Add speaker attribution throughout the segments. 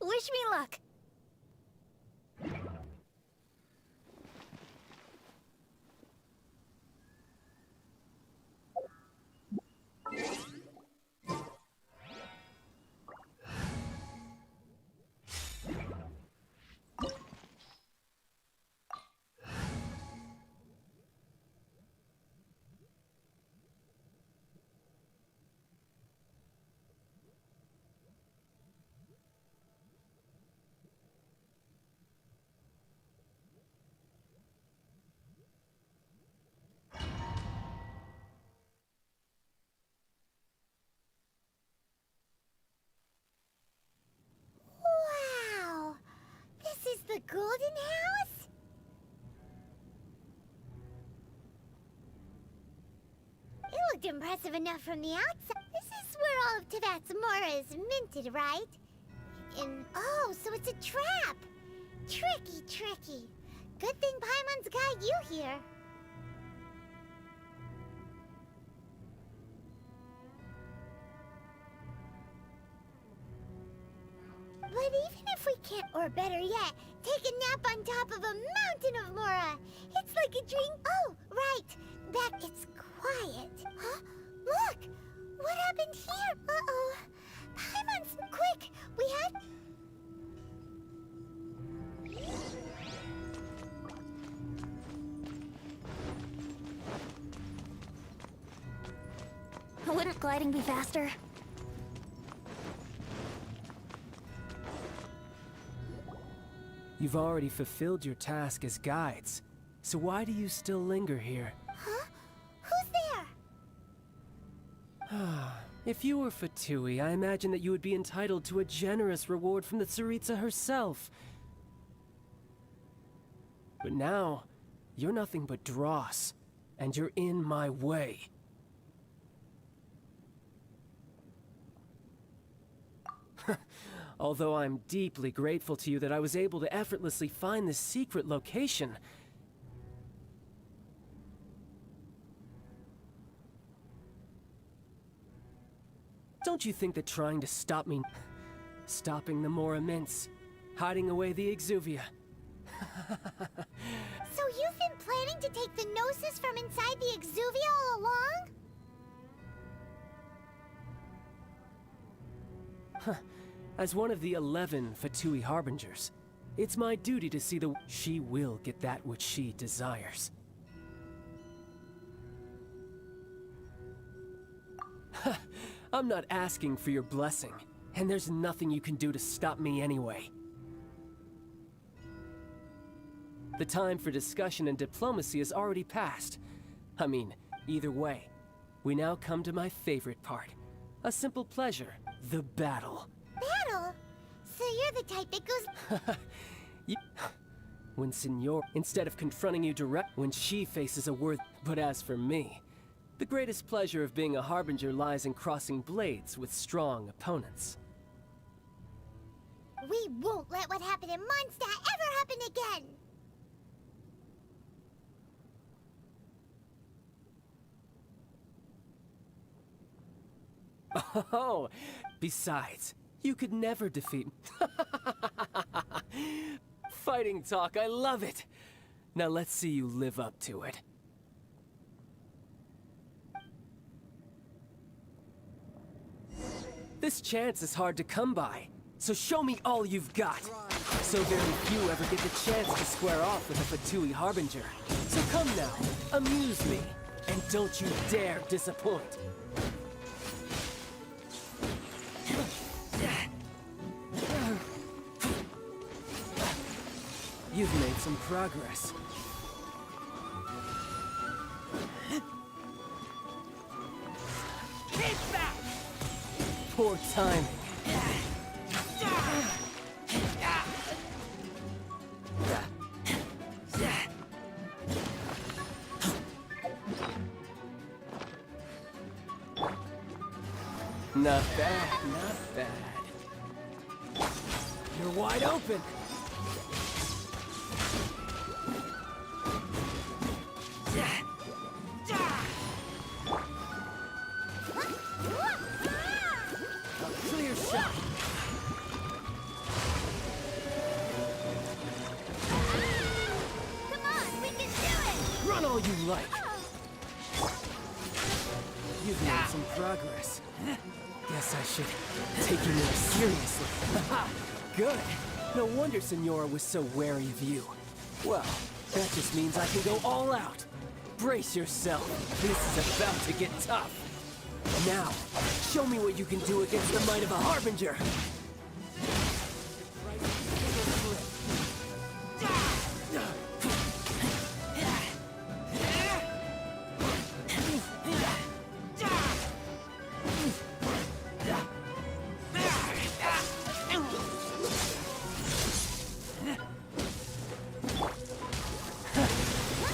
Speaker 1: Wish me luck. Wow! This is the Golden House? It looked impressive enough from the outside. This is where all of Teyvat's Mora is minted, right? Oh, so it's a trap! Tricky, tricky. Good thing Paimon's got you here. But even if we can't, or better yet, take a nap on top of a mountain of Mora, it's like a dream. Oh, right, that it's quiet. Huh? Look! What happened here? Uh-oh. Paimon's, quick! We had... Wouldn't gliding be faster?
Speaker 2: You've already fulfilled your task as guides, so why do you still linger here?
Speaker 1: Huh? Who's there?
Speaker 2: If you were Fatui, I imagine that you would be entitled to a generous reward from the Tsaritsa herself. But now, you're nothing but dross, and you're in my way. Although I'm deeply grateful to you that I was able to effortlessly find this secret location. Don't you think that trying to stop me... stopping the Mora Mints, hiding away the Exuvia...
Speaker 1: So you've been planning to take the Gnosis from inside the Exuvia all along?
Speaker 2: As one of the 11 Fatui Harbingers, it's my duty to see she will get that which she desires. I'm not asking for your blessing, and there's nothing you can do to stop me anyway. The time for discussion and diplomacy has already passed. I mean, either way, we now come to my favorite part. A simple pleasure, the battle.
Speaker 1: Battle? So you're the type that goes...
Speaker 2: When Senor, instead of confronting you when she faces a worth... But as for me, the greatest pleasure of being a Harbinger lies in crossing blades with strong opponents.
Speaker 1: We won't let what happened in Mondstadt ever happen again!
Speaker 2: Oh, besides, you could never defeat... Fighting talk, I love it! Now let's see you live up to it. This chance is hard to come by, so show me all you've got. So very few ever get the chance to square off with a Fatui Harbinger. So come now, amuse me, and don't you dare disappoint. You've made some progress.
Speaker 3: Keep back!
Speaker 2: Poor timing. Not bad, not bad. You're wide open. you like. You've made some progress. Guess I should take you more seriously. Haha, good. No wonder Senora was so wary of you. Well, that just means I can go all out. Brace yourself. This is about to get tough. Now, show me what you can do against the might of a Harbinger.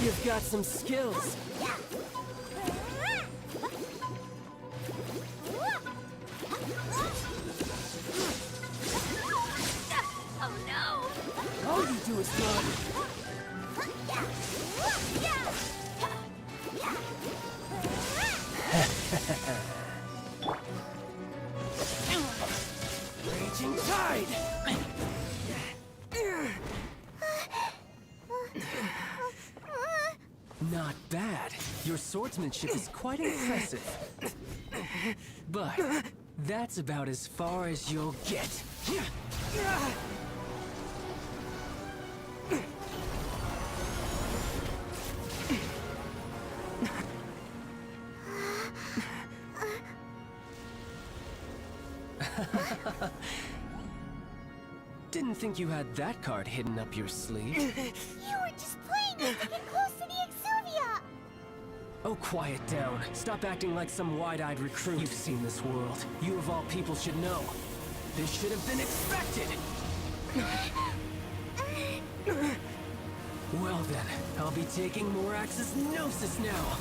Speaker 2: You've got some skills.
Speaker 1: Oh no!
Speaker 2: All you do is run. Raging tide! Not bad. Your swordsmanship is quite impressive. But that's about as far as you'll get. Didn't think you had that card hidden up your sleeve.
Speaker 1: You were just playing it to get close to the Exuvia!
Speaker 2: Oh, quiet down. Stop acting like some wide-eyed recruit. You've seen this world. You of all people should know. This should have been expected! Well then, I'll be taking Morax's Gnosis now!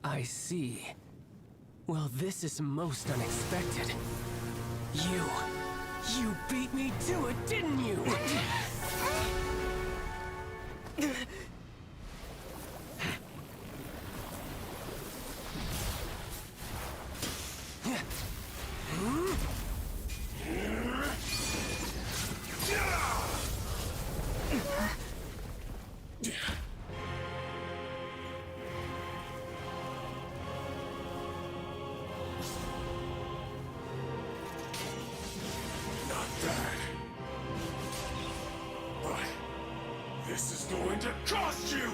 Speaker 2: I see. Well, this is most unexpected. You beat me to it, didn't you?
Speaker 3: This is going to cost you!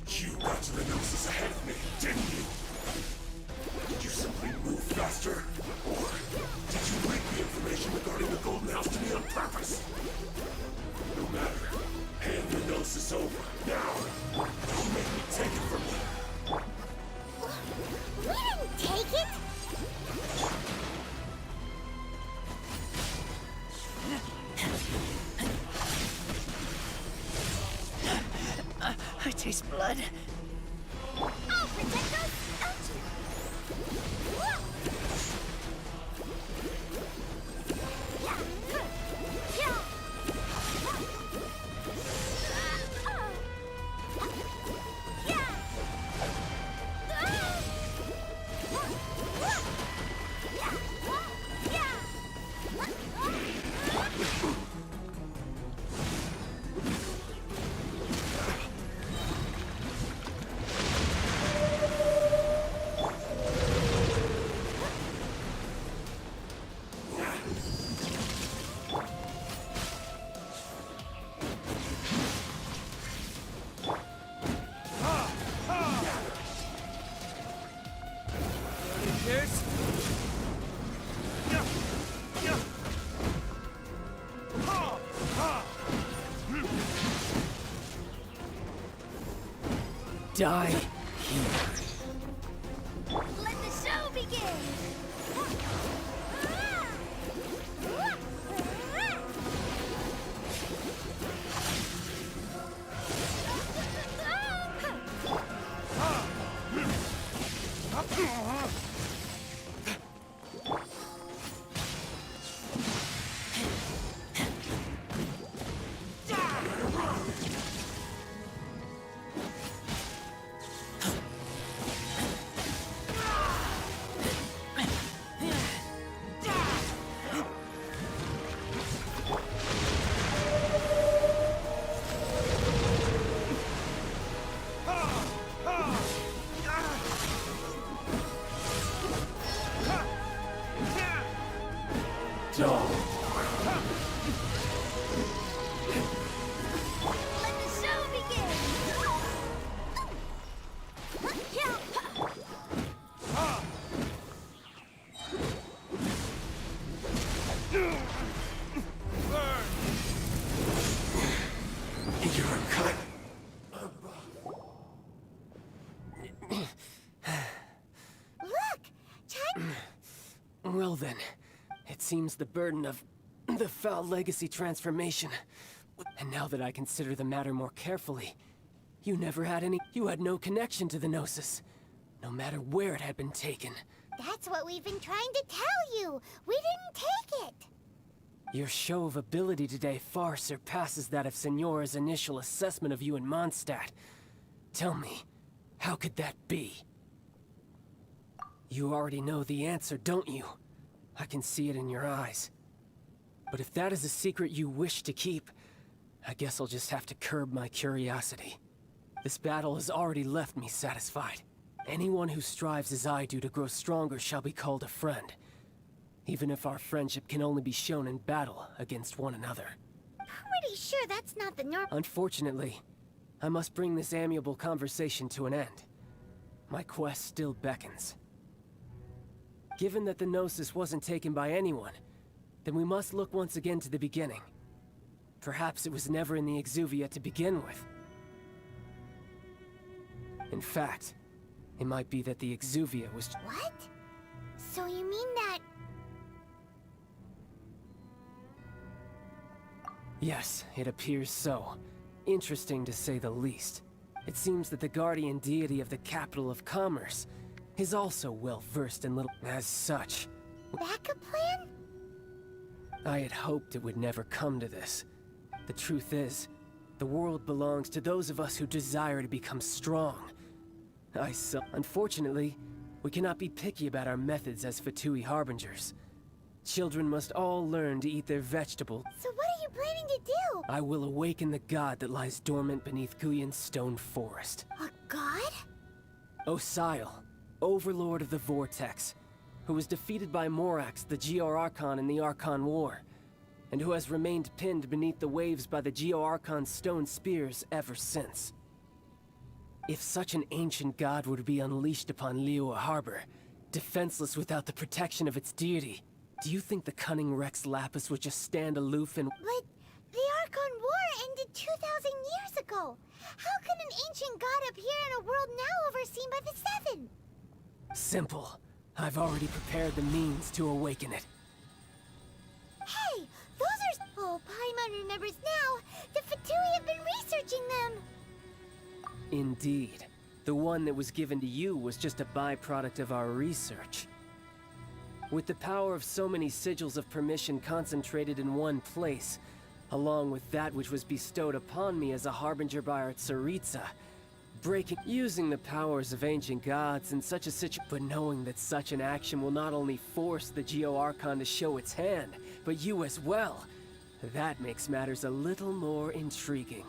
Speaker 3: You got to the Gnosis ahead of me, didn't you? Did you simply move faster? Or did you leak the information regarding the Golden House to me on purpose? No matter. Hand the Gnosis over, now! Don't make me take it from you!
Speaker 1: We didn't take it!
Speaker 4: I taste blood.
Speaker 1: I'll protect us, don't you?
Speaker 2: Die here.
Speaker 1: Let the show begin!
Speaker 3: dull.
Speaker 1: Let the show begin!
Speaker 3: You're cut.
Speaker 1: Look! Childe...
Speaker 2: Well then, it seems the burden of the foul legacy transformation. And now that I consider the matter more carefully, you had no connection to the Gnosis, no matter where it had been taken.
Speaker 1: That's what we've been trying to tell you! We didn't take it!
Speaker 2: Your show of ability today far surpasses that of Signora's initial assessment of you in Mondstadt. Tell me, how could that be? You already know the answer, don't you? I can see it in your eyes. But if that is a secret you wish to keep, I guess I'll just have to curb my curiosity. This battle has already left me satisfied. Anyone who strives as I do to grow stronger shall be called a friend. Even if our friendship can only be shown in battle against one another.
Speaker 1: Pretty sure that's not the norm...
Speaker 2: Unfortunately, I must bring this amiable conversation to an end. My quest still beckons. Given that the Gnosis wasn't taken by anyone, then we must look once again to the beginning. Perhaps it was never in the Exuvia to begin with. In fact, it might be that the Exuvia was...
Speaker 1: What? So you mean that...
Speaker 2: Yes, it appears so. Interesting to say the least. It seems that the guardian deity of the capital of commerce is also well versed in little... As such,
Speaker 1: backup plan?
Speaker 2: I had hoped it would never come to this. The truth is, the world belongs to those of us who desire to become strong. Unfortunately, we cannot be picky about our methods as Fatui Harbingers. Children must all learn to eat their vegetables.
Speaker 1: So what are you planning to do?
Speaker 2: I will awaken the god that lies dormant beneath Guyon's stone forest.
Speaker 1: A god?
Speaker 2: Osile, overlord of the Vortex, who was defeated by Morax, the Geo Archon in the Archon War, and who has remained pinned beneath the waves by the Geo Archon's stone spears ever since. If such an ancient god were to be unleashed upon Liyue Harbor, defenseless without the protection of its deity, do you think the cunning Rex Lapis would just stand aloof and...
Speaker 1: But the Archon War ended 2,000 years ago. How can an ancient god appear in a world now overseen by the Seven?
Speaker 2: Simple. I've already prepared the means to awaken it.
Speaker 1: Hey, those are... Oh, Paimon remembers now. The Fatui have been researching them.
Speaker 2: Indeed. The one that was given to you was just a byproduct of our research. With the power of so many sigils of permission concentrated in one place, along with that which was bestowed upon me as a harbinger by our Tsaritsa, using the powers of ancient gods in such a situation, but knowing that such an action will not only force the Geo Archon to show its hand, but you as well, that makes matters a little more intriguing.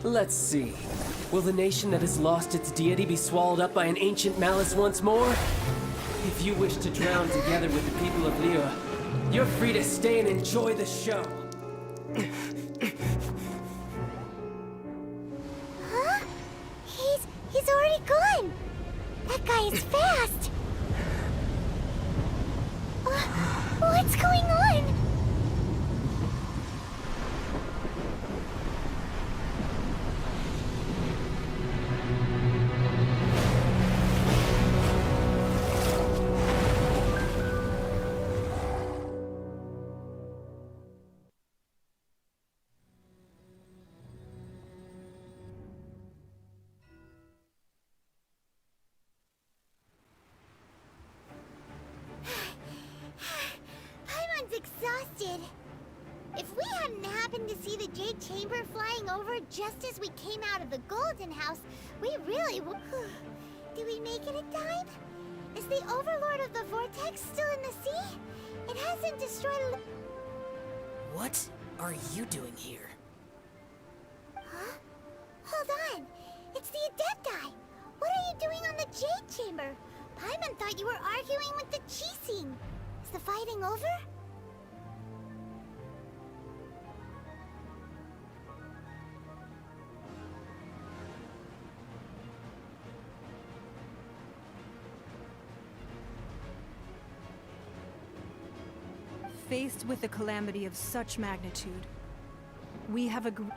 Speaker 2: Let's see. Will the nation that has lost its deity be swallowed up by an ancient malice once more? If you wish to drown together with the people of Liyue, you're free to stay and enjoy the show.
Speaker 1: Huh? He's already gone. That guy is fast. What's going on? happened to see the Jade Chamber flying over just as we came out of the Golden House, we really Did we make it in time? Is the Overlord of the Vortex still in the sea? It hasn't destroyed...
Speaker 4: What are you doing here?
Speaker 1: Huh? Hold on. It's the Adepti. What are you doing on the Jade Chamber? Paimon thought you were arguing with the Chising. Is the fighting over?
Speaker 5: Faced with a calamity of such magnitude, we have agreed.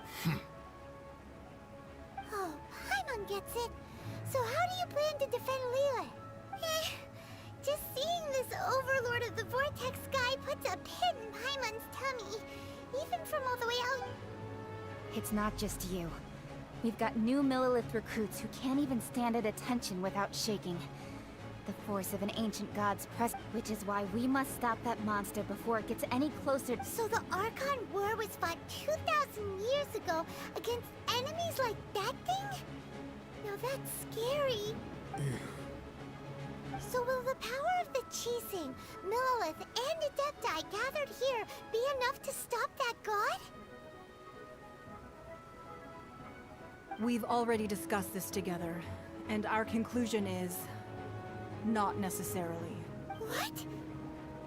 Speaker 1: Oh, Paimon gets it. So how do you plan to defend Liyue? Just seeing this Overlord of the Vortex guy puts a pit in Paimon's tummy, even from all the way out.
Speaker 6: It's not just you. We've got new Millilith recruits who can't even stand at attention without shaking. The force of an ancient god's presence, which is why we must stop that monster before it gets any closer.
Speaker 1: So the Archon War was fought 2,000 years ago against enemies like that thing? Now that's scary. So will the power of the Chising, Millilith, and Adepti gathered here be enough to stop that god?
Speaker 5: We've already discussed this together, and our conclusion is... not necessarily.
Speaker 1: What?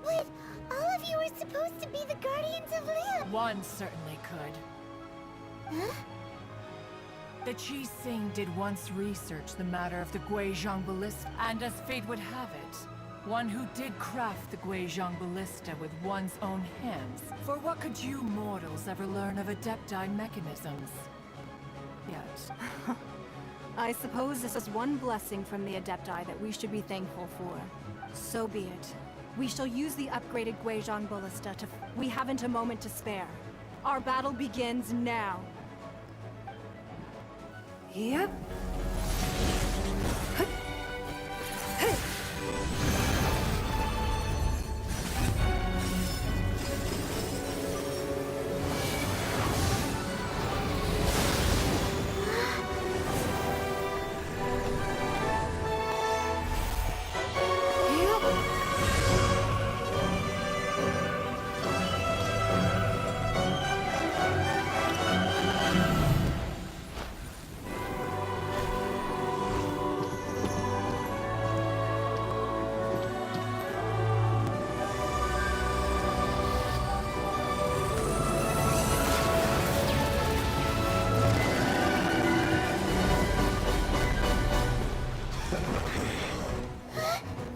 Speaker 1: But all of you were supposed to be the guardians of Liyue.
Speaker 7: One certainly could.
Speaker 1: Huh?
Speaker 7: The Chising did once research the matter of the Guizhong Ballista, and as fate would have it, one who did craft the Guizhong Ballista with one's own hands. For what could you mortals ever learn of Adepti mechanisms? Yet.
Speaker 5: I suppose this is one blessing from the Adepti that we should be thankful for. So be it. We shall use the upgraded Guizhong Ballista to... We haven't a moment to spare. Our battle begins now. Yep.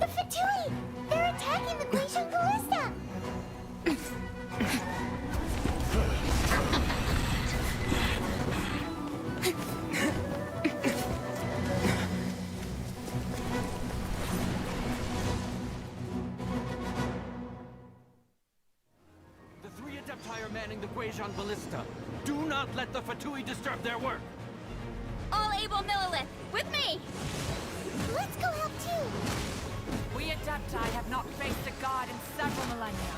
Speaker 1: The Fatui! They're attacking the Guizhong Ballista!
Speaker 8: The three Adepti are manning the Guizhong Ballista. Do not let the Fatui disturb their work!
Speaker 6: All able Millilith, with me!
Speaker 1: Let's go help too!
Speaker 7: We Adepti have not faced a god in several millennia.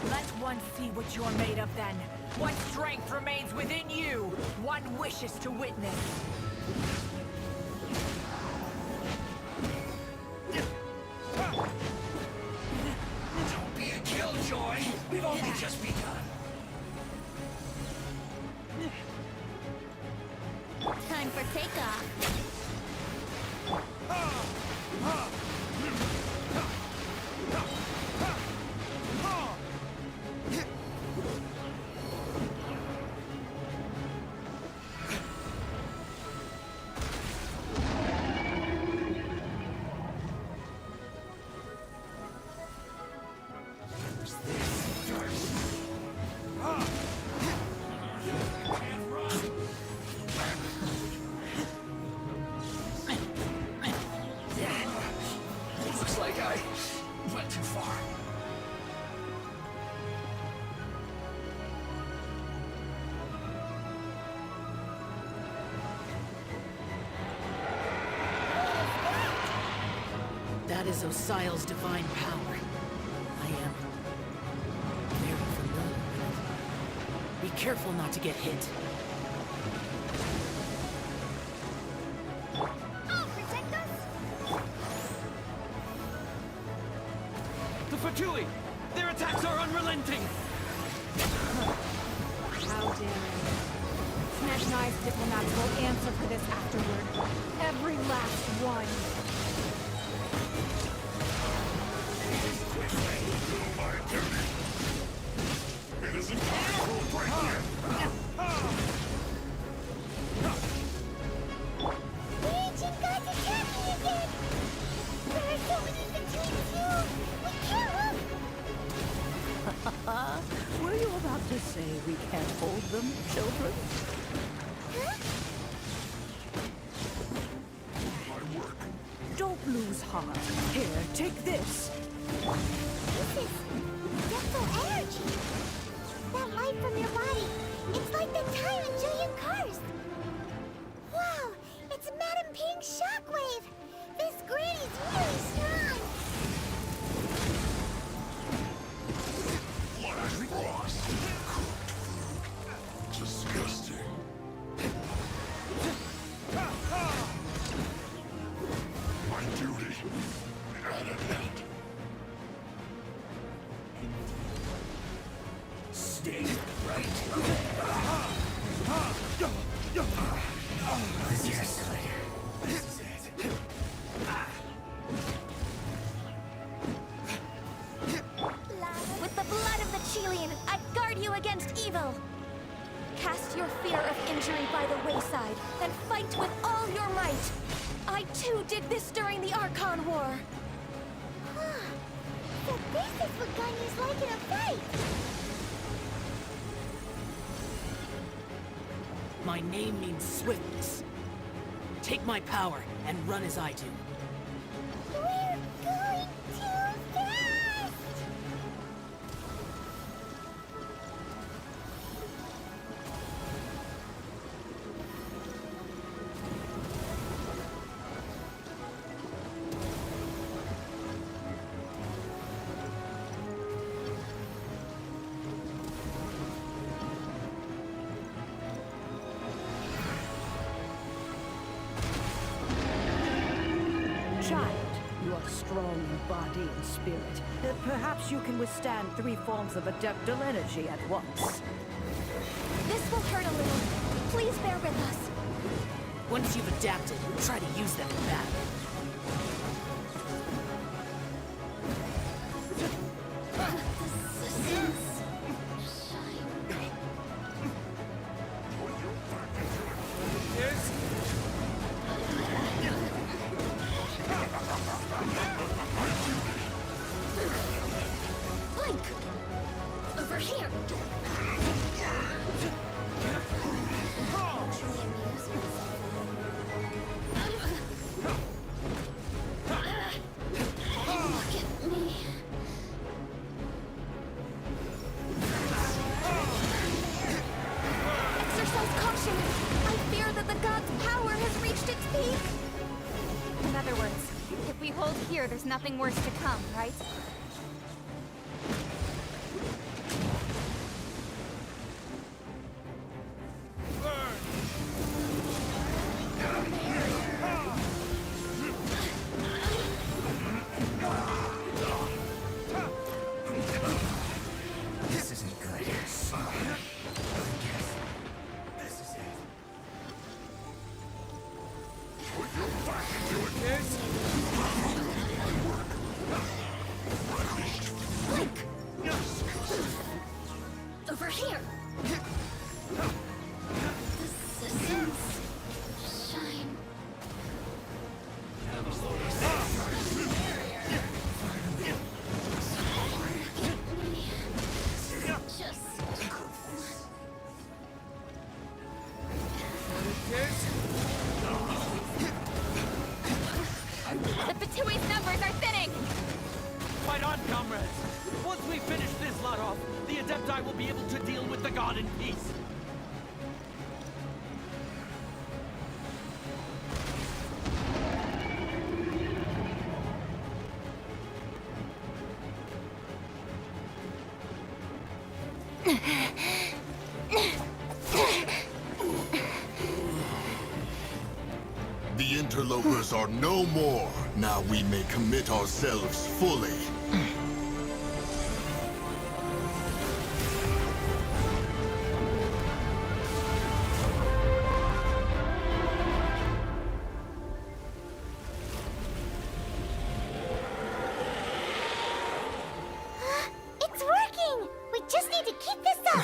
Speaker 7: Let one see what you're made of then. What strength remains within you, one wishes to witness.
Speaker 3: Don't be a killjoy! We've only just begun.
Speaker 6: Time for takeoff.
Speaker 3: Looks like I went too far.
Speaker 4: That is Osial's divine power. I am very familiar with it. Careful not to get hit.
Speaker 1: I'll protect us!
Speaker 8: The Fatui! Their attacks are unrelenting!
Speaker 5: How dare you? Snezhnai's diplomats will answer for this afterward. Every last one.
Speaker 3: My duty. It is impossible to break in.
Speaker 1: The ancient gods attacking again! There are so many Fatuis too! We can't look!
Speaker 9: Were you about to say we can't hold them, children?
Speaker 1: Huh?
Speaker 3: My work.
Speaker 9: Don't lose heart. Here, take this.
Speaker 1: This is deathful energy. That light from your body. It's like the time in Julian Karst. Wow, it's Madame Ping's shockwave. This granny's really strong.
Speaker 3: Black frost. Disgusting. My duty. At an end. Stay right. Yes. This is it.
Speaker 6: With the blood of the Chilean, I guard you against evil. Cast your fear of injury by the wayside, and fight with all your might. I too did this during the Archon War.
Speaker 1: So this is what Ganyu's like in a fight.
Speaker 4: My name means swiftness. Take my power and run as I do.
Speaker 1: We're going too fast!
Speaker 9: Child, you are strong in body and spirit. Perhaps you can withstand 3 forms of adeptal energy at once.
Speaker 6: This will hurt a little. Please bear with us.
Speaker 4: Once you've adapted, try to use them in battle.
Speaker 6: Link! Over here! Look at me. Exercise caution! I fear that the god's power has reached its peak! In other words, if we hold here, there's nothing worse to come, right?
Speaker 3: This isn't good. This is it. Put your back into it, kids!
Speaker 6: Link! Over here! The suns shine. Just the Fatui's numbers are thinning!
Speaker 8: Fight on, comrades! Once we finish this lot off, the Adepti will be able to deal with the god in peace.
Speaker 3: The interlopers are no more. Now we may commit ourselves fully.
Speaker 1: It's working! We just need to keep this up!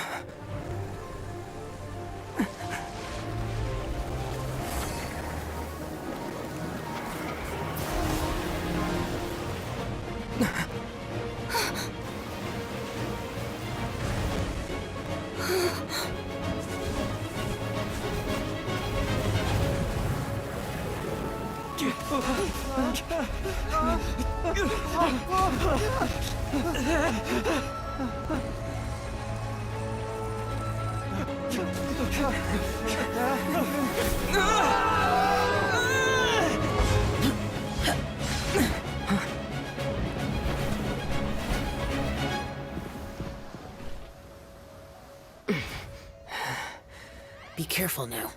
Speaker 4: Be careful now.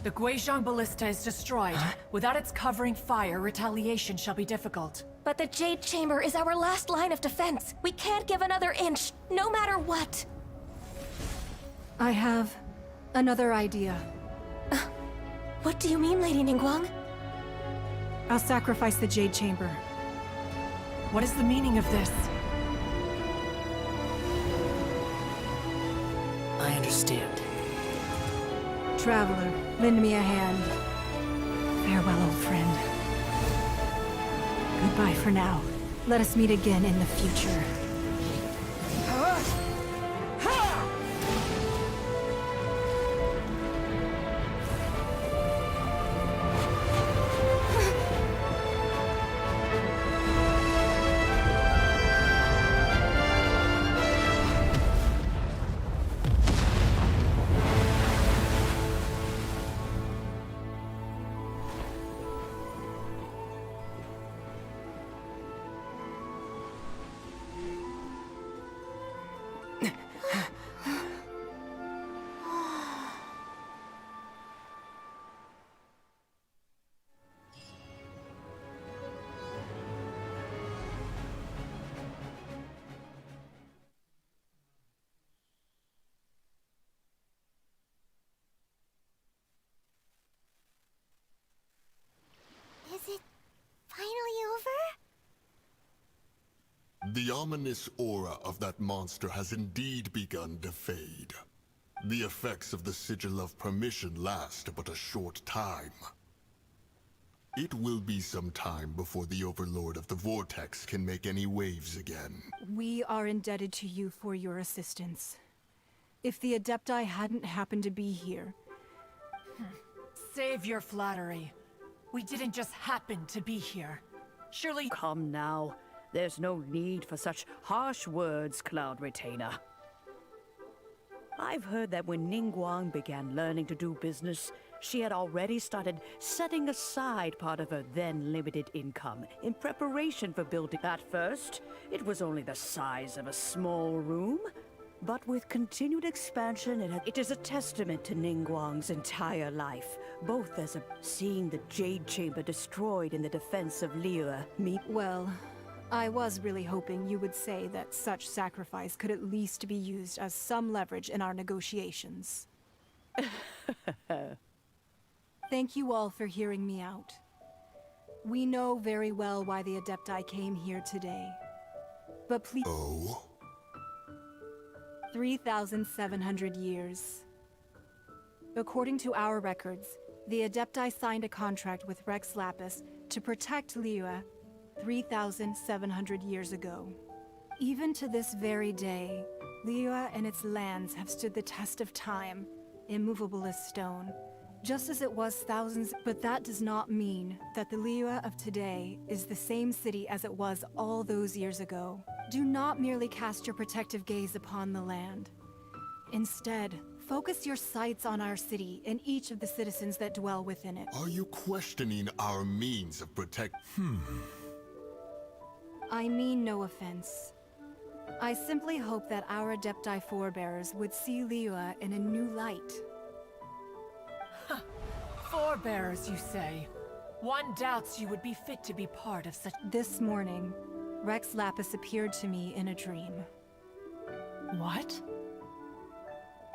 Speaker 7: The Guizhong Ballista is destroyed. Without its covering fire, retaliation shall be difficult.
Speaker 10: But the Jade Chamber is our last line of defense. We can't give another inch, no matter what.
Speaker 5: I have another idea.
Speaker 10: What do you mean, Lady Ningguang?
Speaker 5: I'll sacrifice the Jade Chamber.
Speaker 7: What is the meaning of this?
Speaker 4: I understand.
Speaker 5: Traveler, lend me a hand. Farewell, old friend. Goodbye for now. Let us meet again in the future.
Speaker 1: Is it finally over?
Speaker 3: The ominous aura of that monster has indeed begun to fade. The effects of the Sigil of Permission last but a short time. It will be some time before the Overlord of the Vortex can make any waves again.
Speaker 5: We are indebted to you for your assistance. If the Adepti hadn't happened to be here...
Speaker 7: Save your flattery. We didn't just happen to be here. Surely...
Speaker 9: Come now. There's no need for such harsh words, Cloud Retainer. I've heard that when Ningguang began learning to do business, she had already started setting aside part of her then limited income in preparation for building. At first, it was only the size of a small room, but with continued expansion, it is a testament to Ningguang's entire life, both as seeing the Jade Chamber destroyed in the defense of Liyue.
Speaker 5: Well, I was really hoping you would say that such sacrifice could at least be used as some leverage in our negotiations. Thank you all for hearing me out. We know very well why the Adepti came here today. But please...
Speaker 3: Oh?
Speaker 5: 3,700 years. According to our records, the Adepti signed a contract with Rex Lapis to protect Liyue 3,700 years ago. Even to this very day, Liyue and its lands have stood the test of time, immovable as stone, just as it was thousands. But that does not mean that the Liyue of today is the same city as it was all those years ago. Do not merely cast your protective gaze upon the land. Instead, focus your sights on our city and each of the citizens that dwell within it.
Speaker 3: Are you questioning our means of protect?
Speaker 5: I mean no offense. I simply hope that our Adepti forebears would see Liyue in a new light.
Speaker 7: Forebearers, you say? One doubts you would be fit to be part of such—
Speaker 5: This morning, Rex Lapis appeared to me in a dream.
Speaker 7: What?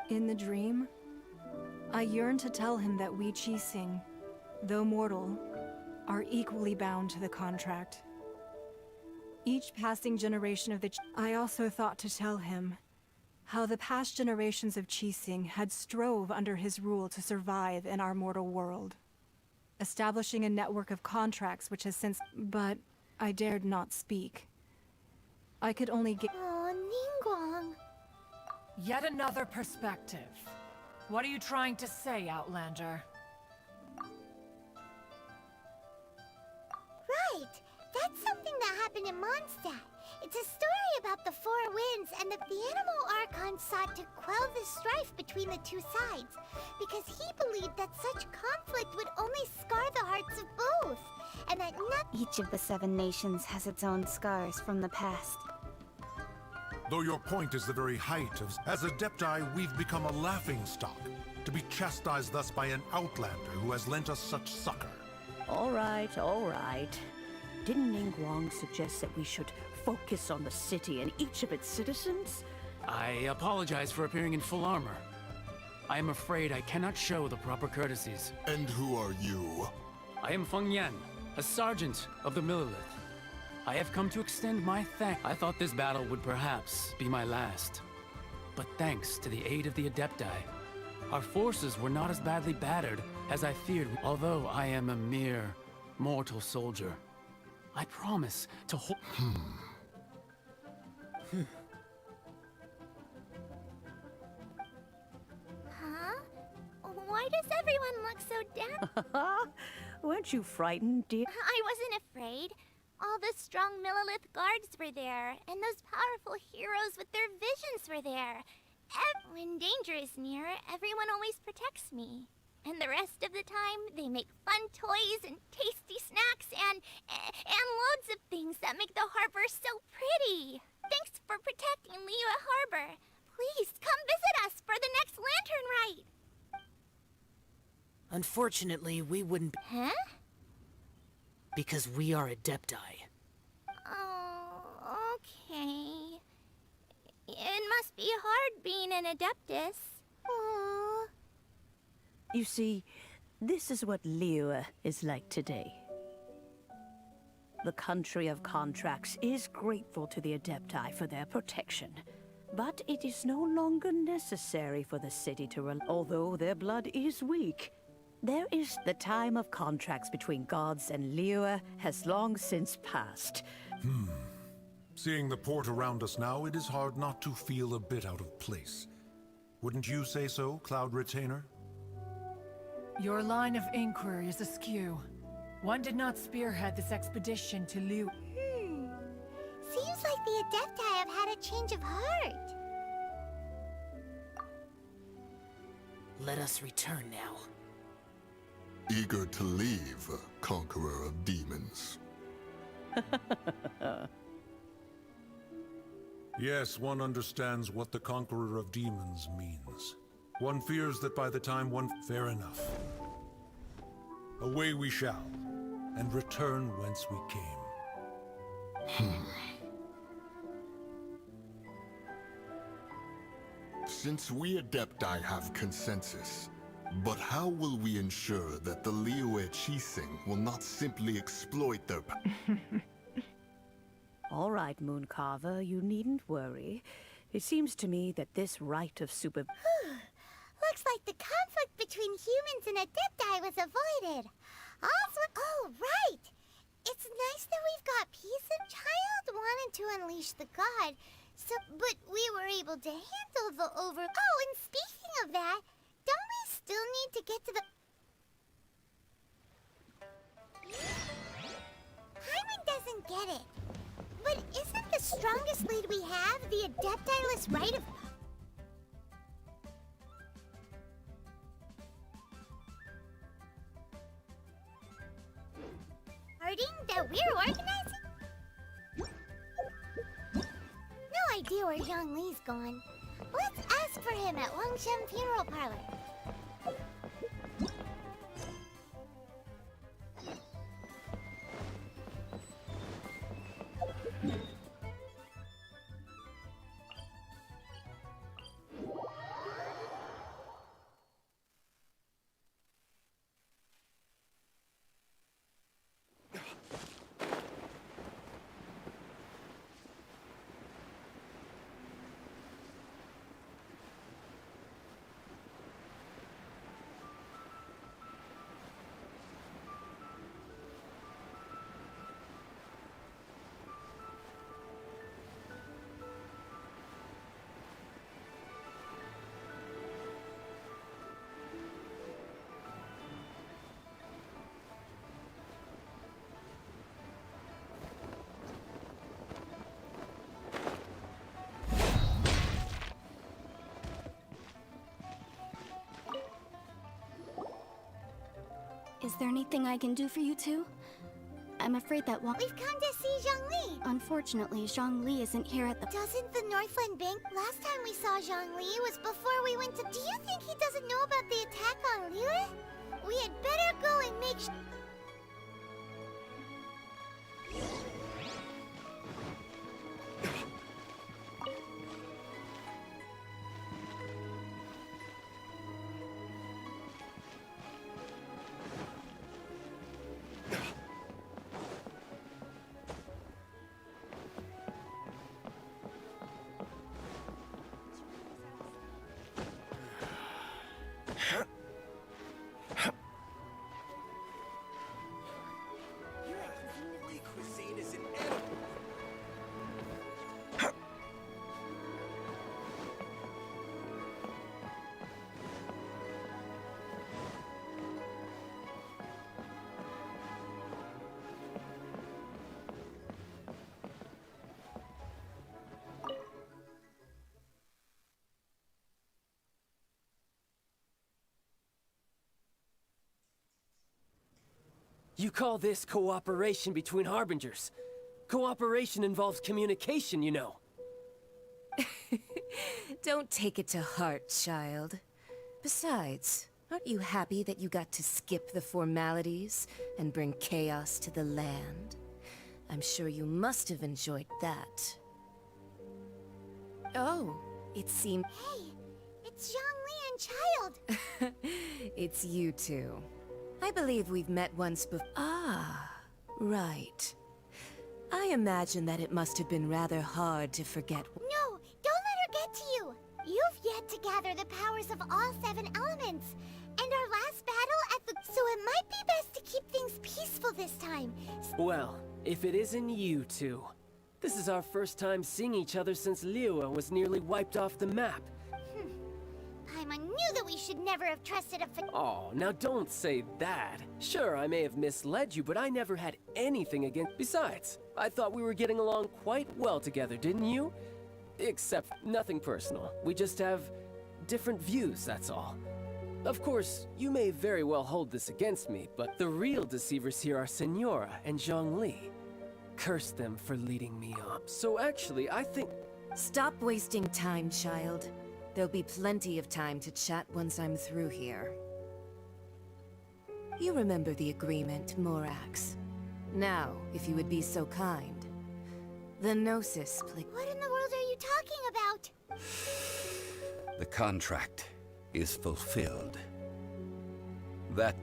Speaker 5: In the dream, I yearned to tell him that we Qixing, though mortal, are equally bound to the contract. Each passing generation of the I also thought to tell him how the past generations of Qixing had strove under his rule to survive in our mortal world, establishing a network of contracts which has since— But I dared not speak. I could only get—
Speaker 1: Oh, Ningguang.
Speaker 7: Yet another perspective. What are you trying to say, Outlander?
Speaker 1: Right. That's something that happened in Mondstadt. It's a story about the Four Winds and that the Animal Archon sought to quell the strife between the two sides, because he believed that such conflict would only scar the hearts of both, and that
Speaker 6: Each of the 7 nations has its own scars from the past.
Speaker 11: Though your point is the very height of... As Adepti, we've become a laughingstock, to be chastised thus by an outlander who has lent us such succor.
Speaker 9: All right, all right. Didn't Ningguang suggest that we should focus on the city and each of its citizens?
Speaker 4: I apologize for appearing in full armor. I am afraid I cannot show the proper courtesies.
Speaker 3: And who are you?
Speaker 4: I am Feng Yan, a sergeant of the Millilith. I have come to extend my thanks. I thought this battle would perhaps be my last. But thanks to the aid of the Adepti, our forces were not as badly battered as I feared. Although I am a mere mortal soldier, I promise to hold—
Speaker 1: Huh? Why does everyone look so down?
Speaker 9: Weren't you frightened, dear?
Speaker 1: I wasn't afraid. All the strong Millilith guards were there, and those powerful heroes with their visions were there. When danger is near, everyone always protects me. And the rest of the time, they make fun toys and tasty snacks and loads of things that make the harbor so pretty. Thanks for protecting Liyue Harbor. Please come visit us for the next lantern rite.
Speaker 4: Unfortunately, we wouldn't—
Speaker 1: Huh?
Speaker 4: because we are Adepti.
Speaker 1: Oh, okay. It must be hard being an Adeptus. Aww.
Speaker 9: You see, this is what Liyue is like today. The country of contracts is grateful to the Adepti for their protection. But it is no longer necessary for the city to although their blood is weak. There is the time of contracts between gods and Liyue has long since passed.
Speaker 11: Seeing the port around us now, it is hard not to feel a bit out of place. Wouldn't you say so, Cloud Retainer?
Speaker 7: Your line of inquiry is askew. One did not spearhead this expedition to Liyue.
Speaker 1: Seems like the Adepti have had a change of heart.
Speaker 4: Let us return now.
Speaker 3: Eager to leave, Conqueror of Demons.
Speaker 11: Yes, one understands what the Conqueror of Demons means. One fears that by the time one... Fair enough. Away we shall, and return whence we came.
Speaker 3: Since we Adepti have consensus, but how will we ensure that the Liyue Qixing will not simply exploit their
Speaker 9: All right, Mooncarver, you needn't worry. It seems to me that this rite of super...
Speaker 1: Looks like the conflict between humans and Adepti was avoided. Oh, right! It's nice that we've got peace. And Childe wanted to unleash the god, but we were able to handle the over... Oh, and speaking of that, don't we still need to get to the... Hyman doesn't get it. But isn't the strongest lead we have the Adepti-less Rite of Parting that we're organizing? No, I idea where Zhongli's gone. Let's ask for him at Wangshen Funeral Parlor.
Speaker 6: Is there anything I can do for you two? I'm afraid that
Speaker 1: We've come to see Zhongli.
Speaker 6: Unfortunately, Zhongli isn't here at the...
Speaker 1: Doesn't the Northland Bank... Last time we saw Zhongli was before we went to... Do you think he doesn't know about the attack on Liyue? We had better go and make sure...
Speaker 2: You call this cooperation between Harbingers? Cooperation involves communication, you know.
Speaker 12: Don't take it to heart, child. Besides, aren't you happy that you got to skip the formalities and bring chaos to the land? I'm sure you must have enjoyed that. Oh, it seemed...
Speaker 1: Hey, it's Zhongli and Childe.
Speaker 12: It's you two. I believe we've met once before. Ah, right. I imagine that it must have been rather hard to forget.
Speaker 1: No, don't let her get to you. You've yet to gather the powers of all 7 elements. And our last battle at the... So it might be best to keep things peaceful this time.
Speaker 2: Well, if it isn't you two. This is our first time seeing each other since Liyue was nearly wiped off the map.
Speaker 1: Paimon knew that we should never have trusted a...
Speaker 2: Oh, now don't say that. Sure, I may have misled you, but I never had anything against... Besides, I thought we were getting along quite well together, didn't you? Except nothing personal. We just have different views, that's all. Of course, you may very well hold this against me, but the real deceivers here are Senora and Zhongli. Curse them for leading me on. So actually, I think...
Speaker 12: Stop wasting time, child. There'll be plenty of time to chat once I'm through here. You remember the agreement, Morax. Now, if you would be so kind. The Gnosis, please.
Speaker 1: What in the world are you talking about?
Speaker 13: The contract is fulfilled. That...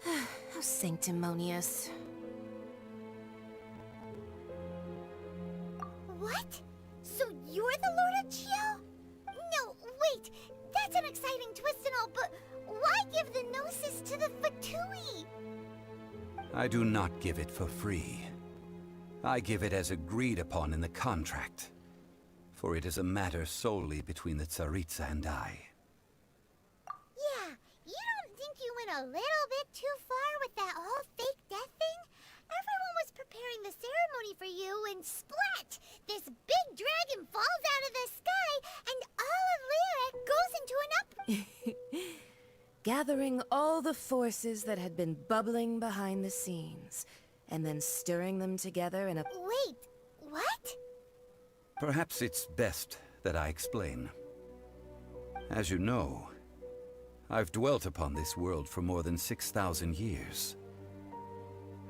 Speaker 12: How sanctimonious.
Speaker 1: What? So you're the Lord of Geo? No, wait. That's an exciting twist and all, but why give the Gnosis to the Fatui?
Speaker 13: I do not give it for free. I give it as agreed upon in the contract. For it is a matter solely between the Tsaritsa and I.
Speaker 1: Yeah, you don't think you went a little bit too far with that whole fake death thing? Everyone was preparing the ceremony for you and splat! This big dragon falls out of the sky and all of Lyric goes into an up...
Speaker 12: Gathering all the forces that had been bubbling behind the scenes, and then stirring them together in a...
Speaker 1: Wait, what?
Speaker 13: Perhaps it's best that I explain. As you know, I've dwelt upon this world for more than 6,000 years.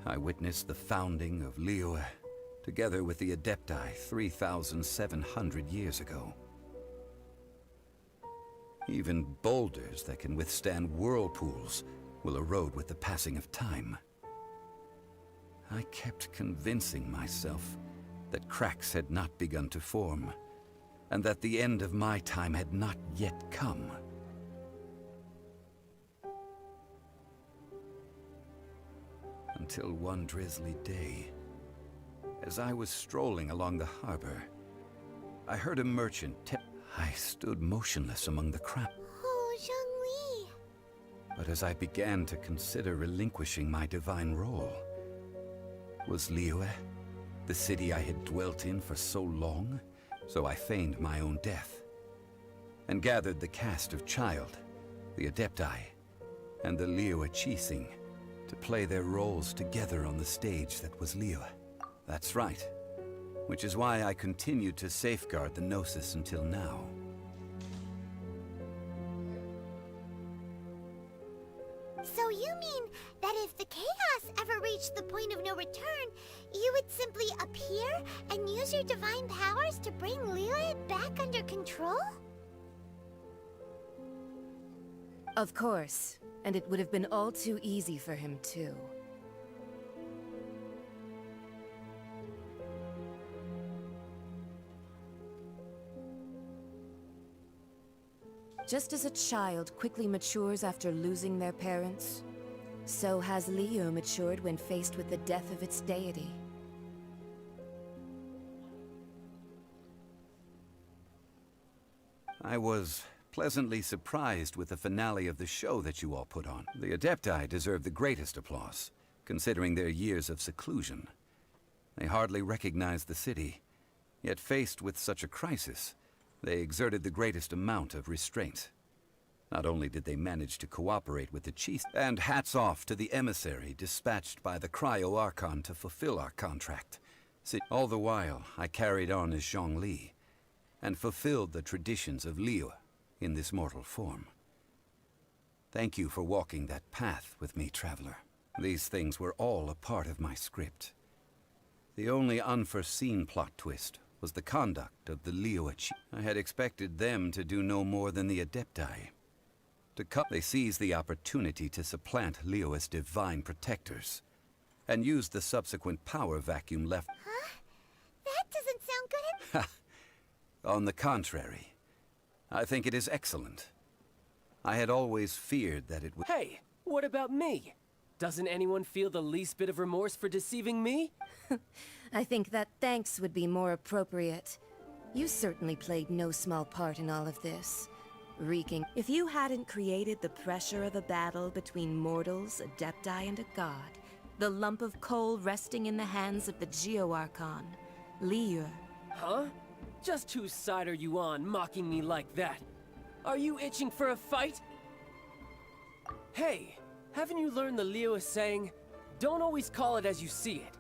Speaker 13: I witnessed the founding of Liyue, together with the Adepti 3,700 years ago. Even boulders that can withstand whirlpools will erode with the passing of time. I kept convincing myself that cracks had not begun to form, and that the end of my time had not yet come. Until one drizzly day, as I was strolling along the harbor, I heard a merchant I stood motionless among the crowd.
Speaker 1: Oh, Zhongli.
Speaker 13: But as I began to consider relinquishing my divine role, was Liyue the city I had dwelt in for so long? So I feigned my own death, and gathered the cast of Childe, the Adepti, and the Liyue Qixing to play their roles together on the stage that was Liyue. That's right. Which is why I continued to safeguard the Gnosis until now.
Speaker 1: So you mean that if the chaos ever reached the point of no return, you would simply appear and use your divine powers to bring Liyue back under control?
Speaker 12: Of course, and it would have been all too easy for him too. Just as a child quickly matures after losing their parents, so has Liyue matured when faced with the death of its deity.
Speaker 13: I was pleasantly surprised with the finale of the show that you all put on. The Adepti deserve the greatest applause, considering their years of seclusion. They hardly recognized the city, yet faced with such a crisis, they exerted the greatest amount of restraint. Not only did they manage to cooperate with the chiefs, and hats off to the emissary dispatched by the Geo Archon to fulfill our contract. All the while, I carried on as Zhongli, and fulfilled the traditions of Liyue in this mortal form. Thank you for walking that path with me, Traveler. These things were all a part of my script. The only unforeseen plot twist was the conduct of the Liyue. I had expected them to do no more than the Adepti. They seized the opportunity to supplant Liyue's divine protectors, and used the subsequent power vacuum left.
Speaker 1: Huh? That doesn't sound good.
Speaker 13: On the contrary, I think it is excellent. I had always feared that it would—
Speaker 2: Hey, what about me? Doesn't anyone feel the least bit of remorse for deceiving me?
Speaker 12: I think that thanks would be more appropriate. You certainly played no small part in all of this. Wreaking. If you hadn't created the pressure of a battle between mortals, Adepti, and a god, the lump of coal resting in the hands of the Geo Archon, Liyue.
Speaker 2: Huh? Just whose side are you on, mocking me like that? Are you itching for a fight? Hey, haven't you learned the Liyue saying, don't always call it as you see it?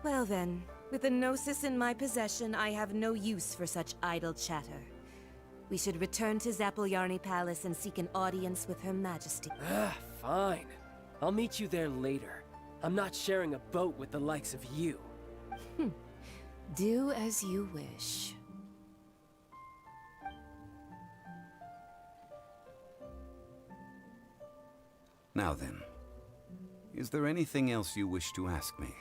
Speaker 12: Well then, with the Gnosis in my possession, I have no use for such idle chatter. We should return to Zappolyarny Palace and seek an audience with Her Majesty.
Speaker 2: Fine. I'll meet you there later. I'm not sharing a boat with the likes of you.
Speaker 12: Do as you wish.
Speaker 13: Now then, is there anything else you wish to ask me?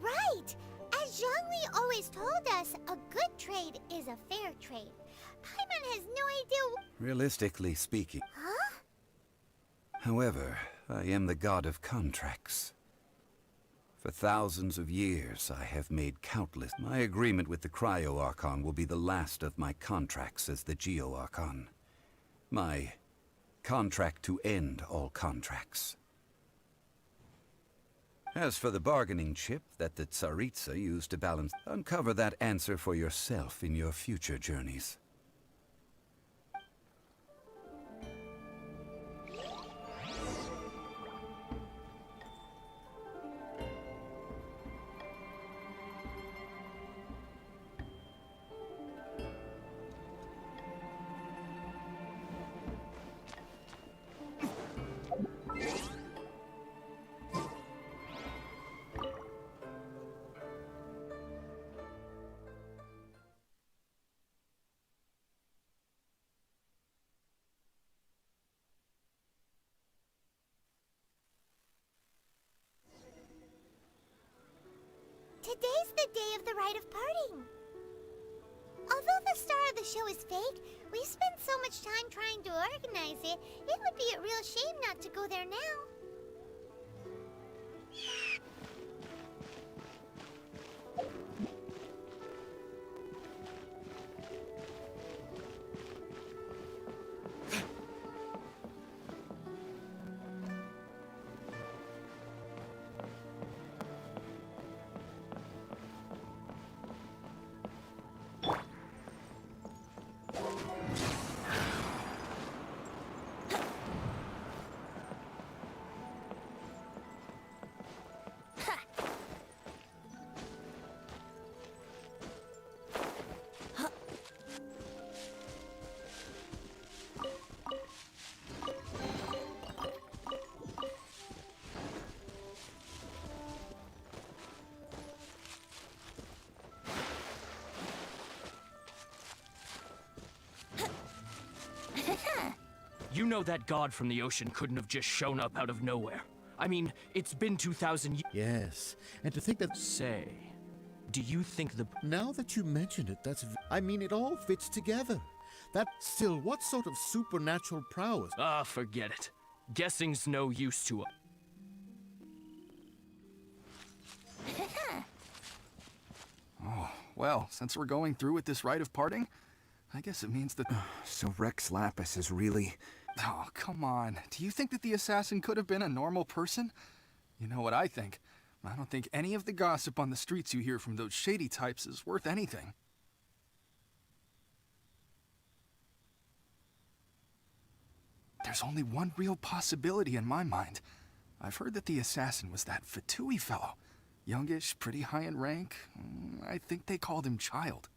Speaker 1: Right! As Zhongli always told us, a good trade is a fair trade. Paimon has no idea—
Speaker 13: Realistically speaking.
Speaker 1: Huh?
Speaker 13: However, I am the god of contracts. For thousands of years, I have made countless— My agreement with the Geo Archon will be the last of my contracts as the Geo Archon. My contract to end all contracts. As for the bargaining chip that the Tsaritsa used to balance, uncover that answer for yourself in your future journeys.
Speaker 1: Today's the day of the Rite of Parting. Although the star of the show is fake, we've spent so much time trying to organize it, it would be a real shame not to go there now.
Speaker 8: You know that god from the ocean couldn't have just shown up out of nowhere. I mean, it's been 2,000 years.
Speaker 14: Yes, and to think that...
Speaker 8: Say, do you think the...
Speaker 14: Now that you mention it, I mean, it all fits together. That still, what sort of supernatural prowess?
Speaker 8: Ah, forget it. Guessing's no use to...
Speaker 15: Oh, well, since we're going through with this Rite of Parting, I guess it means that...
Speaker 16: So Rex Lapis is really...
Speaker 15: Oh, come on. Do you think that the assassin could have been a normal person? You know what I think. I don't think any of the gossip on the streets you hear from those shady types is worth anything. There's only one real possibility in my mind. I've heard that the assassin was that Fatui fellow. Youngish, pretty high in rank. I think they called him Childe.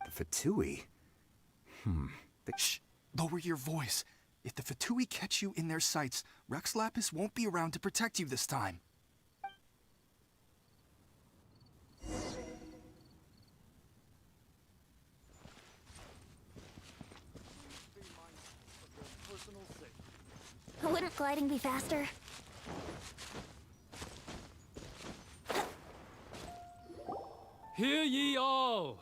Speaker 16: The Fatui?
Speaker 15: Shh! Lower your voice. If the Fatui catch you in their sights, Rex Lapis won't be around to protect you this time.
Speaker 6: Wouldn't gliding be faster?
Speaker 4: Hear ye all!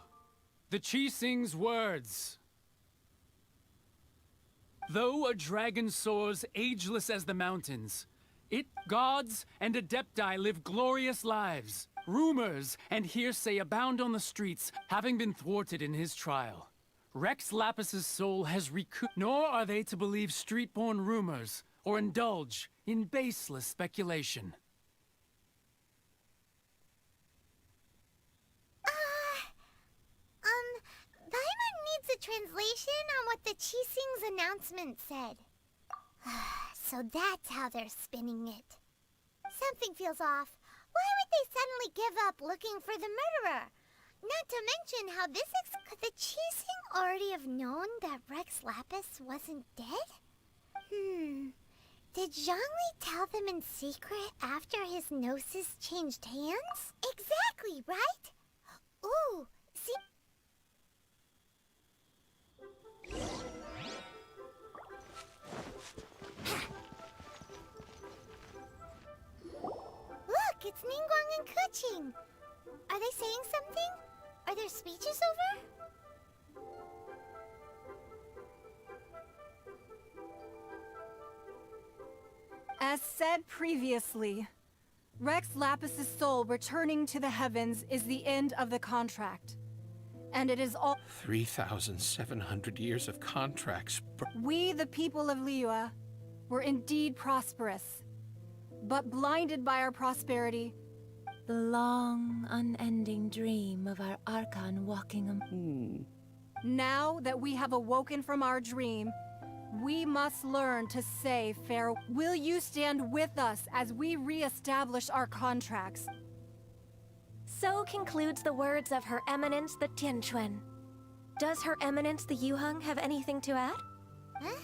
Speaker 4: The Chising's words. Though a dragon soars ageless as the mountains, it, gods, and adepti live glorious lives. Rumors and hearsay abound on the streets, having been thwarted in his trial. Rex Lapis's soul has recouped, nor are they to believe street-born rumors or indulge in baseless speculation.
Speaker 1: Paimon needs a translation on what the Chising's announcement said. So that's how they're spinning it. Something feels off. Why would they suddenly give up looking for the murderer? Not to mention how this could the Chising already have known that Rex Lapis wasn't dead? Did Zhongli tell them in secret after his gnosis changed hands? Exactly, right? Ooh, see... Look, it's Ningguang and Keqing. Are they saying something? Are their speeches over?
Speaker 5: As said previously, Rex Lapis's soul returning to the heavens is the end of the contract. And it is all...
Speaker 17: 3,700 years of contracts.
Speaker 5: We, the people of Liyue, were indeed prosperous. but blinded by our prosperity.
Speaker 12: The long, unending dream of our Archon walking
Speaker 5: Now that we have awoken from our dream, we must learn to say farewell. Will you stand with us as we re-establish our contracts?
Speaker 10: So concludes the words of Her Eminence the Tianquan. Does Her Eminence the Yuheng have anything to add?
Speaker 1: Huh?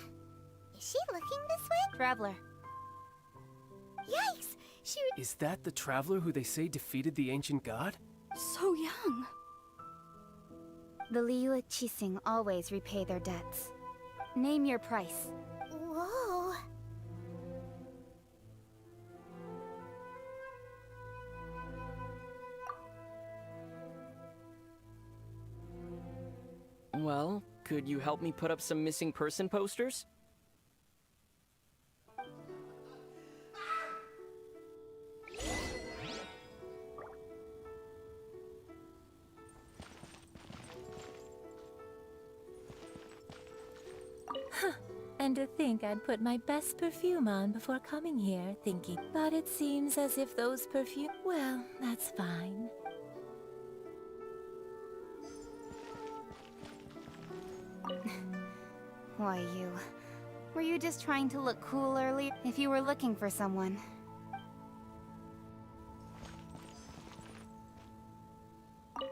Speaker 1: Is she looking this way?
Speaker 6: Traveler.
Speaker 1: Yikes! She...
Speaker 2: Is that the traveler who they say defeated the ancient god?
Speaker 6: So young. The Liyue Qixing always repay their debts. Name your price.
Speaker 1: Whoa.
Speaker 18: Well, could you help me put up some missing person posters?
Speaker 12: And to think I'd put my best perfume on before coming here, thinking. But it seems as if those perfume... Well, that's fine.
Speaker 6: Why you? Were you just trying to look cool earlier? If you were looking for someone.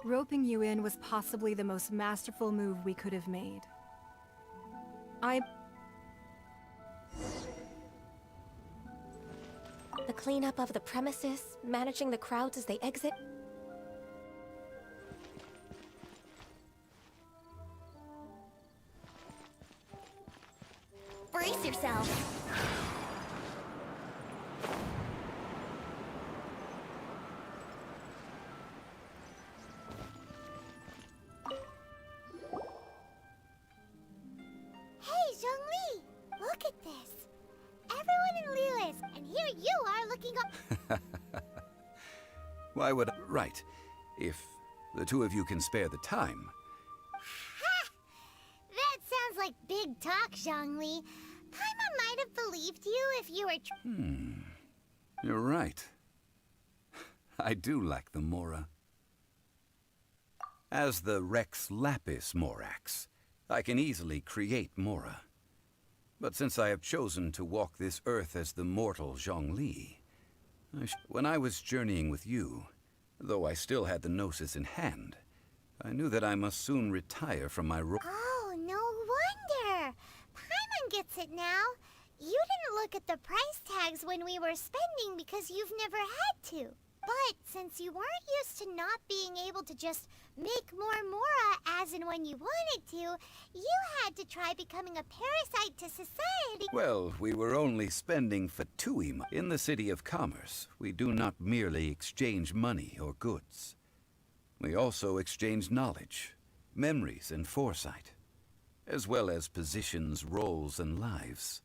Speaker 5: Roping you in was possibly the most masterful move we could have made.
Speaker 10: The cleanup of the premises, managing the crowds as they exit. Brace yourself.
Speaker 1: Hey, Zhongli! Look at this! Everyone in Liyue is, and here you are looking up.
Speaker 13: Why would I... Right. If the two of you can spare the time.
Speaker 1: Ha! That sounds like big talk, Zhongli. Paimon might have believed you if you were
Speaker 13: You're right. I do lack the Mora. As the Rex Lapis Morax, I can easily create Mora. But since I have chosen to walk this earth as the mortal Zhongli, when I was journeying with you, though I still had the Gnosis in hand, I knew that I must soon retire from my role.
Speaker 1: Oh, no wonder! Paimon gets it now. You didn't look at the price tags when we were spending because you've never had to. But since you weren't used to not being able to just make more Mora as and when you wanted to, you had to try becoming a parasite to society.
Speaker 13: Well, we were only spending Fatui in the City of Commerce. We do not merely exchange money or goods. We also exchange knowledge, memories, and foresight, as well as positions, roles, and lives.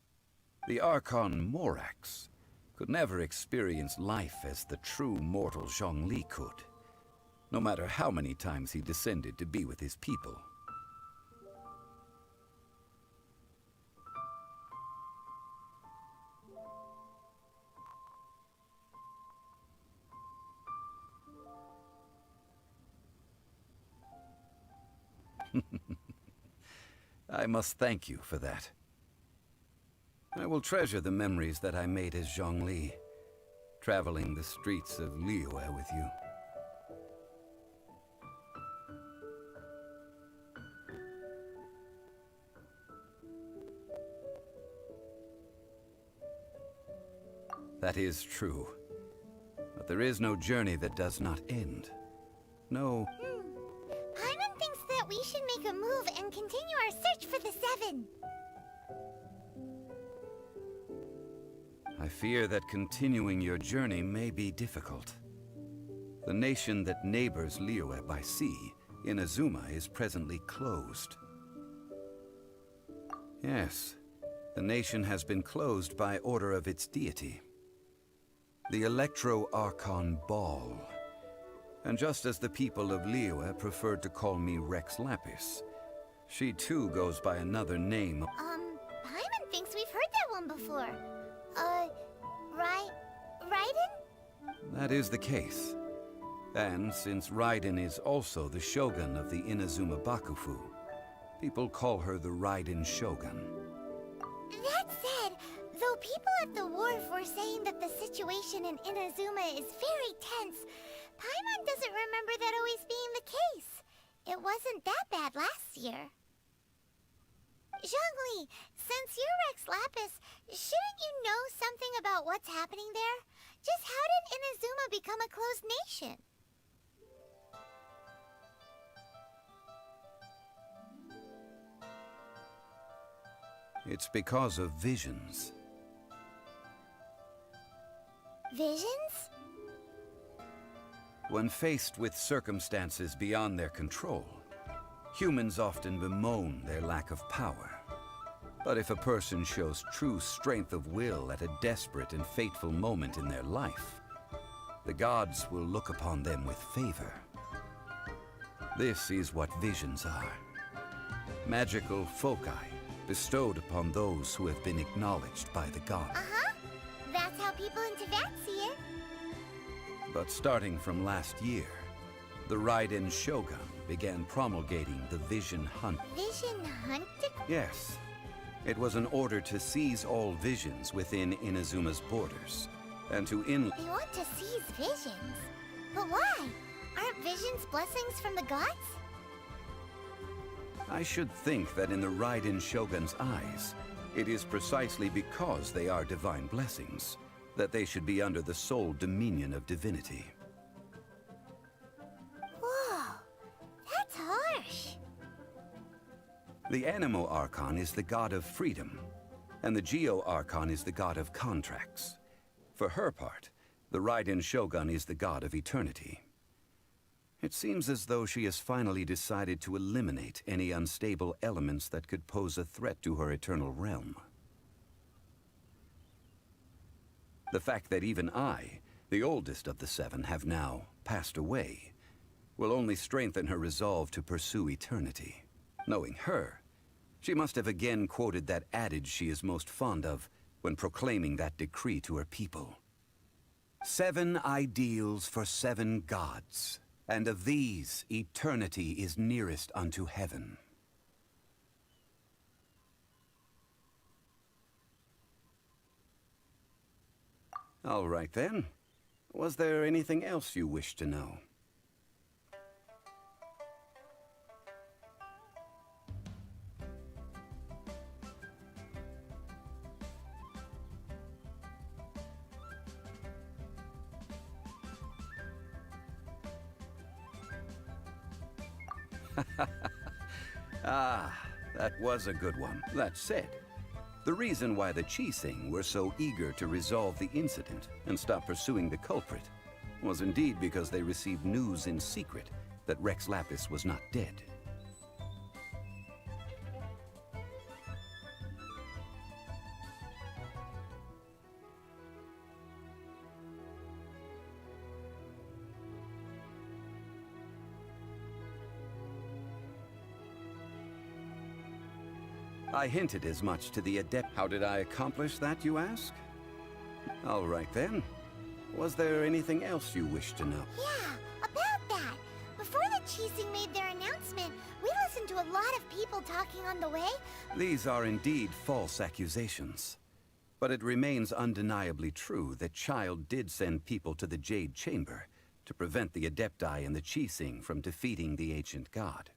Speaker 13: The Archon Morax could never experience life as the true mortal Zhongli could, no matter how many times he descended to be with his people. I must thank you for that. I will treasure the memories that I made as Zhongli, traveling the streets of Liyue with you. That is true. But there is no journey that does not end. No...
Speaker 1: Paimon thinks that we should make a move and continue our search for the Seven.
Speaker 13: I fear that continuing your journey may be difficult. The nation that neighbors Liyue by sea, Inazuma, is presently closed. Yes, the nation has been closed by order of its deity, the Electro-Archon Ball. And just as the people of Liyue preferred to call me Rex Lapis, she too goes by another name.
Speaker 1: Paimon thinks we've heard that one before. Raiden?
Speaker 13: That is the case. And since Raiden is also the Shogun of the Inazuma Bakufu, people call her the Raiden Shogun.
Speaker 1: That said, though people at the wharf were saying that the situation in Inazuma is very tense, Paimon doesn't remember that always being the case. It wasn't that bad last year. Zhongli, since you're Rex Lapis, shouldn't you know something about what's happening there? Just how did Inazuma become a closed nation?
Speaker 13: It's because of visions.
Speaker 1: Visions?
Speaker 13: When faced with circumstances beyond their control, humans often bemoan their lack of power. But if a person shows true strength of will at a desperate and fateful moment in their life, the gods will look upon them with favor. This is what visions are. Magical foci bestowed upon those who have been acknowledged by the gods.
Speaker 1: Uh-huh. That's how people in Teyvat see it.
Speaker 13: But starting from last year, the Raiden Shogun began promulgating the Vision Hunt.
Speaker 1: Vision hunting?
Speaker 13: Yes. It was an order to seize all visions within Inazuma's borders, and to
Speaker 1: They want to seize visions? But why? Aren't visions blessings from the gods?
Speaker 13: I should think that in the Raiden Shogun's eyes, it is precisely because they are divine blessings that they should be under the sole dominion of divinity.
Speaker 1: Whoa, that's harsh.
Speaker 13: The Anemo Archon is the god of freedom, and the Geo Archon is the god of contracts. For her part, the Raiden Shogun is the god of eternity. It seems as though she has finally decided to eliminate any unstable elements that could pose a threat to her eternal realm. The fact that even I, the oldest of the seven, have now passed away, will only strengthen her resolve to pursue eternity. Knowing her, she must have again quoted that adage she is most fond of when proclaiming that decree to her people. 7 ideals for 7 gods, and of these, eternity is nearest unto heaven. All right then. Was there anything else you wished to know? Ah, that was a good one. That said, the reason why the Qixing were so eager to resolve the incident and stop pursuing the culprit was indeed because they received news in secret that Rex Lapis was not dead. I hinted as much to the adept. How did I accomplish that, you ask? All right then. Was there anything else you wished to know?
Speaker 1: Yeah, about that. Before the Qixing made their announcement, we listened to a lot of people talking on the way.
Speaker 13: These are indeed false accusations. But it remains undeniably true that Childe did send people to the Jade Chamber to prevent the Adepti and the Qixing from defeating the ancient god.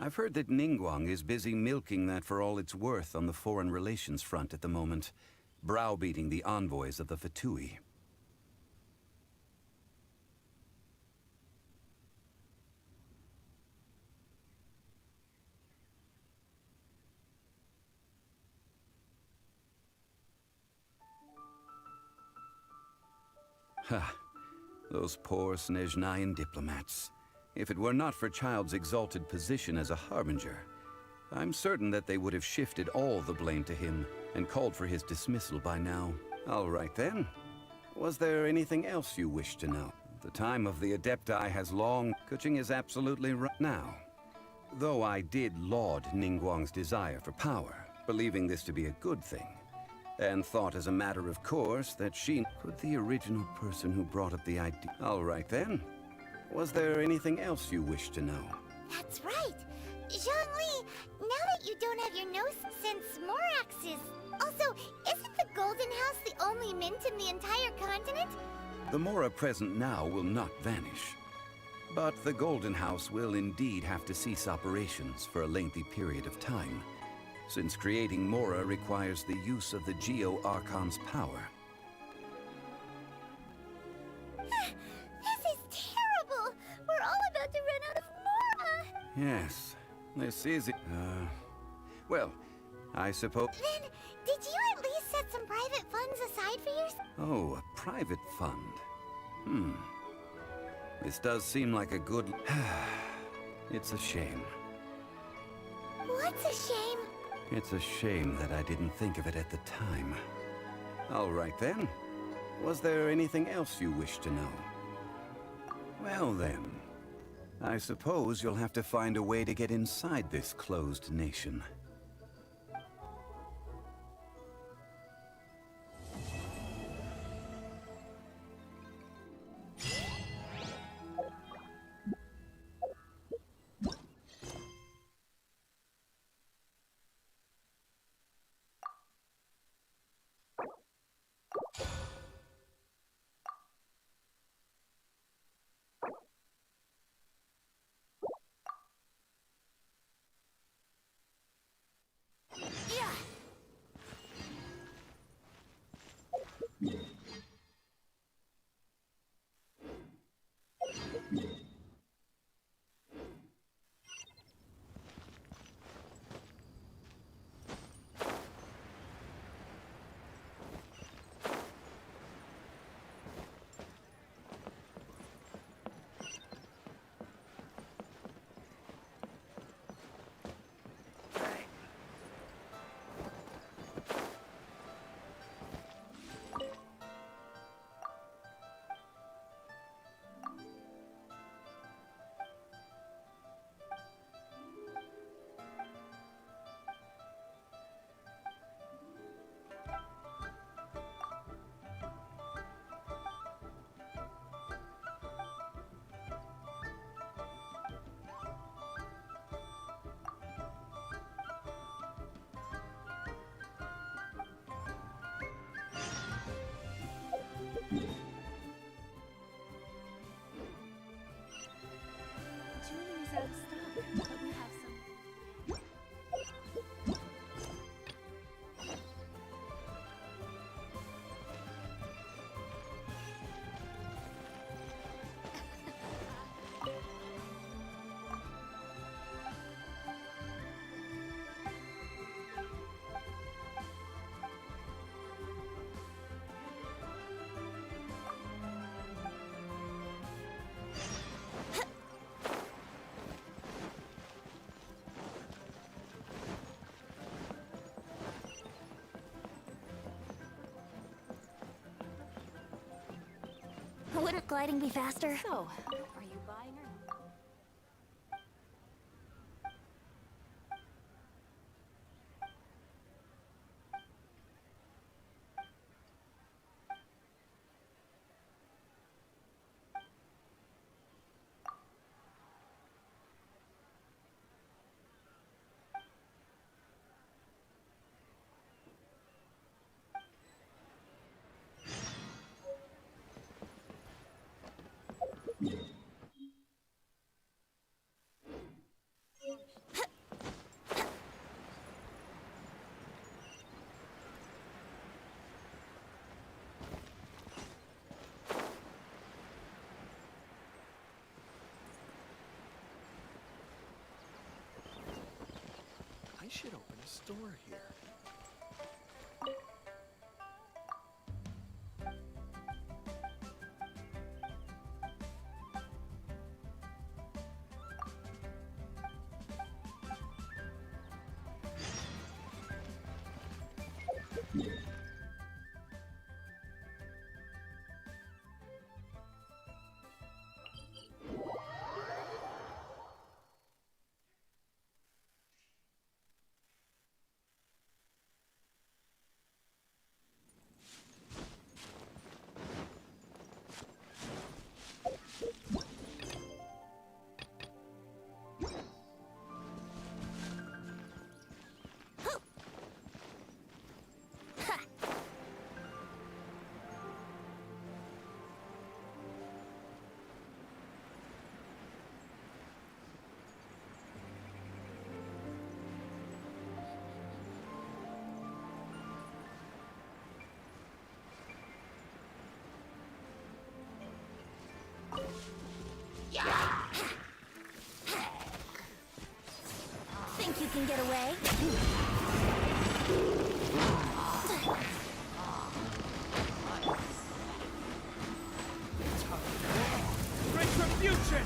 Speaker 13: I've heard that Ningguang is busy milking that for all it's worth on the foreign relations front at the moment, browbeating the envoys of the Fatui. Ha! Those poor Snezhnayan diplomats. If it were not for Childe's exalted position as a harbinger, I'm certain that they would have shifted all the blame to him and called for his dismissal by now. All right then. Was there anything else you wish to know? The time of the Adepti has long... Kuching is absolutely right now. Though I did laud Ningguang's desire for power, believing this to be a good thing, and thought as a matter of course that she could the original person who brought up the idea. All right then. Was there anything else you wish to know?
Speaker 1: That's right. Zhongli, now that you don't have your nose since Morax is... Also, isn't the Golden House the only mint in the entire continent?
Speaker 13: The Mora present now will not vanish. But the Golden House will indeed have to cease operations for a lengthy period of time, since creating Mora requires the use of the Geo Archon's power.
Speaker 1: This is terrible! We're all about to run out of Mora!
Speaker 13: Yes, this is it. Well, I suppose...
Speaker 1: Then, did you at least set some private funds aside for yourself?
Speaker 13: Oh, a private fund. This does seem like a good... It's a shame.
Speaker 1: What's a shame?
Speaker 13: It's a shame that I didn't think of it at the time. All right then. Was there anything else you wish to know? Well then, I suppose you'll have to find a way to get inside this closed nation.
Speaker 5: Julie's out of stock, but we have some.
Speaker 10: Wouldn't gliding be faster?
Speaker 5: So, are you buying or not?
Speaker 8: I should open a store here.
Speaker 1: Think you can get away?
Speaker 8: Retribution!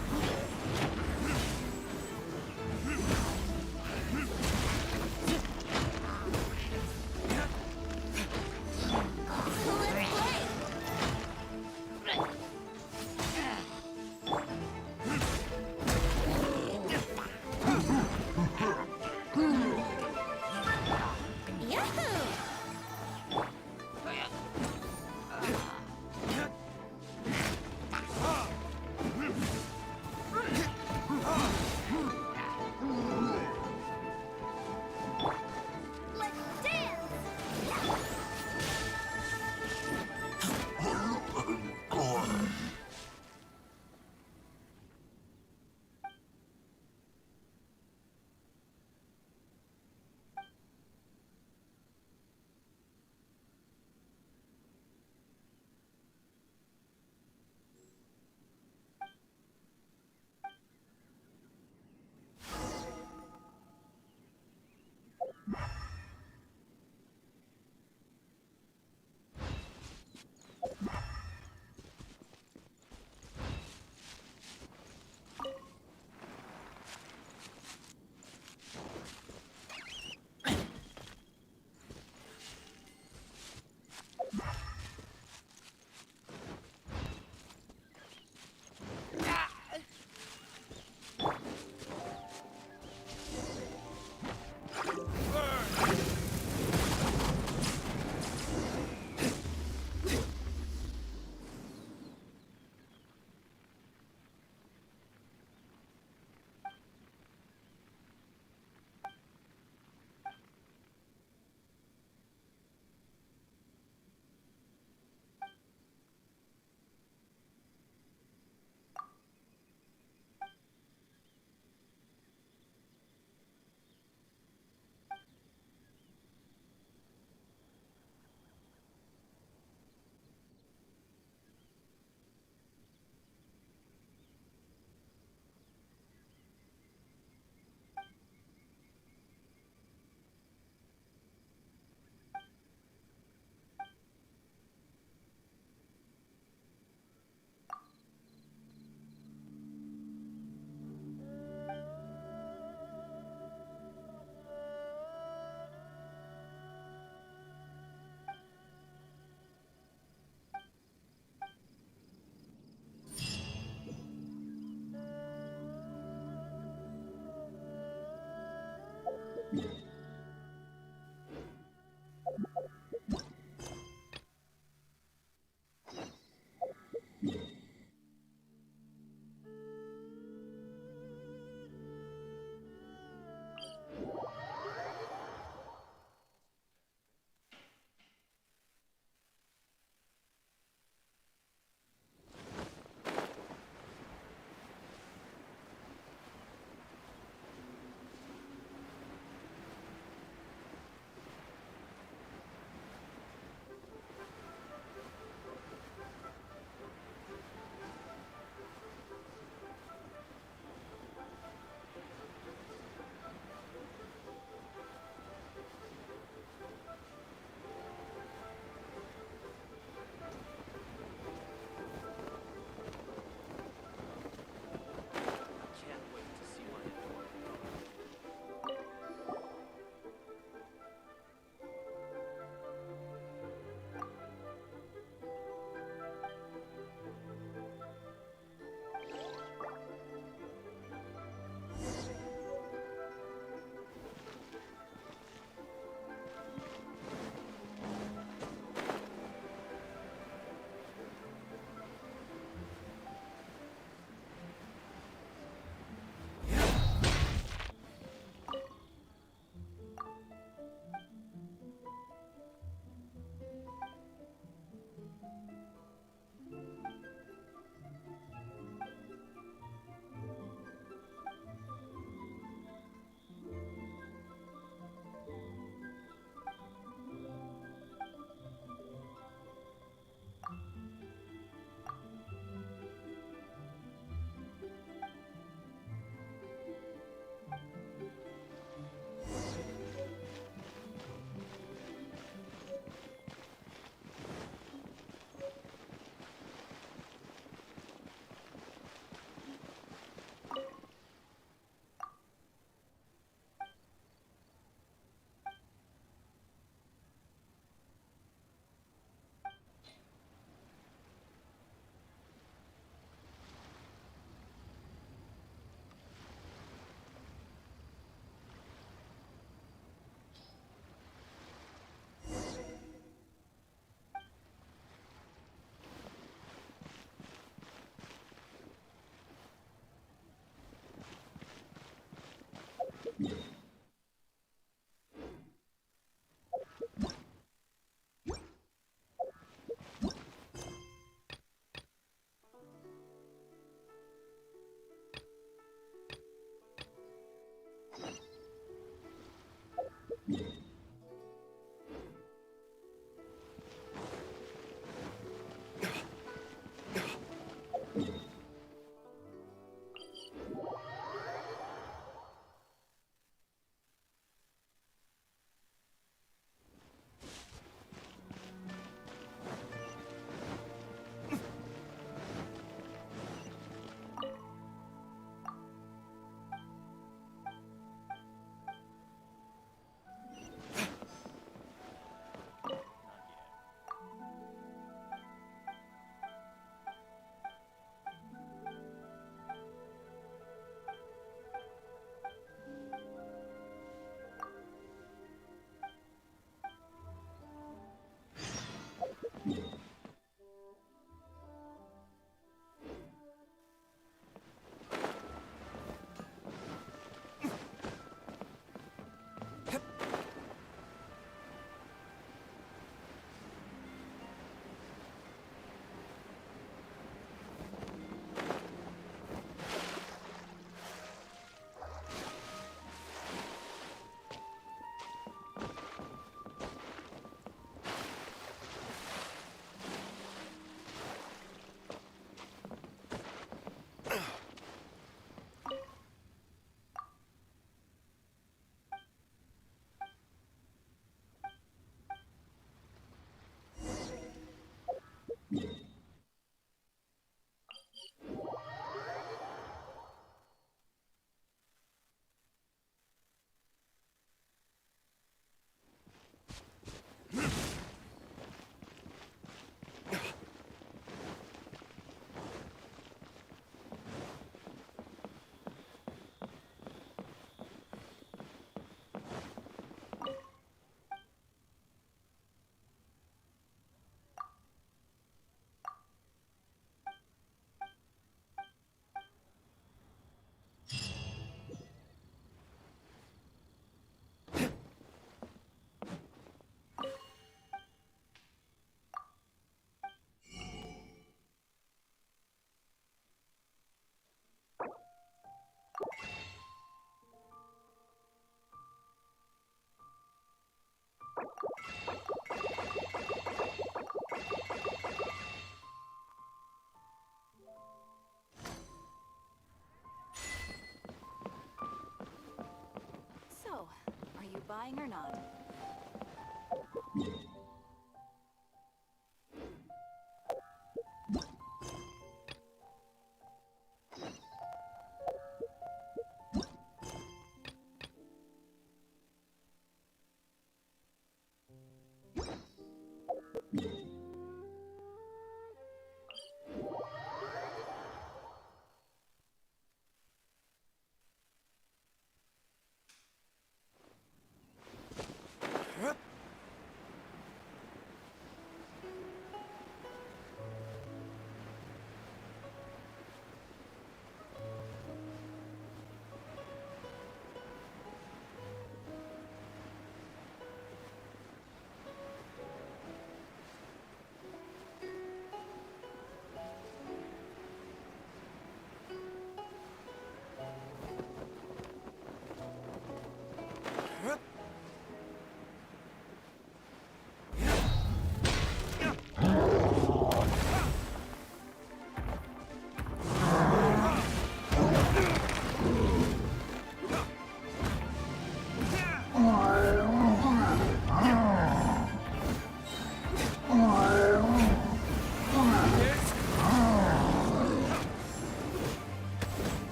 Speaker 5: Flying or not.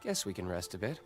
Speaker 18: Guess we can rest a bit.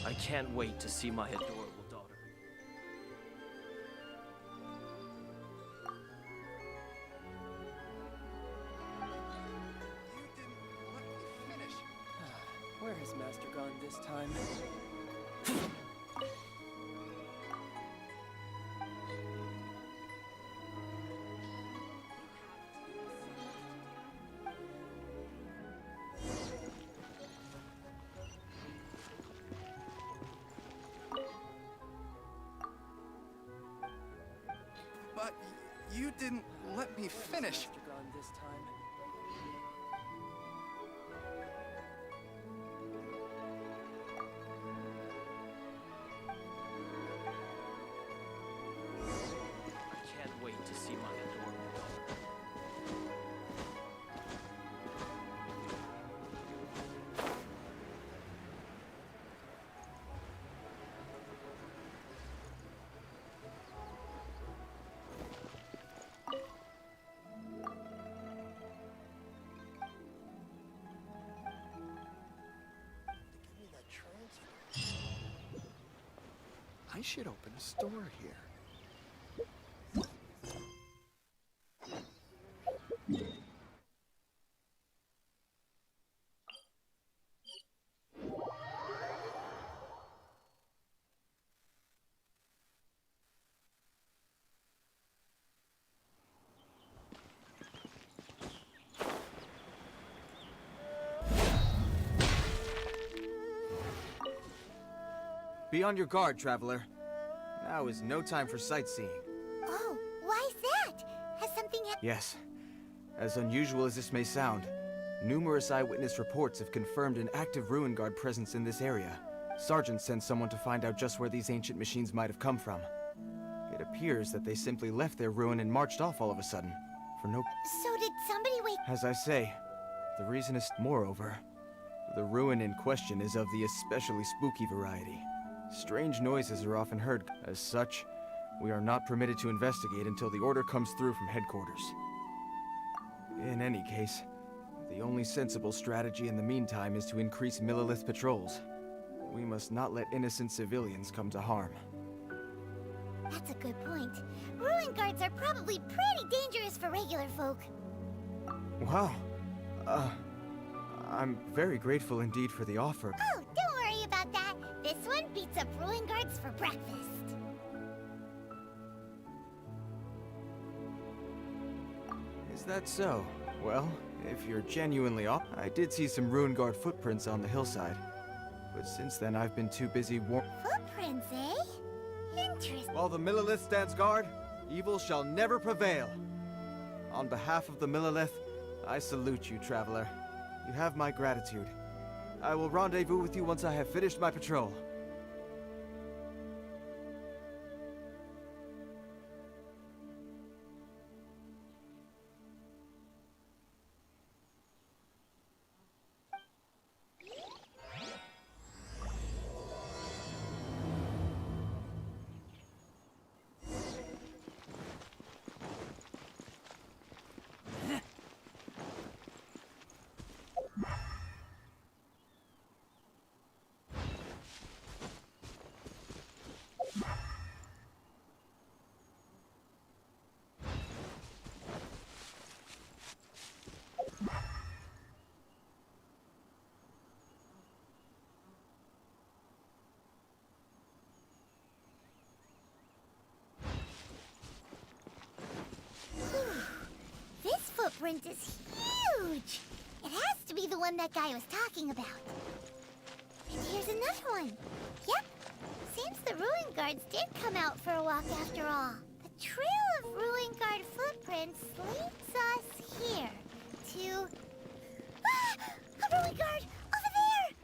Speaker 8: I can't wait to see my adorable daughter.
Speaker 2: Where has Master gone this time?
Speaker 15: But you didn't let me finish.
Speaker 2: Master gone this time?
Speaker 8: I can't wait to see my adorable daughter.
Speaker 15: I should open a store here.
Speaker 19: Be on your guard, traveler. Now is no time for sightseeing.
Speaker 1: Oh, why's that? Has something happened?
Speaker 19: Yes. As unusual as this may sound, numerous eyewitness reports have confirmed an active Ruin Guard presence in this area. Sergeant sent someone to find out just where these ancient machines might have come from. It appears that they simply left their ruin and marched off all of a sudden, for no...
Speaker 1: So did somebody wake...
Speaker 19: As I say, the reason is... Moreover, the ruin in question is of the especially spooky variety. Strange noises are often heard. As such, we are not permitted to investigate until the order comes through from headquarters. In any case, the only sensible strategy in the meantime is to increase Millilith patrols. We must not let innocent civilians come to harm.
Speaker 1: That's a good point. Ruin guards are probably pretty dangerous for regular folk.
Speaker 19: Wow. I'm very grateful indeed for the offer.
Speaker 1: Oh, don't worry about that. This one beats up ruin guards for breakfast.
Speaker 19: Is that so? Well, if you're genuinely off, I did see some Ruin Guard footprints on the hillside. But since then, I've been too busy
Speaker 1: Footprints, eh? Interesting.
Speaker 19: While the Millilith stands guard, evil shall never prevail. On behalf of the Millilith, I salute you, traveler. You have my gratitude. I will rendezvous with you once I have finished my patrol.
Speaker 1: Footprint is huge! It has to be the one that guy was talking about. And here's another one. Yep. Seems the Ruin Guards did come out for a walk after all. The trail of Ruin Guard footprints leads us here to... Ah! A Ruin Guard! Over there!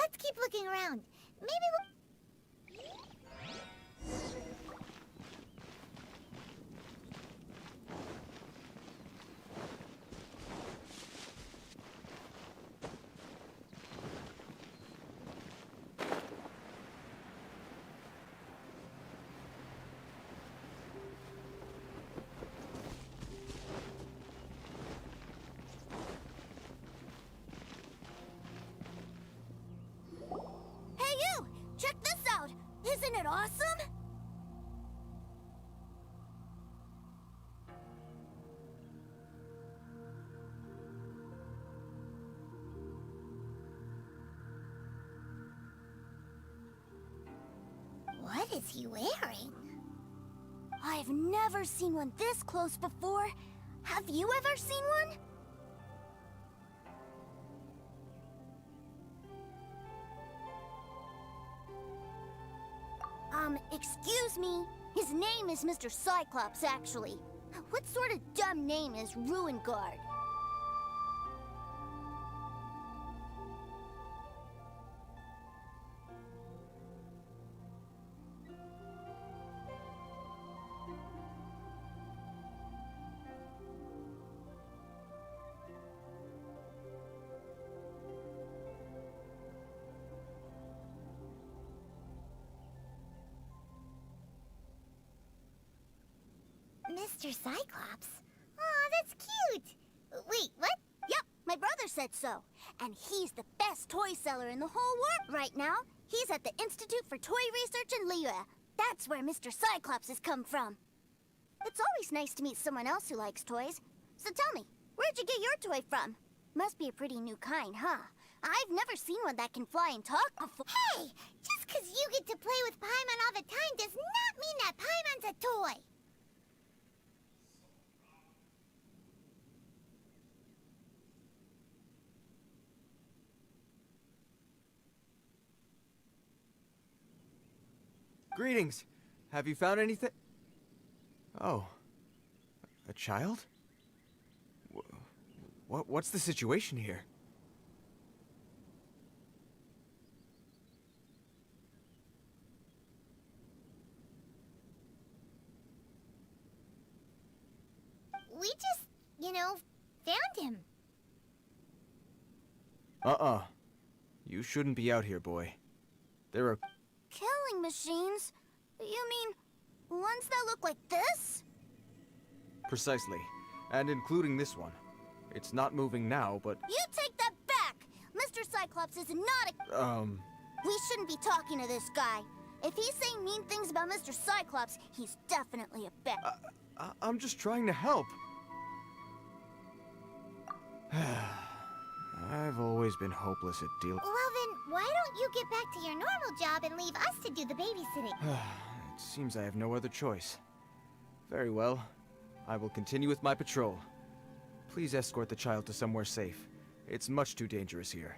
Speaker 1: let's keep looking around. Maybe we'll...
Speaker 20: Hey you! Check this out! Isn't it awesome?
Speaker 1: What is he wearing?
Speaker 20: I've never seen one this close before. Have you ever seen one? Excuse me. His name is Mr. Cyclops, actually. What sort of dumb name is Ruin Guard?
Speaker 1: Mr. Cyclops? Aw, that's cute! Wait, what?
Speaker 20: Yep, my brother said so. And he's the best toy seller in the whole world right now. He's at the Institute for Toy Research in Liyue. That's where Mr. Cyclops has come from. It's always nice to meet someone else who likes toys. So tell me, where'd you get your toy from? Must be a pretty new kind, huh? I've never seen one that can fly and talk before.
Speaker 1: Hey! Just 'cause you get to play with Paimon all the time does not mean that Paimon's a toy!
Speaker 19: Greetings. Have you found anything? Oh. A child? What's the situation here?
Speaker 1: We just, found him.
Speaker 19: You shouldn't be out here, boy. There are...
Speaker 20: Killing machines? You mean ones that look like this?
Speaker 19: Precisely. And including this one. It's not moving now, but...
Speaker 20: You take that back! Mr. Cyclops is not a... We shouldn't be talking to this guy. If he's saying mean things about Mr. Cyclops, he's definitely a bet.
Speaker 19: I'm just trying to help. I've always been hopeless at dealing...
Speaker 1: Well then, why don't you get back to your normal job and leave us to do the babysitting?
Speaker 19: It seems I have no other choice. Very well. I will continue with my patrol. Please escort the child to somewhere safe. It's much too dangerous here.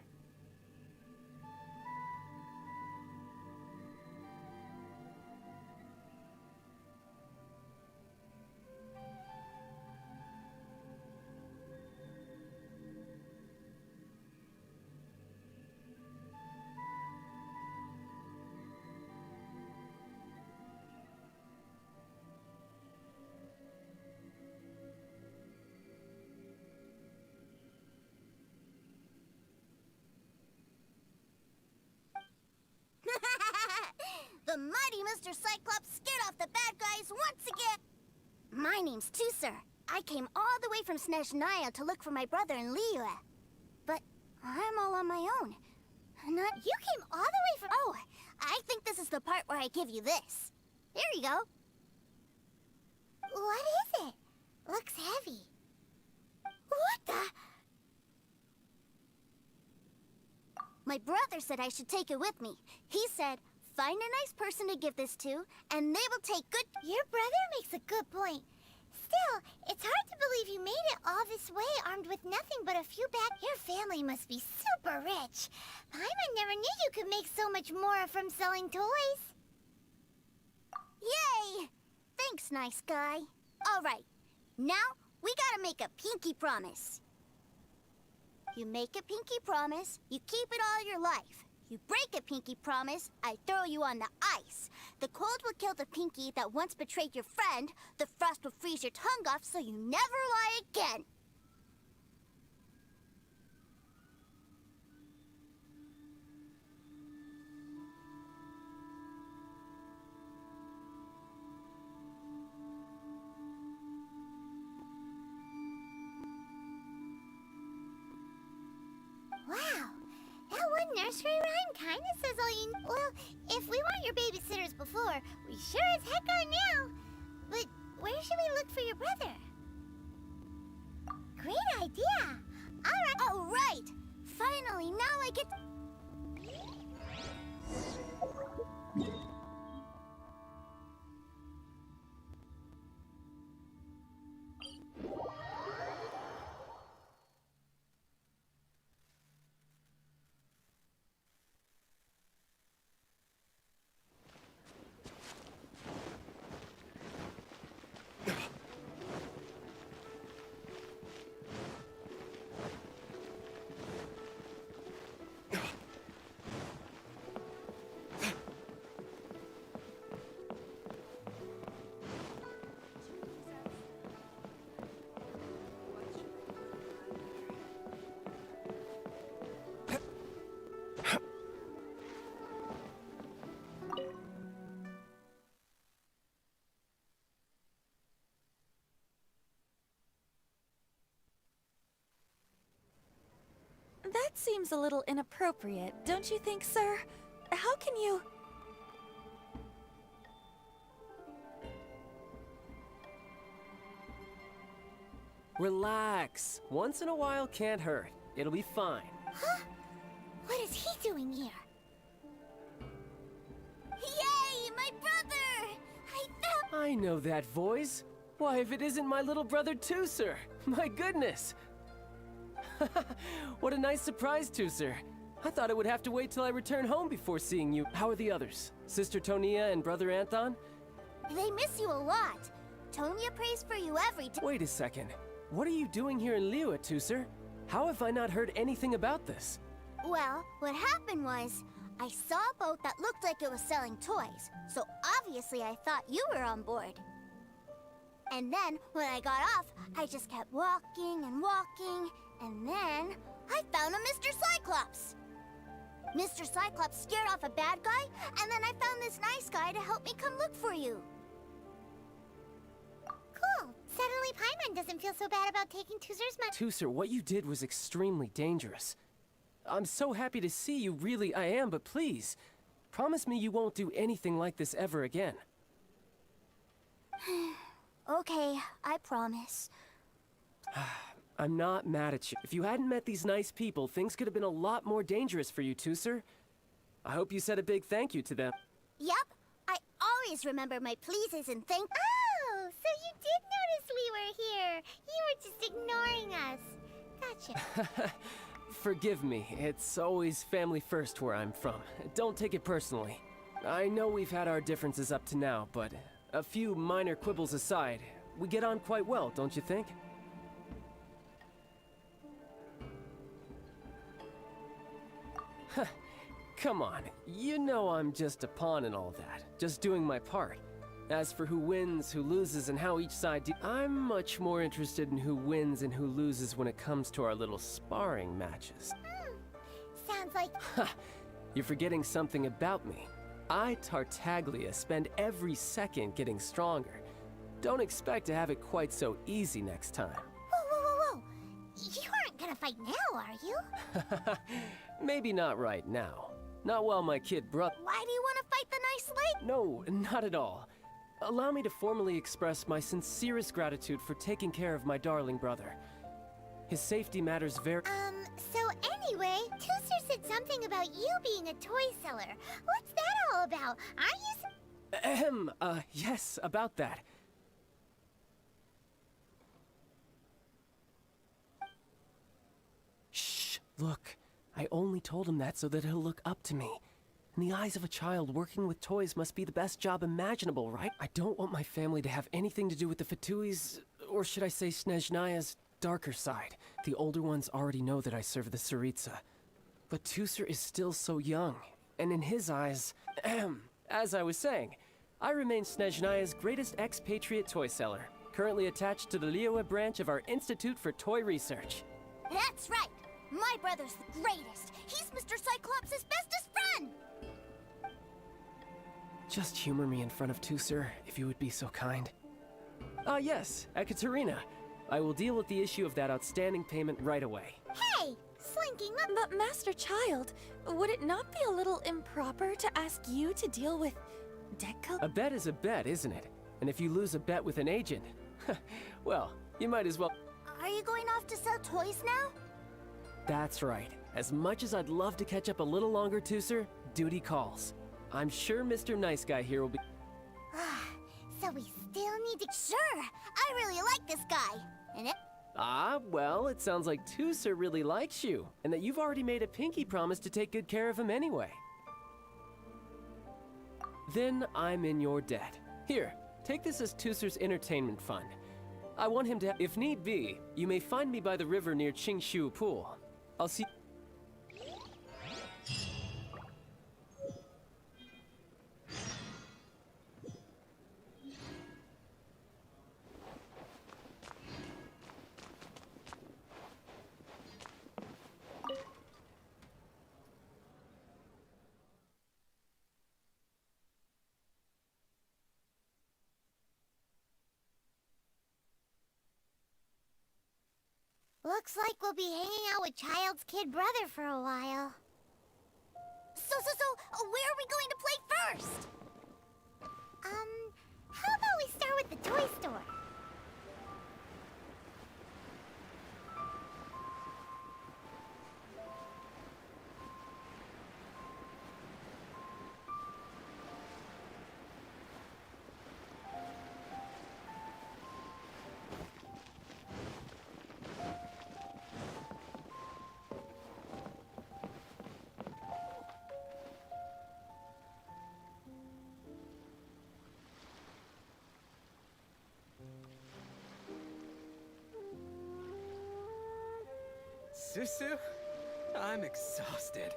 Speaker 20: The mighty Mr. Cyclops scared off the bad guys once again! My name's Tusser. I came all the way from Snezhnaya to look for my brother in Liyue. But I'm all on my own. Not...
Speaker 1: You came all the way from...
Speaker 20: Oh, I think this is the part where I give you this. Here you go.
Speaker 1: What is it? Looks heavy. What the...
Speaker 20: My brother said I should take it with me. He said, find a nice person to give this to, and they will take good...
Speaker 1: Your brother makes a good point. Still, it's hard to believe you made it all this way armed with nothing but a few bag... Your family must be super rich. Paimon never knew you could make so much more from selling toys.
Speaker 20: Yay! Thanks, nice guy. All right, now we gotta make a pinky promise. You make a pinky promise, you keep it all your life. You break a pinky promise, I throw you on the ice. The cold will kill the pinky that once betrayed your friend. The frost will freeze your tongue off so you never lie again.
Speaker 1: Wow, that one nursery rhyme kinda says all you... Well, if we weren't your babysitters before, we sure as heck are now. But where should we look for your brother? Great idea.
Speaker 20: All right. Finally, now I get...
Speaker 10: That seems a little inappropriate, don't you think, sir? How can you...
Speaker 2: Relax. Once in a while can't hurt. It'll be fine.
Speaker 1: Huh? What is he doing here?
Speaker 20: Yay, my brother!
Speaker 2: I know that voice. Why, if it isn't my little brother Tooser! My goodness! What a nice surprise, Tooser. I thought it would have to wait till I return home before seeing you. How are the others? Sister Tonia and Brother Anthon?
Speaker 20: They miss you a lot. Tonia prays for you every time.
Speaker 2: Wait a second. What are you doing here in Liyue, Tooser? How have I not heard anything about this?
Speaker 20: Well, what happened was, I saw a boat that looked like it was selling toys, so obviously I thought you were on board. And then, when I got off, I just kept walking and walking, and then I found a Mr. Cyclops. Mr. Cyclops scared off a bad guy, and then I found this nice guy to help me come look for you.
Speaker 1: Cool. Suddenly Paimon doesn't feel so bad about taking Tooser's money.
Speaker 2: Tooser, what you did was extremely dangerous. I'm so happy to see you, really I am, but please, promise me you won't do anything like this ever again.
Speaker 20: Okay, I promise.
Speaker 2: I'm not mad at you. If you hadn't met these nice people, things could have been a lot more dangerous for you, Tooser. I hope you said a big thank you to them.
Speaker 20: Yep, I always remember my pleases and thank...
Speaker 1: Oh, so you did notice we were here. You were just ignoring us. Gotcha.
Speaker 2: Forgive me, it's always family first where I'm from. Don't take it personally. I know we've had our differences up to now, but a few minor quibbles aside, we get on quite well, don't you think? Come on, you know I'm just a pawn and all that, just doing my part. As for who wins, who loses, and how each side I'm much more interested in who wins and who loses when it comes to our little sparring matches.
Speaker 1: Sounds like...
Speaker 2: Ha! You're forgetting something about me. I, Tartaglia, spend every second getting stronger. Don't expect to have it quite so easy next time.
Speaker 1: Whoa. You aren't gonna fight now, are you?
Speaker 2: Maybe not right now. Not while my kid brother...
Speaker 20: Why do you want to fight the nice lady?
Speaker 2: No, not at all. Allow me to formally express my sincerest gratitude for taking care of my darling brother. His safety matters very...
Speaker 1: So anyway, Tooser said something about you being a toy seller. What's that all about? Aren't you...
Speaker 2: Yes, about that. Shh, look. I only told him that so that he'll look up to me. In the eyes of a child, working with toys must be the best job imaginable, right? I don't want my family to have anything to do with the Fatui's, or should I say Snezhnaya's, darker side. The older ones already know that I serve the Tsaritsa. But Tusser is still so young, and in his eyes, as I was saying, I remain Snezhnaya's greatest expatriate toy seller, currently attached to the Liyue branch of our Institute for Toy Research.
Speaker 20: That's right! My brother's the greatest! He's Mr. Cyclops' bestest friend!
Speaker 2: Just humor me in front of Tusser, if you would be so kind. Ah yes, Ekaterina. I will deal with the issue of that outstanding payment right away.
Speaker 1: Hey! Slinking up!
Speaker 10: But Master Childe, would it not be a little improper to ask you to deal with debt
Speaker 2: A bet is a bet, isn't it? And if you lose a bet with an agent, well, you might as well...
Speaker 20: Are you going off to sell toys now?
Speaker 2: That's right. As much as I'd love to catch up a little longer, Tusser, duty calls. I'm sure Mr. Nice Guy here will be...
Speaker 20: So we still need to... Sure! I really like this guy! And it...
Speaker 2: Ah, well, it sounds like Tusser really likes you, and that you've already made a pinky promise to take good care of him anyway. Then I'm in your debt. Here, take this as Tusser's entertainment fund. I want him to... If need be, you may find me by the river near Qingshu Pool. I'll see...
Speaker 1: Looks like we'll be hanging out with Childe's kid brother for a while.
Speaker 20: So, where are we going to play first?
Speaker 1: How about we start with the toy store?
Speaker 18: Susu? I'm exhausted.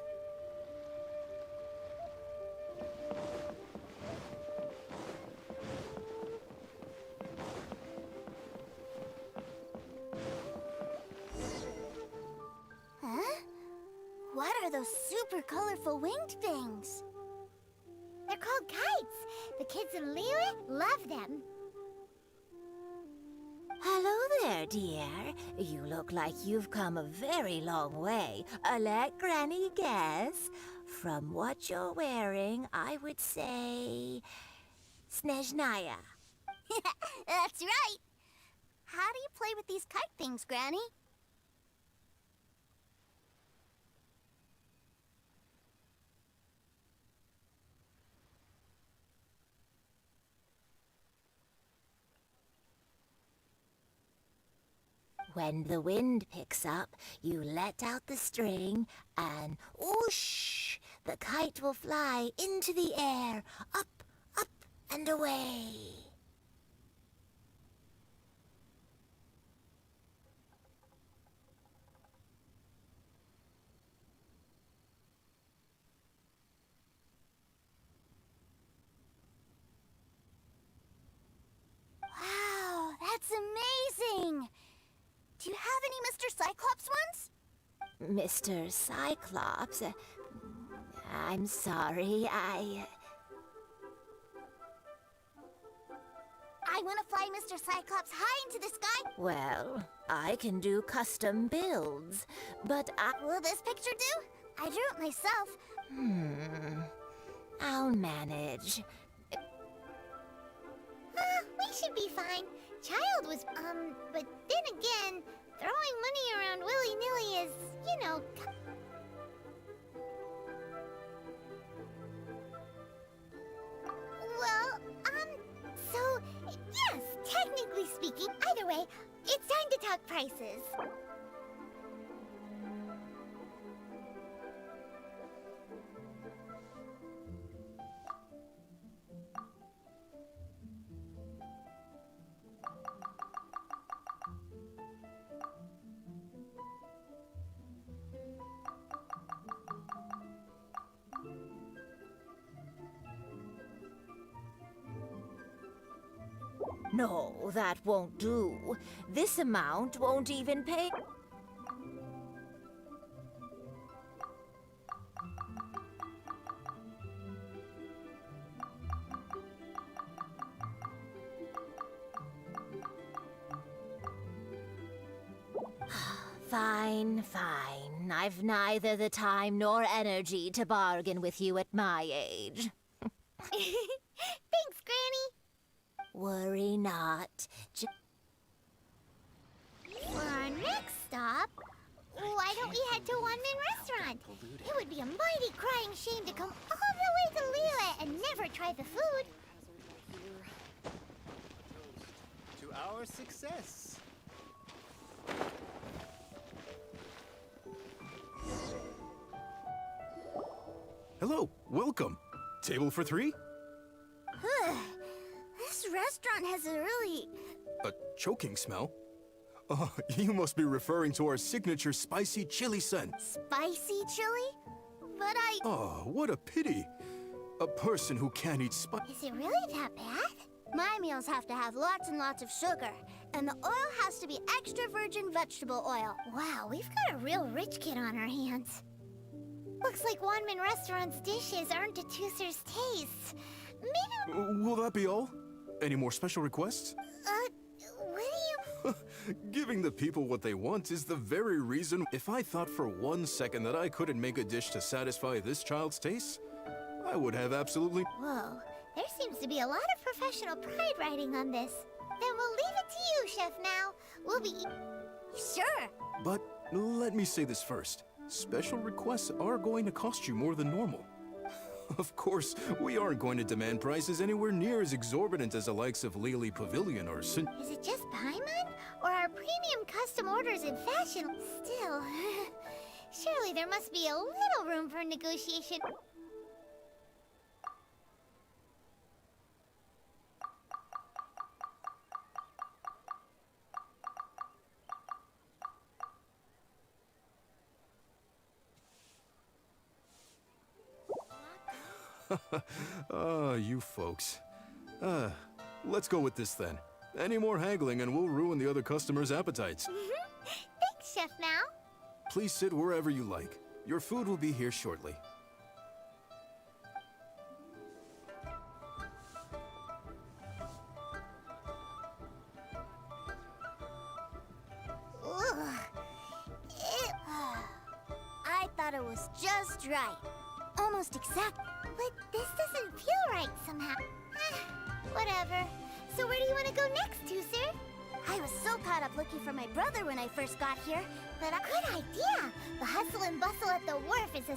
Speaker 20: Huh? What are those super colorful winged things?
Speaker 1: They're called kites. The kids in Liyue love them.
Speaker 21: Hello there, dear. You look like you've come a very long way. Let Granny guess. From what you're wearing, I would say... Snezhnaya.
Speaker 20: That's right! How do you play with these kite things, Granny?
Speaker 21: When the wind picks up, you let out the string and whoosh! The kite will fly into the air, up, up, and away.
Speaker 20: Wow, that's amazing! Do you have any Mr. Cyclops ones?
Speaker 21: Mr. Cyclops, I'm sorry, I
Speaker 20: want to fly Mr. Cyclops high into the sky.
Speaker 21: Well, I can do custom builds, but
Speaker 20: Will this picture do? I drew it myself.
Speaker 21: I'll manage.
Speaker 1: We should be fine. Childe was, but then again, throwing money around willy-nilly is, you know... Well, so, yes, technically speaking, either way, it's time to talk prices.
Speaker 21: No, that won't do. This amount won't even pay. Fine, fine. I've neither the time nor energy to bargain with you at my age.
Speaker 1: Thanks, Granny.
Speaker 21: Worry not.
Speaker 1: For our next stop, why don't we head to One-Man Restaurant? It would be a mighty crying shame to come all the way to Liyue and never try the food.
Speaker 14: To our success.
Speaker 15: Hello, welcome. Table for three?
Speaker 20: This restaurant has a really...
Speaker 15: A choking smell? Oh, you must be referring to our signature spicy chili scent.
Speaker 20: spicy chili? But
Speaker 15: Oh, what a pity. A person who can't eat spice.
Speaker 1: Is it really that bad?
Speaker 20: My meals have to have lots and lots of sugar. And the oil has to be extra virgin vegetable oil.
Speaker 1: Wow, we've got a real rich kid on our hands. Looks like One-Man Restaurant's dishes aren't to Tooser's taste. Maybe...
Speaker 15: Will that be all? Any more special requests?
Speaker 1: What do you...
Speaker 15: Giving the people what they want is the very reason. If I thought for 1 second that I couldn't make a dish to satisfy this child's taste, I would have absolutely...
Speaker 1: Whoa, there seems to be a lot of professional pride riding on this. Then we'll leave it to you, Chef Mao. We'll be...
Speaker 20: Sure.
Speaker 15: But let me say this first. Special requests are going to cost you more than normal. Of course, we aren't going to demand prices anywhere near as exorbitant as the likes of Lily Pavilion or Sin...
Speaker 1: Is it just Paimon? Or our premium custom orders in fashion? Still, surely there must be a little room for negotiation.
Speaker 15: Ah, you folks. Let's go with this then. Any more haggling and we'll ruin the other customers' appetites.
Speaker 1: Thanks, Chef Mao.
Speaker 15: Please sit wherever you like. Your food will be here shortly.
Speaker 20: I thought it was just right. Almost exact.
Speaker 1: But this doesn't feel right somehow. Whatever. So where do you want to go next, Tooser?
Speaker 20: I was so caught up looking for my brother when I first got here, but
Speaker 1: Good idea! The hustle and bustle at the wharf is a...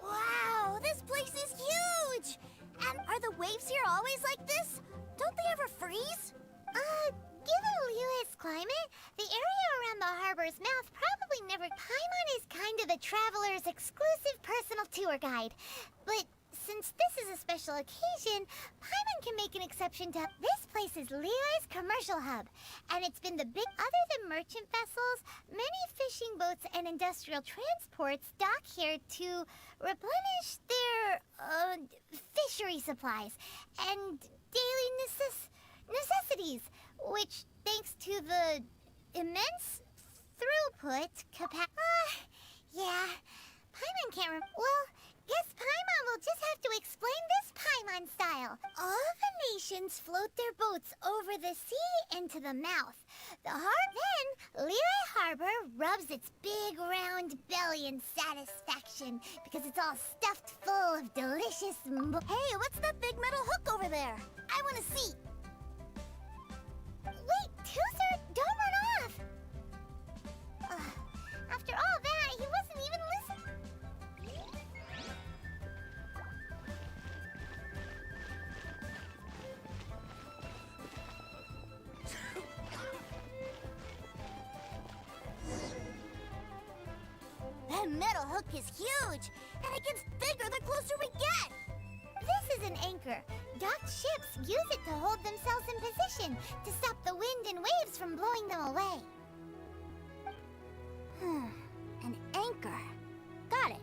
Speaker 20: Wow, this place is huge! And are the waves here always like this? Don't they ever freeze?
Speaker 1: Given Liyue's climate, the area around the harbor's mouth probably never... Paimon is kind of the traveler's exclusive personal tour guide. But since this is a special occasion, Paimon can make an exception to... This place is Liyue's commercial hub, and it's been the big... Other than merchant vessels, many fishing boats and industrial transports dock here to replenish their, fishery supplies and daily necessities, which, thanks to the immense throughput yeah, Paimon can't well, guess Paimon will just have to explain this Paimon style. All the nations float their boats over the sea into the mouth. Then, Liyue Harbor rubs its big round belly in satisfaction because it's all stuffed full of delicious
Speaker 20: Hey, what's that big metal hook over there? I want to see.
Speaker 1: Wait, Tooser, don't run off! After all that, he wasn't even listening.
Speaker 20: The metal hook is huge, and it gets bigger the closer we get.
Speaker 1: This is an anchor. Docked ships use it to hold themselves in position to stop the wind and waves from blowing them away.
Speaker 20: An anchor. Got it.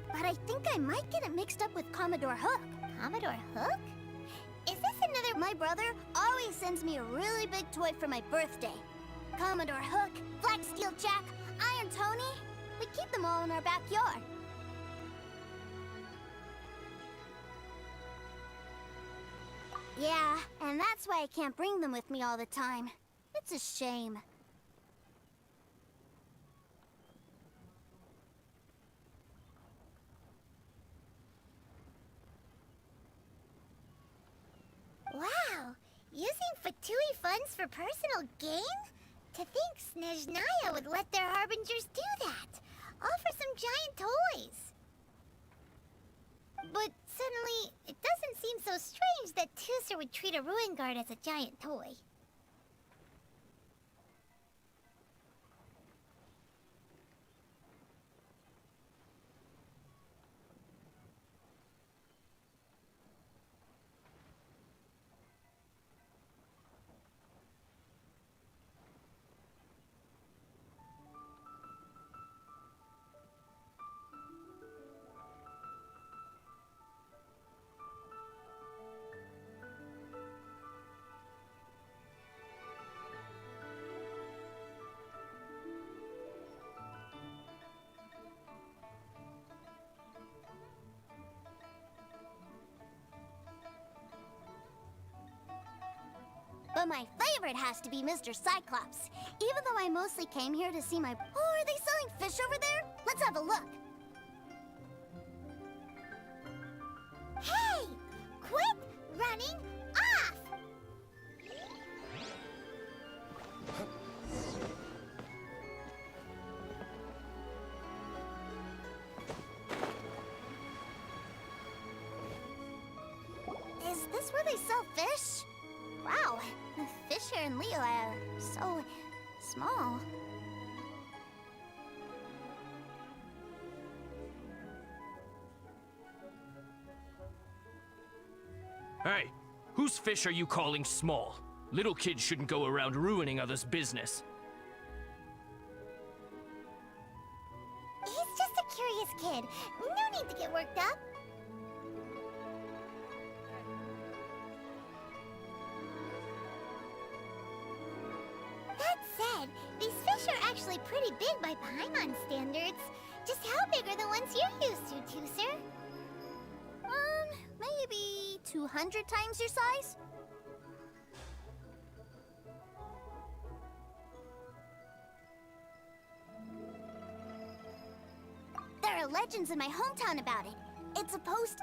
Speaker 20: But I think I might get it mixed up with Commodore Hook.
Speaker 1: Commodore Hook? Is this another...
Speaker 20: My brother always sends me a really big toy for my birthday. Commodore Hook, Black Steel Jack, Iron Tony. We keep them all in our backyard. Yeah, and that's why I can't bring them with me all the time. It's a shame.
Speaker 1: Wow! Using Fatui funds for personal gain? To think Snezhnaya would let their harbingers do that! All for some giant toys! But suddenly, it doesn't seem so strange that Tusser would treat a ruin guard as a giant toy.
Speaker 20: But my favorite has to be Mr. Cyclops. Even though I mostly came here to see my... Oh, are they selling fish over there? Let's have a look.
Speaker 1: Hey! Quit running off!
Speaker 20: Is this where they sell fish? Wow, the fish here in Liyue are so small.
Speaker 8: Hey, whose fish are you calling small? Little kids shouldn't go around ruining others' business.
Speaker 1: He's just a curious kid. No need to get worked up. That said, these fish are actually pretty big by Paimon standards. Just how big are the ones you're used to, Tusser?
Speaker 20: Maybe 200 times your size? There are legends in my hometown about it. It's supposed...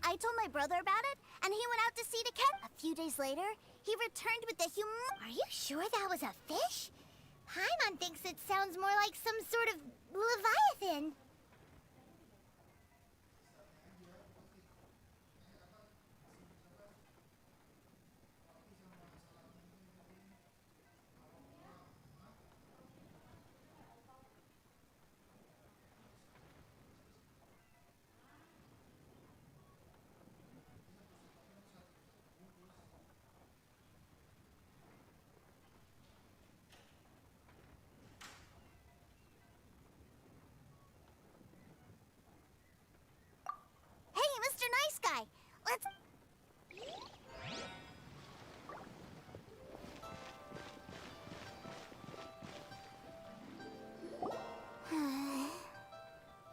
Speaker 20: I told my brother about it, and he went out to see to catch. A few days later, he returned with the
Speaker 1: Are you sure that was a fish? Paimon thinks it sounds more like some sort of leviathan.
Speaker 20: Mr. Nice Guy. Let's...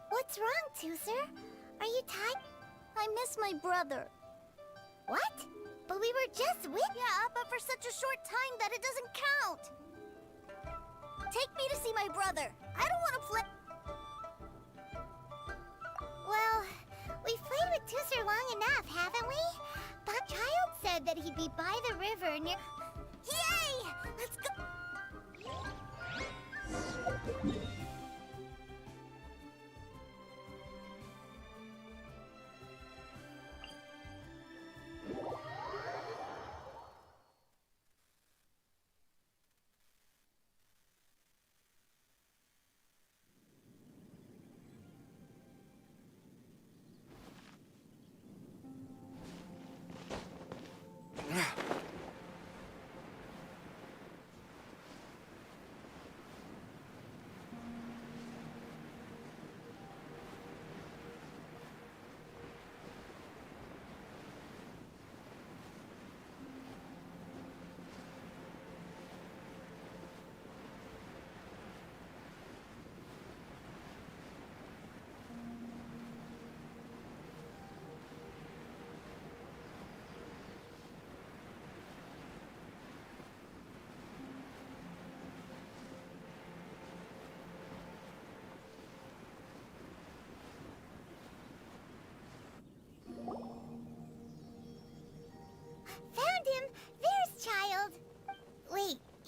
Speaker 1: What's wrong, Tusser? Are you tired?
Speaker 20: I miss my brother.
Speaker 1: What? But we were just with...
Speaker 20: Yeah, but for such a short time that it doesn't count. Take me to see my brother. I don't want to play...
Speaker 1: Well, we've played with Tusser long enough, haven't we? But Childe said that he'd be by the river near...
Speaker 20: Yay! Let's go...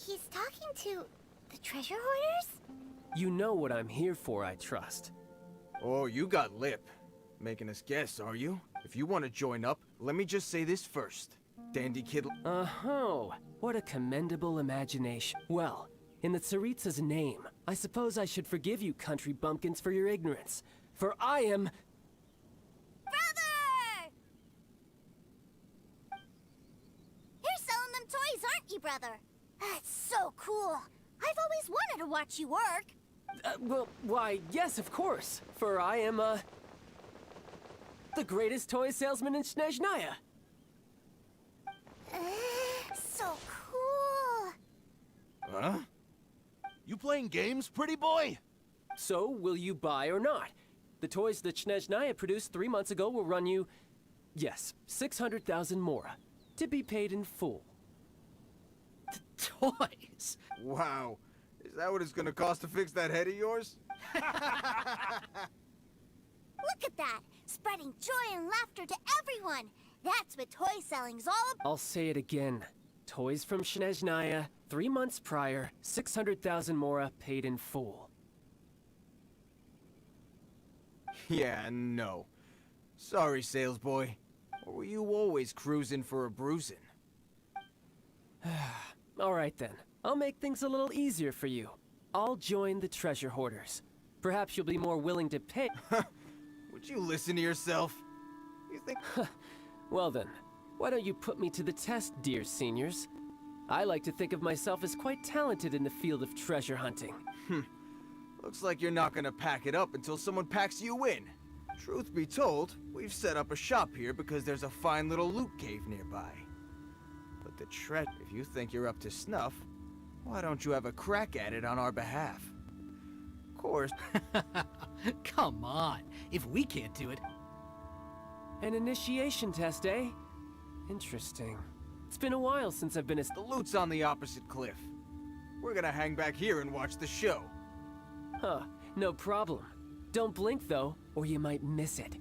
Speaker 1: He's talking to the treasure hoarders?
Speaker 2: You know what I'm here for, I trust.
Speaker 19: Oh, you got lip. Making us guess, are you? If you want to join up, let me just say this first. Dandy kid...
Speaker 2: Uh-huh. What a commendable imagination. Well, in the Tsaritsa's name, I suppose I should forgive you country bumpkins for your ignorance. For I am...
Speaker 20: Brother! You're selling them toys, aren't you, brother? That's so cool. I've always wanted to watch you work.
Speaker 2: Well, why, yes, of course. For I am, the greatest toy salesman in Snezhnaya.
Speaker 20: So cool.
Speaker 7: Huh? You playing games, pretty boy?
Speaker 2: So, will you buy or not? The toys that Snezhnaya produced 3 months ago will run you, yes, 600,000 mora, to be paid in full.
Speaker 19: Toys? Wow. Is that what it's gonna cost to fix that head of yours?
Speaker 20: Look at that! Spreading joy and laughter to everyone! That's what toy selling's all about.
Speaker 2: I'll say it again. Toys from Snezhnaya, 3 months prior, 600,000 mora paid in full.
Speaker 19: Yeah, no. Sorry, sales boy. Or were you always cruising for a bruising?
Speaker 2: All right then. I'll make things a little easier for you. I'll join the treasure hoarders. Perhaps you'll be more willing to pay.
Speaker 19: Would you listen to yourself? You think...
Speaker 2: Well then, why don't you put me to the test, dear seniors? I like to think of myself as quite talented in the field of treasure hunting.
Speaker 19: Looks like you're not gonna pack it up until someone packs you in. Truth be told, we've set up a shop here because there's a fine little loot cave nearby. But the if you think you're up to snuff, why don't you have a crack at it on our behalf? Of course.
Speaker 8: Come on, if we can't do it.
Speaker 2: An initiation test, eh? Interesting. It's been a while since I've been a...
Speaker 19: The loot's on the opposite cliff. We're gonna hang back here and watch the show.
Speaker 2: Huh, no problem. Don't blink though, or you might miss it.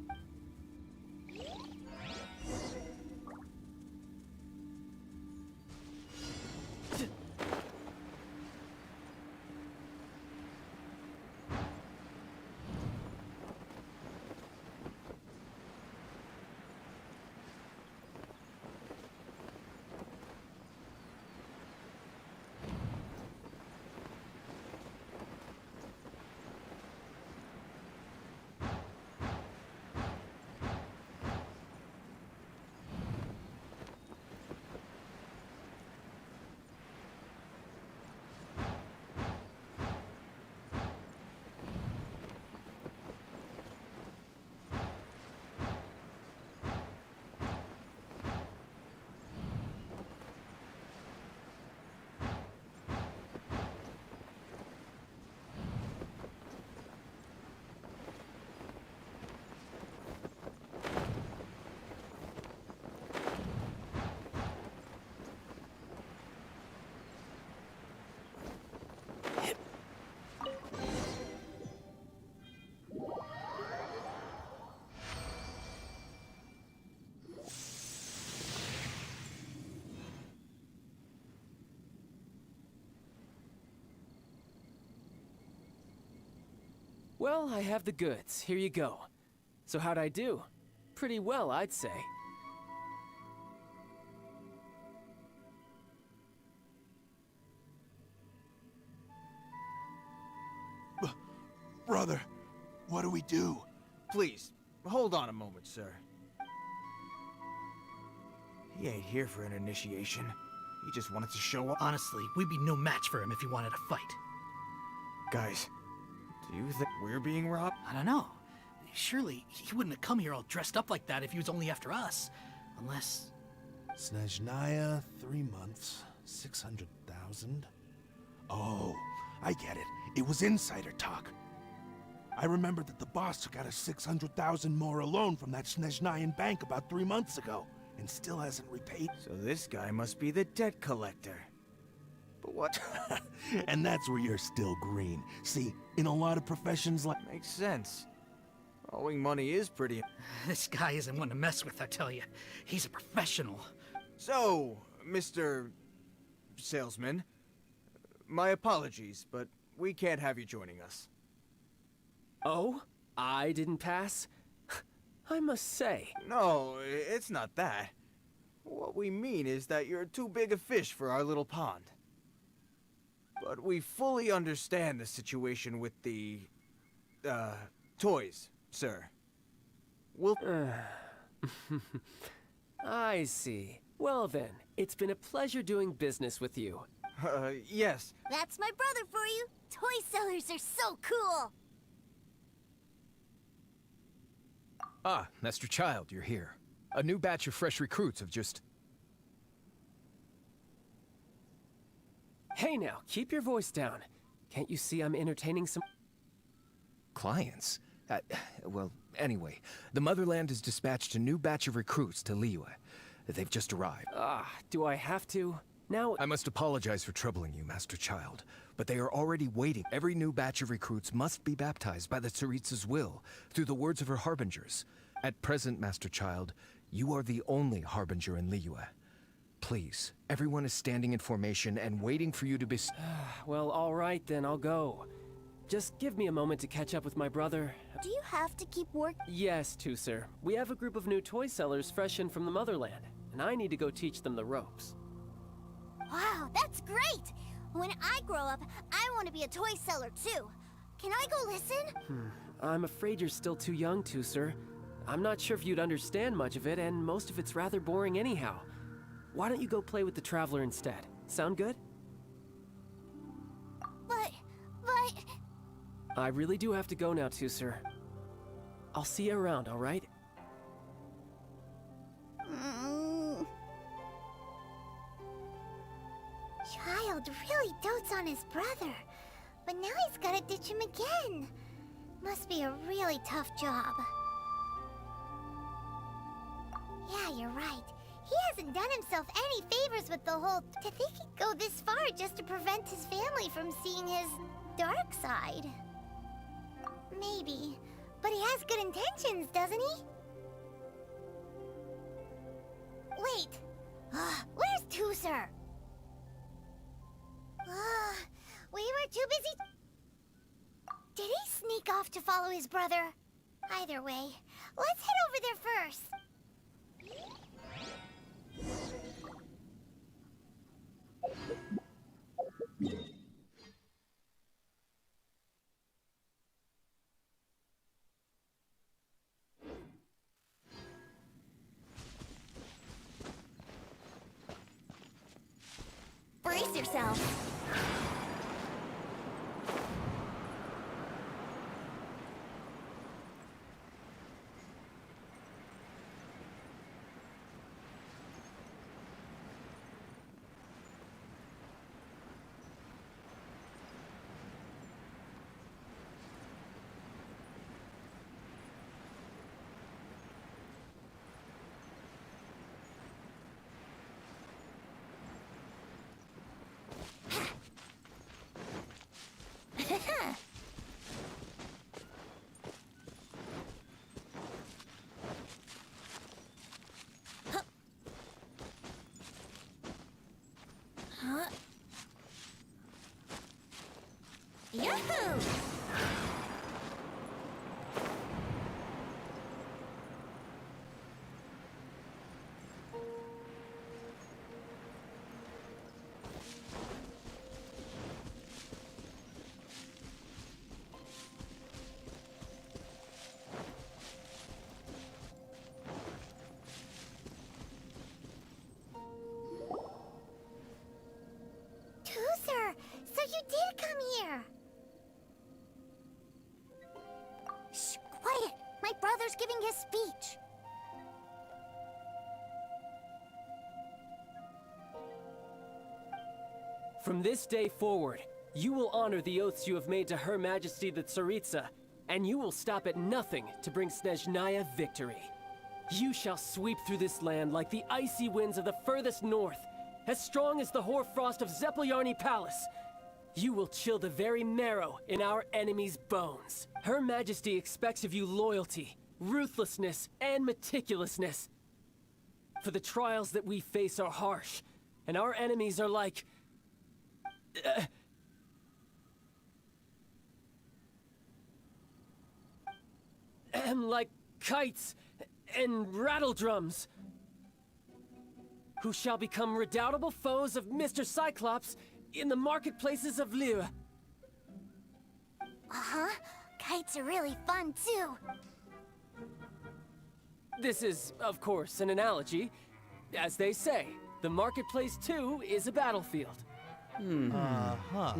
Speaker 2: Well, I have the goods. Here you go. So how'd I do? Pretty well, I'd say.
Speaker 7: Brother, what do we do?
Speaker 19: Please, hold on a moment, sir. He ain't here for an initiation. He just wanted to show up.
Speaker 8: Honestly, we'd be no match for him if he wanted to fight.
Speaker 19: Guys, do you think we're being robbed?
Speaker 8: I don't know. Surely, he wouldn't have come here all dressed up like that if he was only after us. Unless...
Speaker 7: Snezhnaya, 3 months, 600,000. Oh, I get it. It was insider talk. I remember that the boss took out a 600,000 more loan from that Snezhnayan bank about 3 months ago, and still hasn't repaid.
Speaker 19: So this guy must be the debt collector. But what?
Speaker 7: And that's where you're still green. See, in a lot of professions like...
Speaker 19: Makes sense. Owing money is pretty...
Speaker 8: This guy isn't one to mess with, I tell you. He's a professional.
Speaker 19: So, Mr. Salesman, My apologies, but we can't have you joining us.
Speaker 2: Oh? I didn't pass? I must say.
Speaker 19: No, it's not that. What we mean is that you're too big a fish for our little pond. But we fully understand the situation with the, toys, sir. We'll...
Speaker 2: I see. Well then, it's been a pleasure doing business with you.
Speaker 19: Yes.
Speaker 20: That's my brother for you. Toy sellers are so cool.
Speaker 11: Ah, Master Childe, you're here. A new batch of fresh recruits have just...
Speaker 2: Hey now, keep your voice down. Can't you see I'm entertaining some...
Speaker 11: Clients? Well, anyway, the Motherland has dispatched a new batch of recruits to Liyue. They've just arrived.
Speaker 2: Do I have to? Now...
Speaker 11: I must apologize for troubling you, Master Childe, but they are already waiting. Every new batch of recruits must be baptized by the Tsaritsa's will, through the words of her harbingers. At present, Master Childe, you are the only harbinger in Liyue. Please, everyone is standing in formation and waiting for you to be...
Speaker 2: Well, all right then, I'll go. Just give me a moment to catch up with my brother.
Speaker 20: Do you have to keep work?
Speaker 2: Yes, sir. We have a group of new toy sellers fresh in from the Motherland, and I need to go teach them the ropes.
Speaker 20: Wow, that's great! When I grow up, I want to be a toy seller too. Can I go listen?
Speaker 2: I'm afraid you're still too young to, sir. I'm not sure if you'd understand much of it, and most of it's rather boring anyhow. Why don't you go play with the Traveler instead? Sound good?
Speaker 20: But...
Speaker 2: I really do have to go now too, sir. I'll see you around, all right?
Speaker 1: Childe really dotes on his brother, but now he's gotta ditch him again. Must be a really tough job. Yeah, you're right. He hasn't done himself any favors with the whole... To think he'd go this far just to prevent his family from seeing his dark side. Maybe. But he has good intentions, doesn't he? Wait. Where's Tooser? We were too busy... Did he sneak off to follow his brother? Either way, let's head over there first.
Speaker 10: Brace yourself. Yahoo!
Speaker 1: Tooser, so you did come here.
Speaker 20: Shh, quiet! My brother's giving his speech.
Speaker 2: From this day forward, you will honor the oaths you have made to Her Majesty the Tsaritsa, and you will stop at nothing to bring Snezhnaya victory. You shall sweep through this land like the icy winds of the furthest north, as strong as the hoarfrost of Zepelyarny Palace. You will chill the very marrow in our enemies' bones. Her Majesty expects of you loyalty, ruthlessness, and meticulousness. For the trials that we face are harsh, and our enemies are like... like kites and rattle drums, who shall become redoubtable foes of Mr. Cyclops in the marketplaces of Liyue.
Speaker 20: Uh-huh. Kites are really fun, too.
Speaker 2: This is, of course, an analogy. As they say, the marketplace, too, is a battlefield.
Speaker 14: Uh-huh.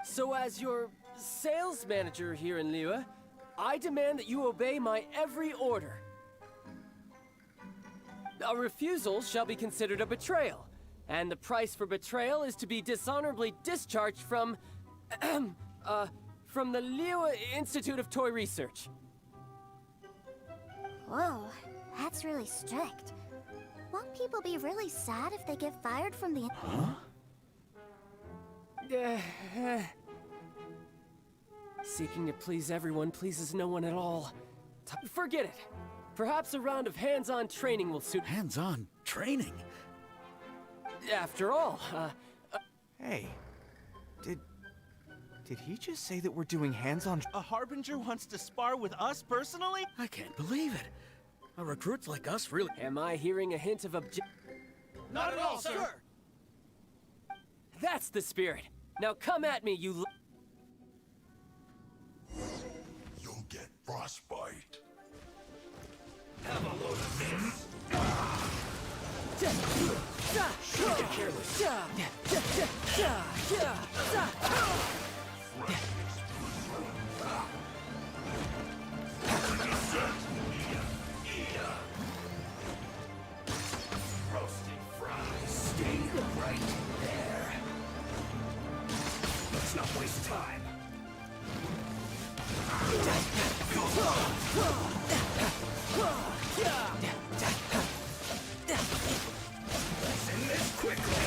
Speaker 2: So as your sales manager here in Liyue, I demand that you obey my every order. A refusal shall be considered a betrayal, and the price for betrayal is to be dishonorably discharged from the Liyue Institute of Toy Research.
Speaker 20: Whoa, that's really strict. Won't people be really sad if they get fired from the...
Speaker 2: Huh? Seeking to please everyone pleases no one at all. Forget it. Perhaps a round of hands-on training will suit...
Speaker 3: Hands-on training?
Speaker 2: After all,
Speaker 19: Hey, did he just say that we're doing hands-on...
Speaker 8: A Harbinger wants to spar with us personally?
Speaker 3: I can't believe it. A recruits like us really...
Speaker 2: Am I hearing a hint of
Speaker 8: Not at all, sir!
Speaker 2: That's the spirit! Now come at me, you...
Speaker 7: You'll get frostbite.
Speaker 8: Have a load of this.
Speaker 2: Get careless.
Speaker 8: Roasting fries. Stay right there. Let's not waste time. Let's end this quickly.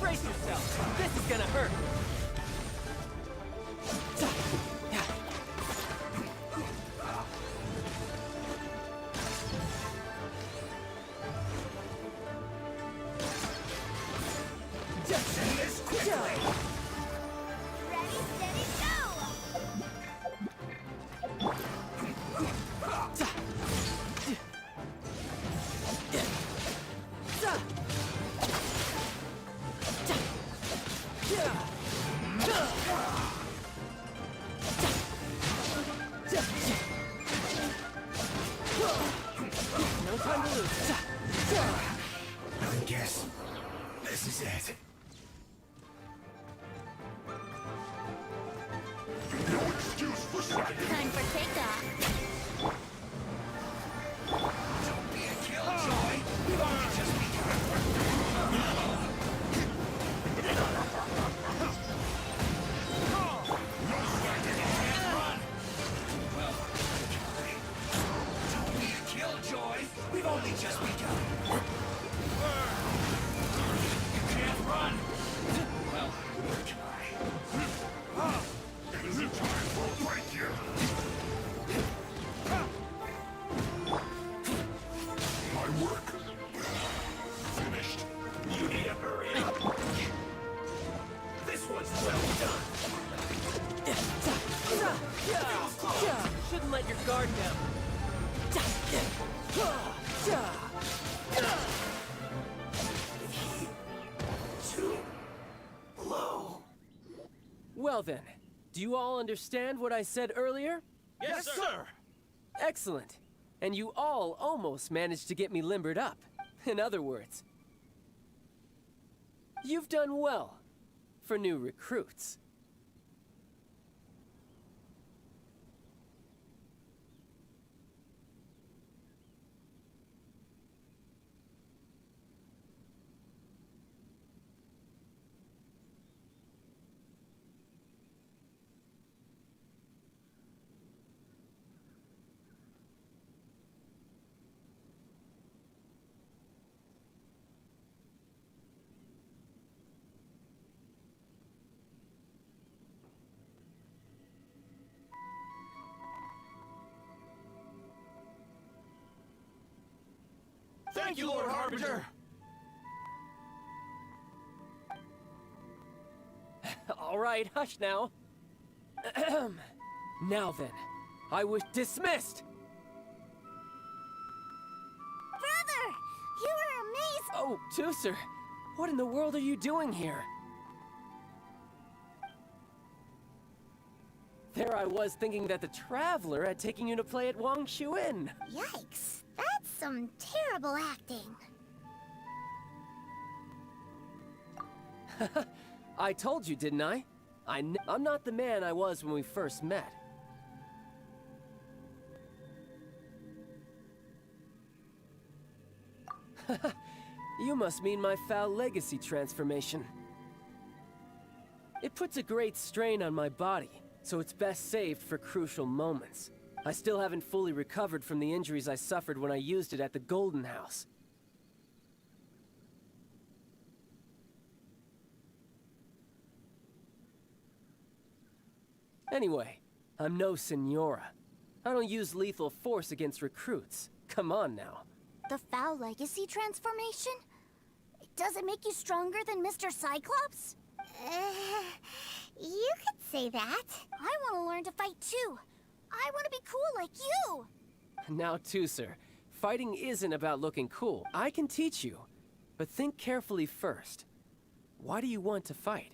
Speaker 2: Brace yourself. This is gonna hurt.
Speaker 8: Just end this quickly.
Speaker 20: Ready, steady, go!
Speaker 2: No time to lose.
Speaker 8: I guess this is it.
Speaker 7: No excuse for slacking.
Speaker 20: Time for takeoff.
Speaker 8: Don't be a killjoy. We've only just begun. No slacking. Can't run. Well, don't be a killjoy. We've only just begun. You can't run. Well, where can I?
Speaker 7: It isn't time for a fight yet. My work finished.
Speaker 8: You need to hurry up. This one's well done.
Speaker 2: Shouldn't let your guard down.
Speaker 8: Too low.
Speaker 2: Well then, do you all understand what I said earlier?
Speaker 8: Yes, sir.
Speaker 2: Excellent. And you all almost managed to get me limbered up. In other words, you've done well for new recruits.
Speaker 8: Thank you, Lord Harbinger!
Speaker 2: All right, hush now. Now then, I wish dismissed!
Speaker 20: Brother! You were amazing!
Speaker 2: Oh, Teucer, what in the world are you doing here? There I was thinking that the Traveler had taken you to play at Wang Shuin.
Speaker 1: Yikes, that's some terrible acting.
Speaker 2: I told you, didn't I? I'm not the man I was when we first met. You must mean my foul legacy transformation. It puts a great strain on my body, so it's best saved for crucial moments. I still haven't fully recovered from the injuries I suffered when I used it at the Golden House. Anyway, I'm no Senora. I don't use lethal force against recruits. Come on now.
Speaker 20: The foul legacy transformation? Does it make you stronger than Mr. Cyclops?
Speaker 1: You could say that.
Speaker 20: I want to learn to fight too. I want to be cool like you.
Speaker 2: Now, Teucer, fighting isn't about looking cool. I can teach you. But think carefully first. Why do you want to fight?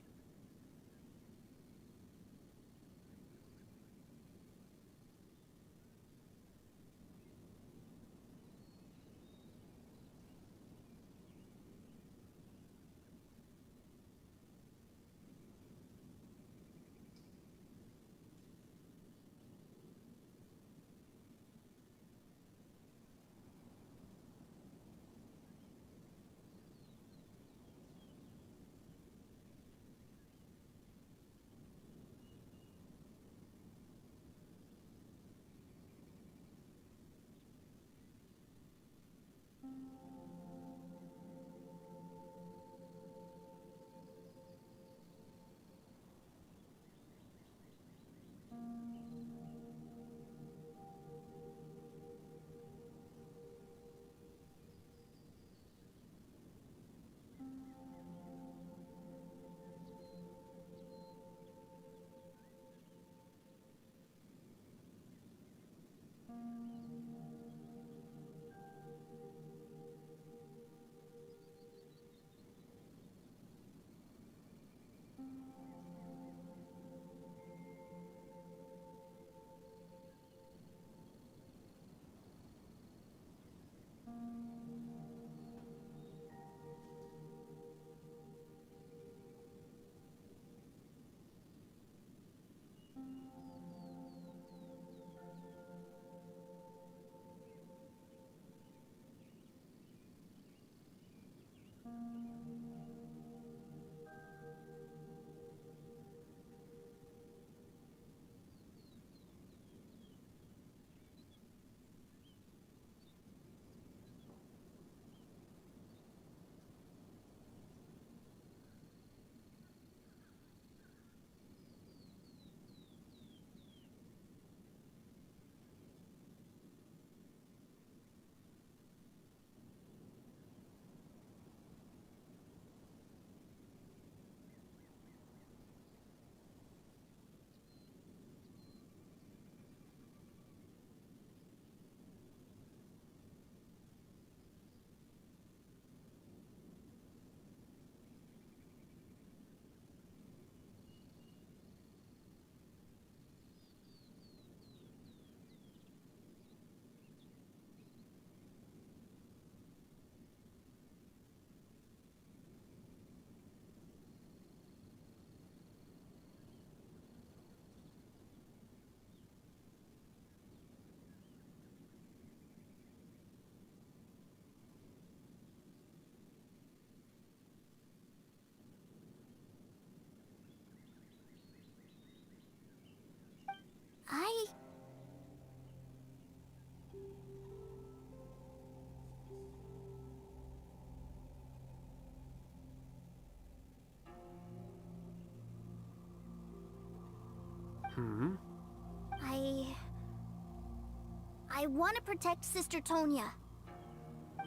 Speaker 20: I want to protect Sister Tonya.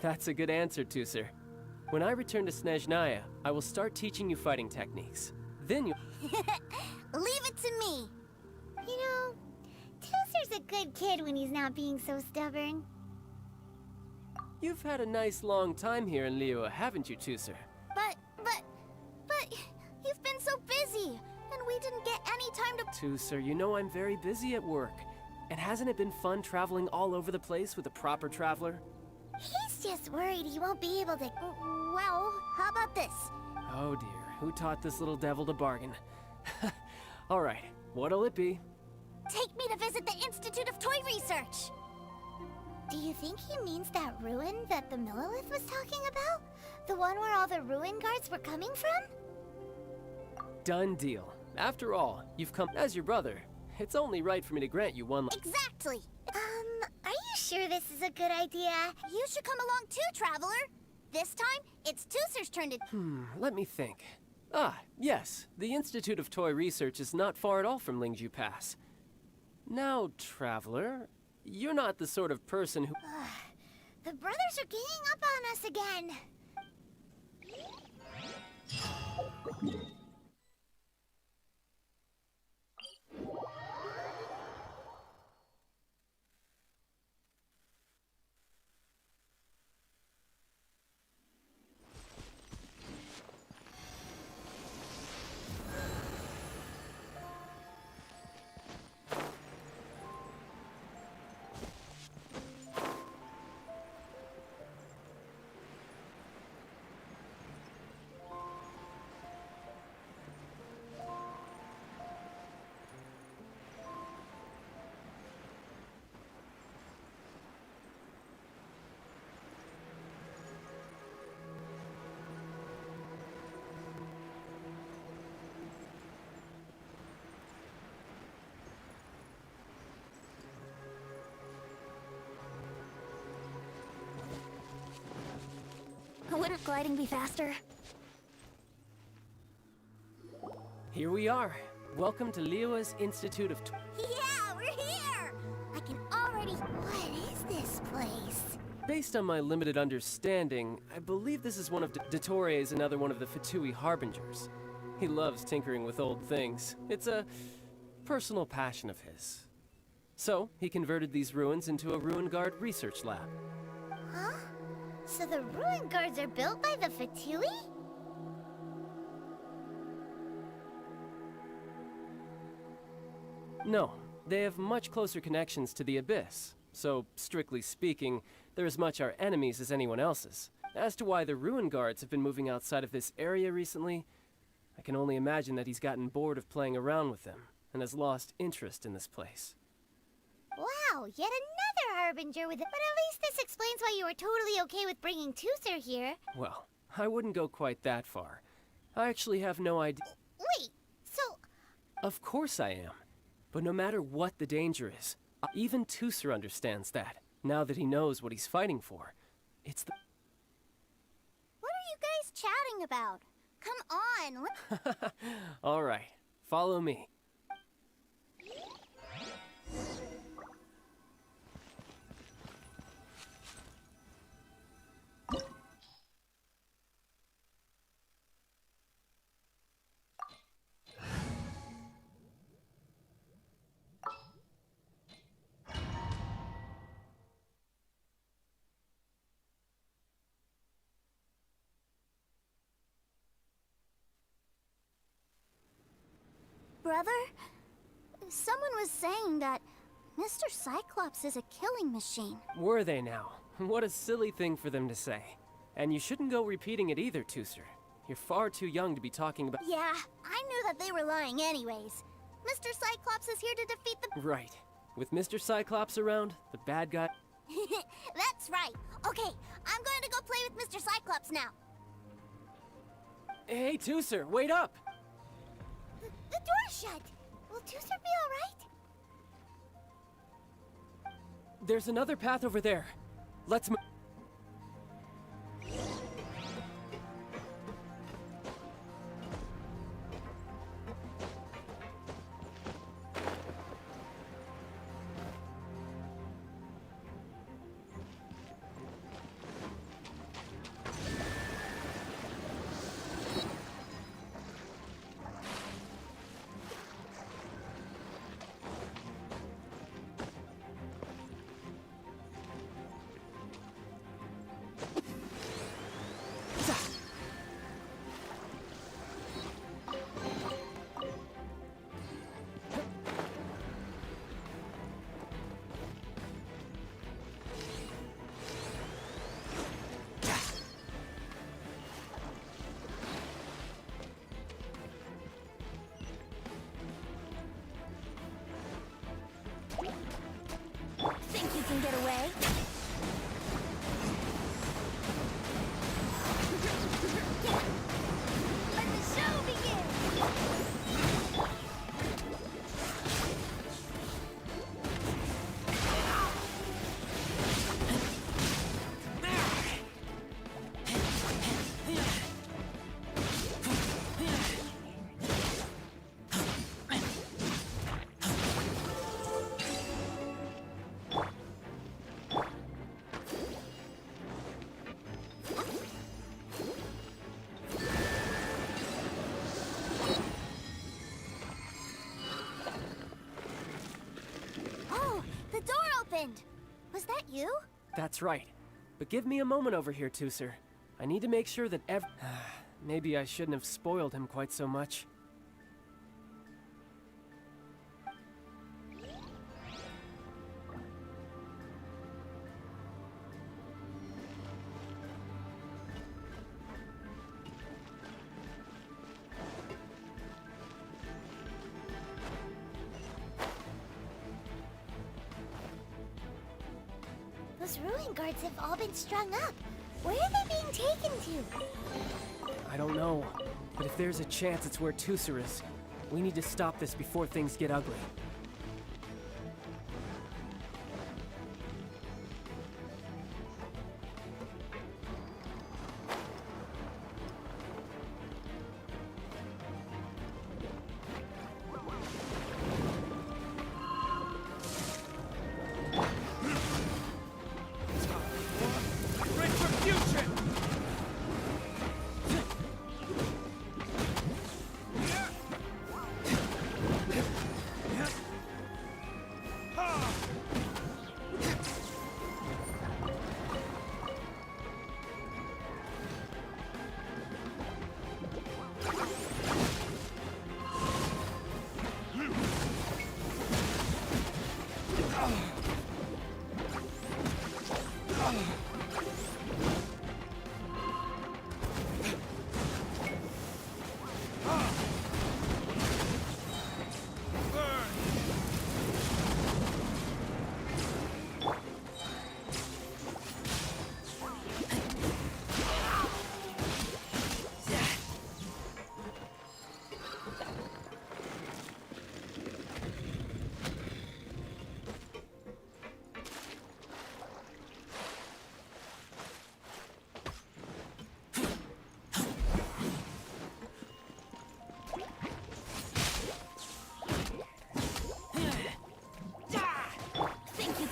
Speaker 2: That's a good answer, Tusser. When I return to Snezhnaya, I will start teaching you fighting techniques. Then you...
Speaker 20: Leave it to me.
Speaker 1: You know, Tusser's a good kid when he's not being so stubborn.
Speaker 2: You've had a nice long time here in Liyue, haven't you, Tusser?
Speaker 20: But you've been so busy, and we didn't get any time to...
Speaker 2: Tusser, you know I'm very busy at work. And hasn't it been fun traveling all over the place with a proper traveler?
Speaker 1: He's just worried he won't be able to...
Speaker 20: Well, how about this?
Speaker 2: Oh dear, who taught this little devil to bargain? Alright, what'll it be?
Speaker 20: Take me to visit the Institute of Toy Research!
Speaker 1: Do you think he means that ruin that the Millilith was talking about? The one where all the ruin guards were coming from?
Speaker 2: Done deal. After all, you've come as your brother. It's only right for me to grant you one...
Speaker 20: Exactly!
Speaker 1: Are you sure this is a good idea?
Speaker 20: You should come along too, Traveler! This time, it's Tusser's turn to...
Speaker 2: Let me think. Ah, yes. The Institute of Toy Research is not far at all from Lingju Pass. Now, Traveler, you're not the sort of person who...
Speaker 1: The brothers are ganging up on us again.
Speaker 10: Wouldn't gliding be faster?
Speaker 2: Here we are. Welcome to Liyue's Institute of...
Speaker 20: Yeah, we're here! I can already...
Speaker 1: What is this place?
Speaker 2: Based on my limited understanding, I believe this is one of Dottore another one of the Fatui Harbingers. He loves tinkering with old things. It's a personal passion of his. So, he converted these ruins into a Ruin Guard research lab.
Speaker 1: Huh? So the ruin guards are built by the Fatui?
Speaker 2: No, they have much closer connections to the Abyss. So, strictly speaking, they're as much our enemies as anyone else's. As to why the Ruin Guards have been moving outside of this area recently, I can only imagine that he's gotten bored of playing around with them, and has lost interest in this place.
Speaker 1: Wow, yet another Harbinger with it. But at least this explains why you were totally okay with bringing Tusser here.
Speaker 2: Well, I wouldn't go quite that far. I actually have no idea.
Speaker 1: Wait, so...
Speaker 2: Of course I am. But no matter what the danger is, even Tusser understands that, now that he knows what he's fighting for. It's the...
Speaker 20: What are you guys chatting about? Come on!
Speaker 2: All right, follow me.
Speaker 20: Brother? Someone was saying that Mr. Cyclops is a killing machine.
Speaker 2: Were they now? What a silly thing for them to say. And you shouldn't go repeating it either, Tusser. You're far too young to be talking about...
Speaker 20: Yeah, I knew that they were lying anyways. Mr. Cyclops is here to defeat the...
Speaker 2: Right. With Mr. Cyclops around, the bad guy...
Speaker 20: That's right. Okay, I'm going to go play with Mr. Cyclops now.
Speaker 2: Hey, Tusser, wait up!
Speaker 1: The door's shut. Will Tusser be alright?
Speaker 2: There's another path over there. Let's move.
Speaker 20: You?
Speaker 2: That's right. But give me a moment over here, Tusser. I need to make sure that maybe I shouldn't have spoiled him quite so much.
Speaker 1: Those ruin guards have all been strung up. Where are they being taken to?
Speaker 2: I don't know, but if there's a chance it's where Tusser is, we need to stop this before things get ugly.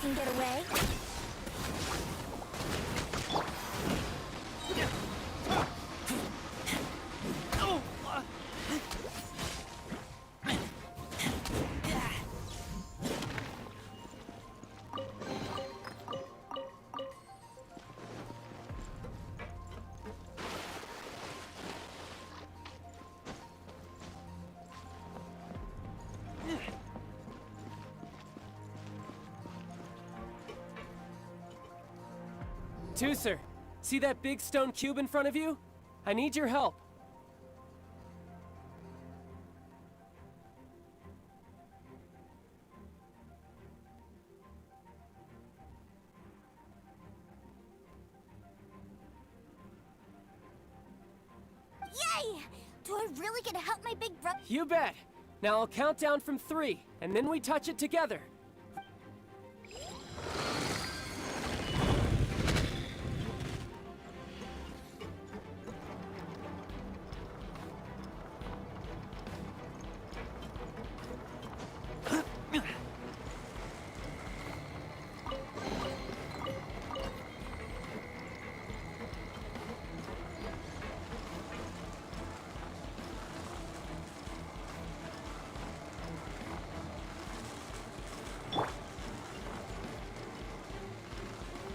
Speaker 1: Can get away.
Speaker 2: Tusser, see that big stone cube in front of you? I need your help.
Speaker 20: Yay! Do I really get to help my big brother?
Speaker 2: You bet. Now I'll count down from 3, and then we touch it together.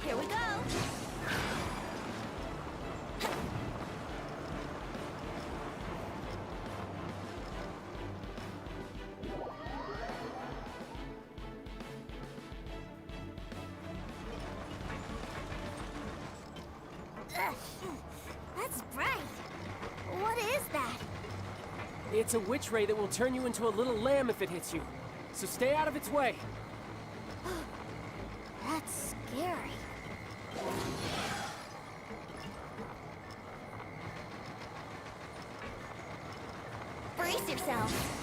Speaker 20: Here we go. That's bright. What is that?
Speaker 2: It's a witch ray that will turn you into a little lamb if it hits you. So stay out of its way.
Speaker 20: That's scary. Brace yourself.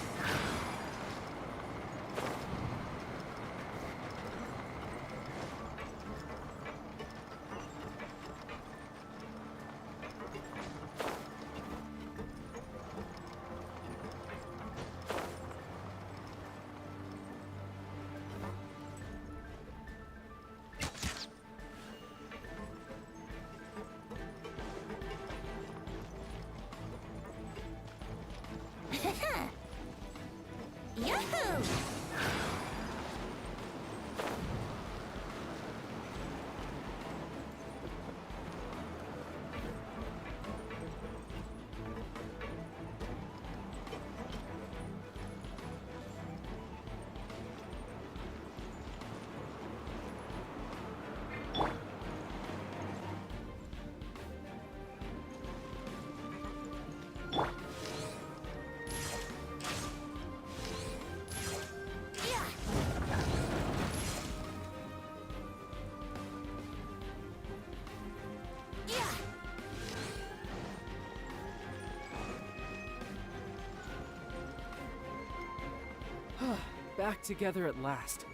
Speaker 2: back together at last.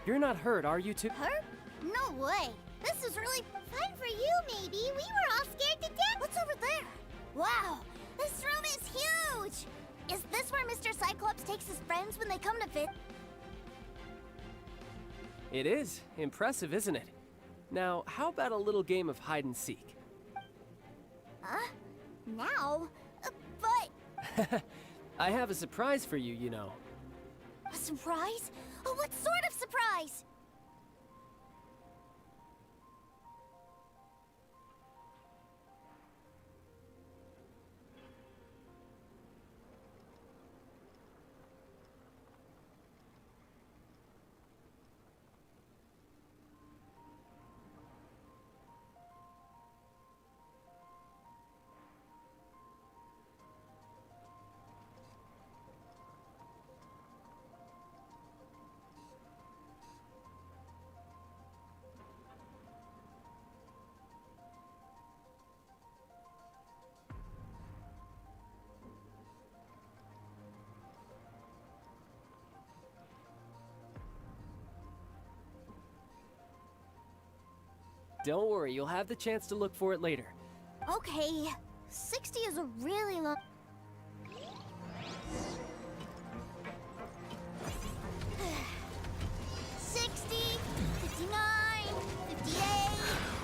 Speaker 2: You're not hurt, are you two?
Speaker 20: Hurt? No way. This is really
Speaker 1: Fun for you, maybe. We were all scared to death.
Speaker 20: What's over there? Wow, this room is huge! Is this where Mr. Cyclops takes his friends when they come to visit?
Speaker 2: It is. Impressive, isn't it? Now, how about a little game of hide and seek?
Speaker 20: Huh? Now? But...
Speaker 2: I have a surprise for you, you know.
Speaker 20: A surprise? Oh, what sort of surprise?
Speaker 2: Don't worry, you'll have the chance to look for it later.
Speaker 20: Okay, 60 is a really long...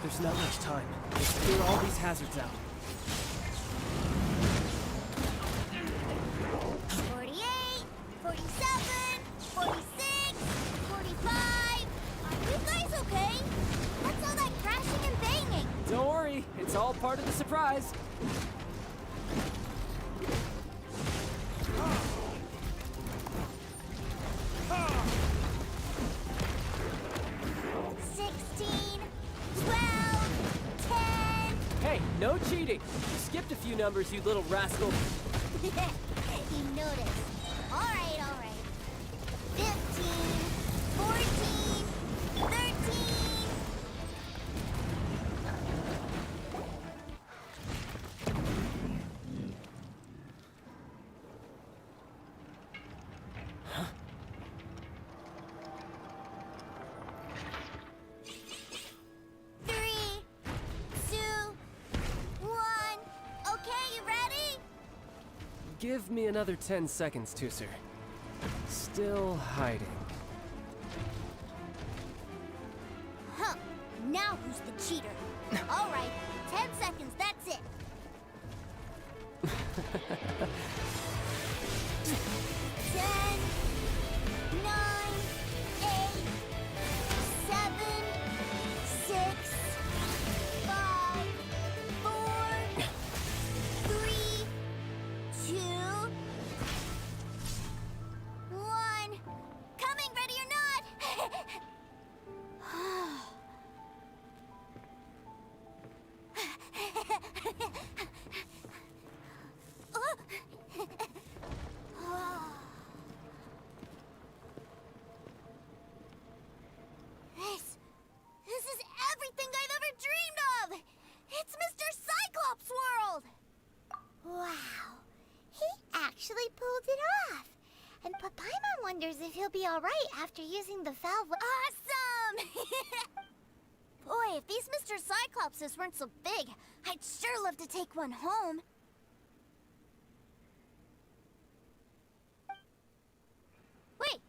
Speaker 2: There's not much time. Let's clear all these hazards out.
Speaker 20: 48, 47, 46, 45. Are you guys okay? What's all that crashing and banging?
Speaker 2: Don't worry, it's all part of the surprise. No cheating! You skipped a few numbers, you little rascal.
Speaker 20: You noticed. All right. 15, 14, 13.
Speaker 2: Huh? Give me another 10 seconds, Tusser. Still hiding.
Speaker 20: Huh. Now who's the cheater? All right, 10 seconds, that's it. 10, 9, 8, 7, 6, 5, 4, 3, 2, 1. Coming, ready or not? This is everything I've ever dreamed of! It's Mr. Cyclops' world!
Speaker 1: Wow. He actually pulled it off. And Papaima wonders if he'll be alright after using the valve.
Speaker 20: Awesome! Boy, if these Mr. Cyclopses weren't so big, I'd sure love to take one home. Wait,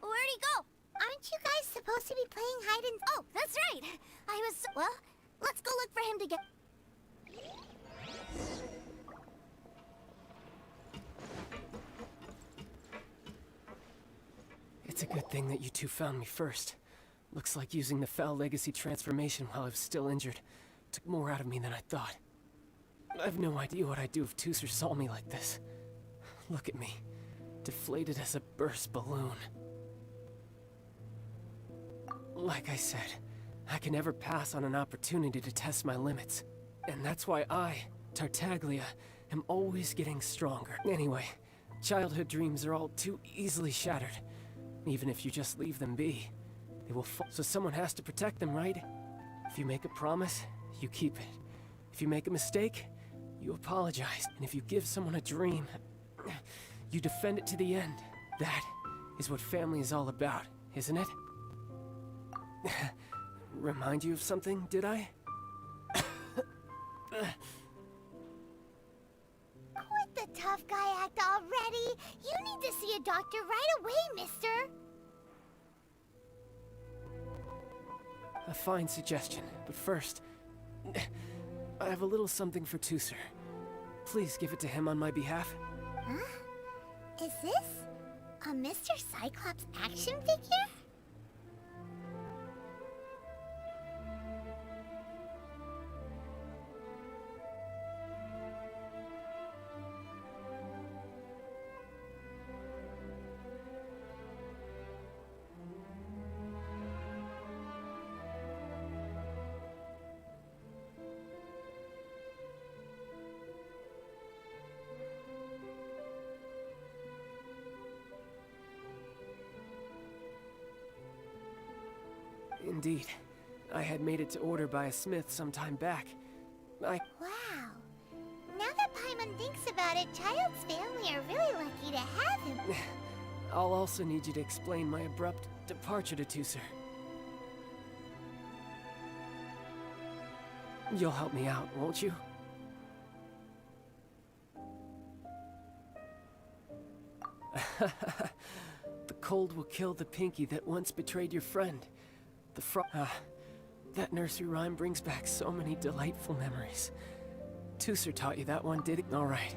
Speaker 20: where'd he go?
Speaker 1: Aren't you guys supposed to be playing hide and...
Speaker 20: Oh, that's right. Well, let's go look for him to get...
Speaker 2: It's a good thing that you two found me first. Looks like using the Foul Legacy transformation while I was still injured took more out of me than I thought. I have no idea what I'd do if Tusser saw me like this. Look at me, deflated as a burst balloon. Like I said, I can never pass on an opportunity to test my limits. And that's why I, Tartaglia, am always getting stronger. Anyway, childhood dreams are all too easily shattered. Even if you just leave them be, they will fall. So someone has to protect them, right? If you make a promise, you keep it. If you make a mistake, you apologize. And if you give someone a dream, you defend it to the end. That is what family is all about, isn't it? Remind you of something, did I?
Speaker 1: Quit the tough guy act already! You need to see a doctor right away, mister!
Speaker 2: A fine suggestion, but first, I have a little something for Tusser. Please give it to him on my behalf.
Speaker 1: Huh? Is this a Mr. Cyclops action figure?
Speaker 2: Indeed. I had made it to order by a smith some time back.
Speaker 1: Wow. Now that Paimon thinks about it, Childe's family are really lucky to have him.
Speaker 2: I'll also need you to explain my abrupt departure to Tusser. You'll help me out, won't you? The cold will kill the pinky that once betrayed your friend. That nursery rhyme brings back so many delightful memories. Tusser taught you that one, did it? All right.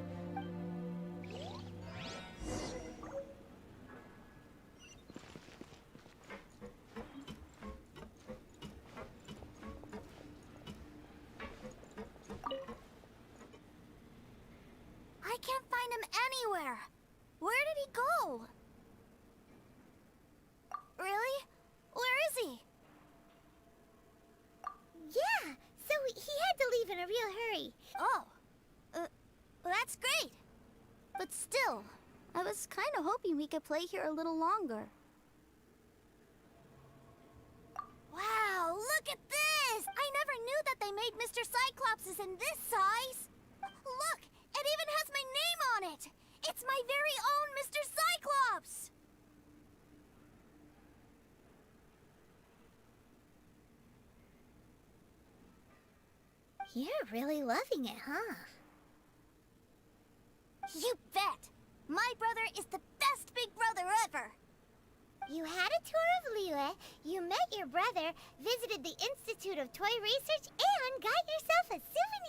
Speaker 20: I can't find him anywhere. Where did he go? Really? Where is he?
Speaker 1: Yeah, so he had to leave in a real hurry.
Speaker 20: Oh. That's great. But still, I was kind of hoping we could play here a little longer. Wow, look at this! I never knew that they made Mr. Cyclopses in this size. Look, it even has my name on it. It's my very own Mr. Cyclops!
Speaker 1: You're really loving it, huh?
Speaker 20: You bet! My brother is the best big brother ever!
Speaker 1: You had a tour of Liyue, you met your brother, visited the Institute of Toy Research, and got yourself a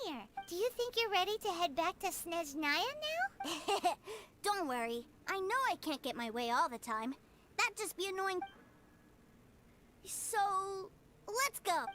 Speaker 1: souvenir! Do you think you're ready to head back to Snezhnaya now?
Speaker 20: Don't worry. I know I can't get my way all the time. That'd just be annoying. So, let's go!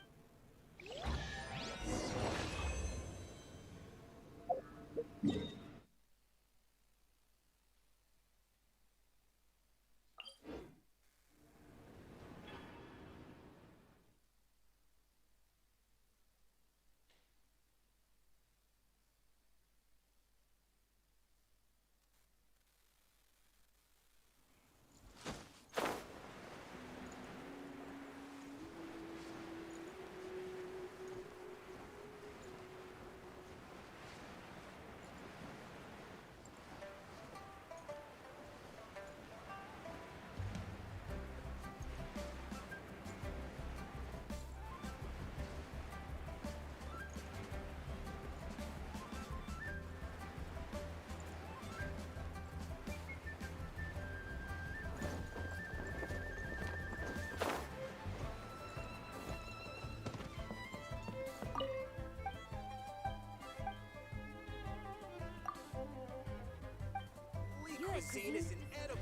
Speaker 11: Cuisine is inedible.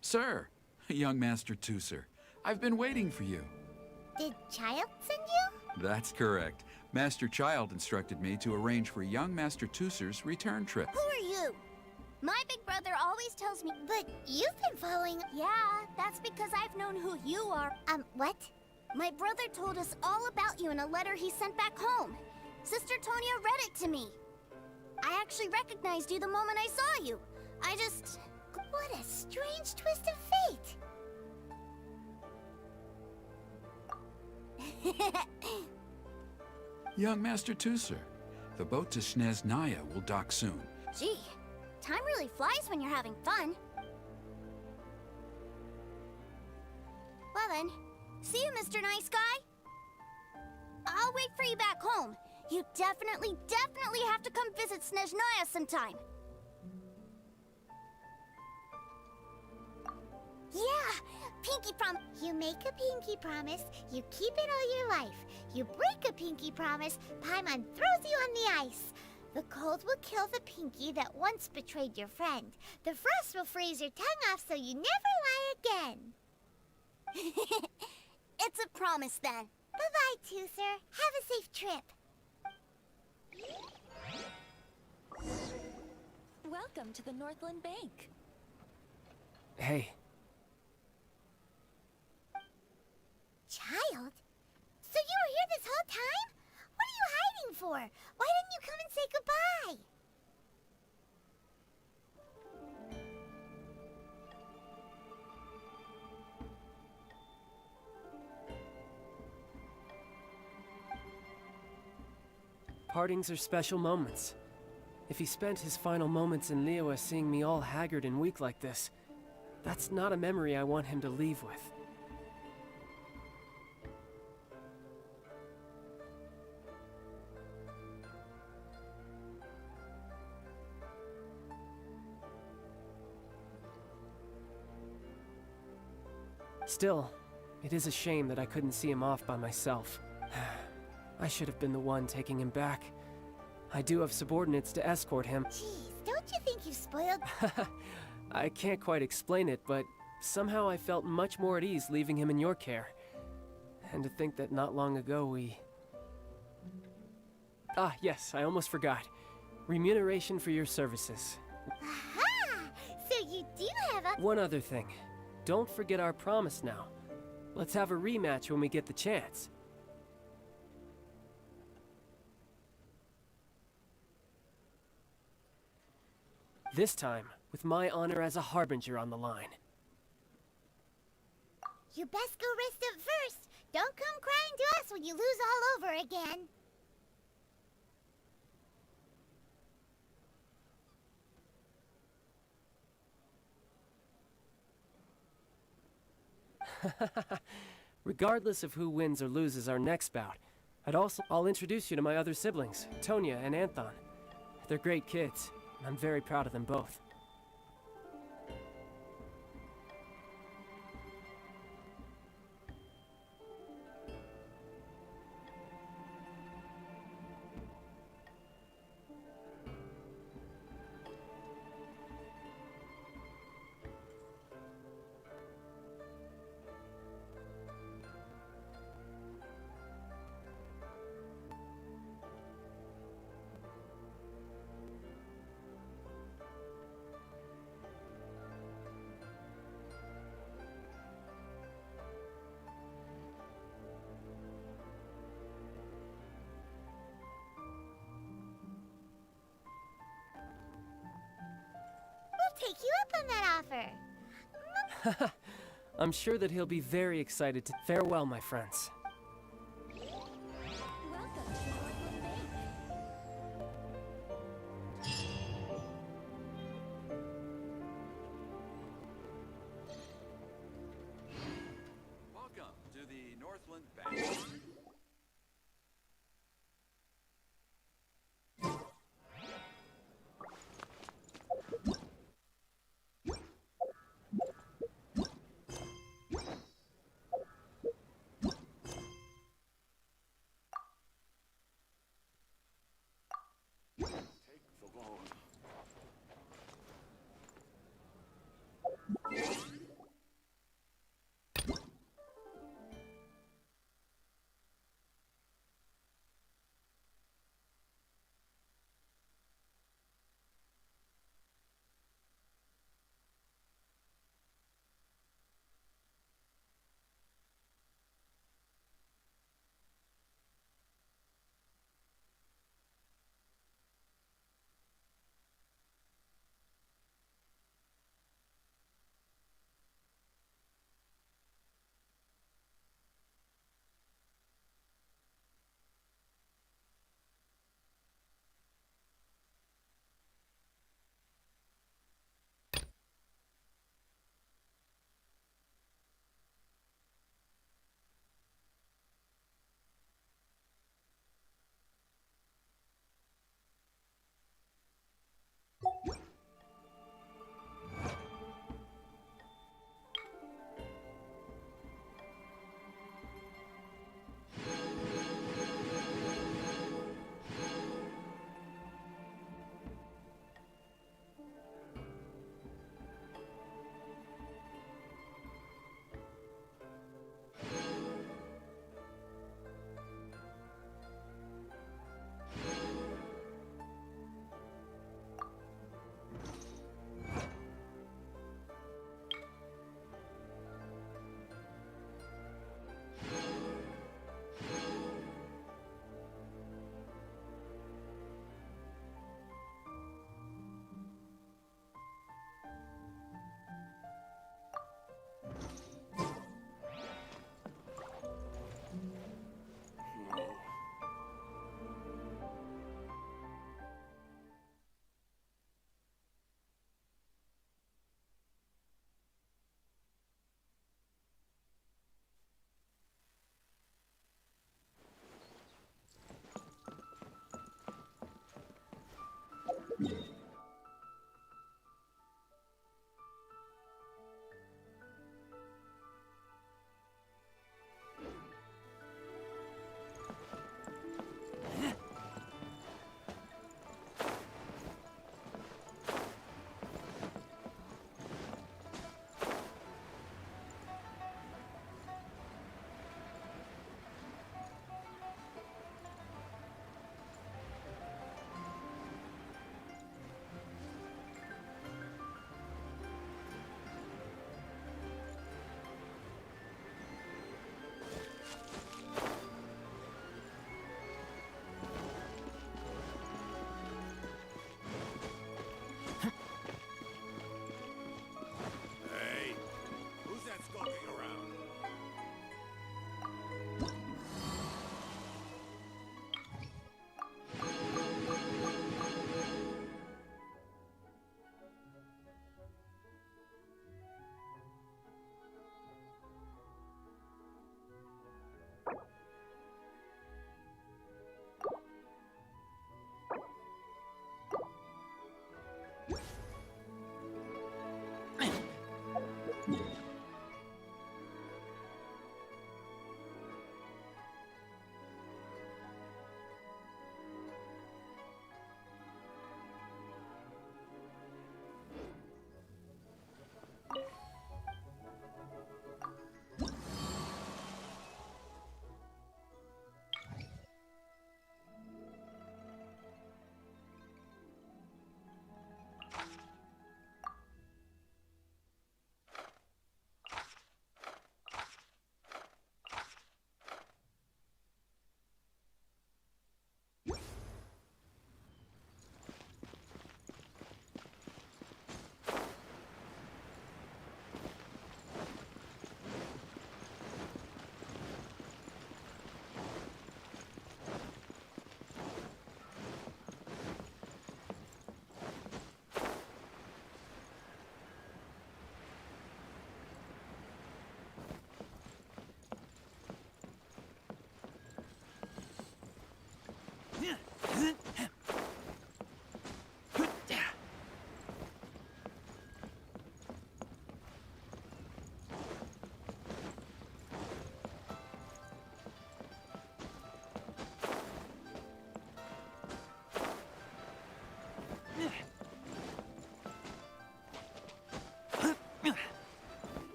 Speaker 9: Sir, young Master Tusser, I've been waiting for you.
Speaker 1: Did Childe send you?
Speaker 9: That's correct. Master Childe instructed me to arrange for young Master Tusser's return trip.
Speaker 20: Who are you? My big brother always tells me...
Speaker 1: But you've been following...
Speaker 20: Yeah, that's because I've known who you are.
Speaker 1: What?
Speaker 20: My brother told us all about you in a letter he sent back home. Sister Tonya read it to me. I actually recognized you the moment I saw you. I just...
Speaker 1: What a strange twist of fate!
Speaker 9: Young Master Tusser, the boat to Snezhnaya will dock soon.
Speaker 20: Gee, time really flies when you're having fun. Well then, see you, Mr. Nice Guy. I'll wait for you back home. You definitely have to come visit Snezhnaya sometime. Yeah, pinky prom.
Speaker 1: You make a pinky promise, you keep it all your life. You break a pinky promise, Paimon throws you on the ice. The cold will kill the pinky that once betrayed your friend. The frost will freeze your tongue off so you never lie again.
Speaker 20: It's a promise then.
Speaker 1: Bye-bye, Tusser. Have a safe trip.
Speaker 10: Welcome to the Northland Bank.
Speaker 2: Hey.
Speaker 1: Child? So you were here this whole time? What are you hiding for? Why didn't you come and say goodbye?
Speaker 2: Partings are special moments. If he spent his final moments in Liyue seeing me all haggard and weak like this, that's not a memory I want him to leave with. Still, it is a shame that I couldn't see him off by myself. I should have been the one taking him back. I do have subordinates to escort him.
Speaker 1: Jeez, don't you think you spoiled...
Speaker 2: I can't quite explain it, but somehow I felt much more at ease leaving him in your care. And to think that not long ago we... Ah, yes, I almost forgot. Remuneration for your services.
Speaker 1: Aha! So you do have a...
Speaker 2: One other thing. Don't forget our promise now. Let's have a rematch when we get the chance. This time, with my honor as a harbinger on the line.
Speaker 1: You best go rest up first. Don't come crying to us when you lose all over again.
Speaker 2: Regardless of who wins or loses our next bout, I'll introduce you to my other siblings, Tonya and Anthon. They're great kids, and I'm very proud of them both.
Speaker 1: Take you up on that offer.
Speaker 2: I'm sure that he'll be very excited to... Farewell, my friends.
Speaker 9: Welcome to the Northland Bank.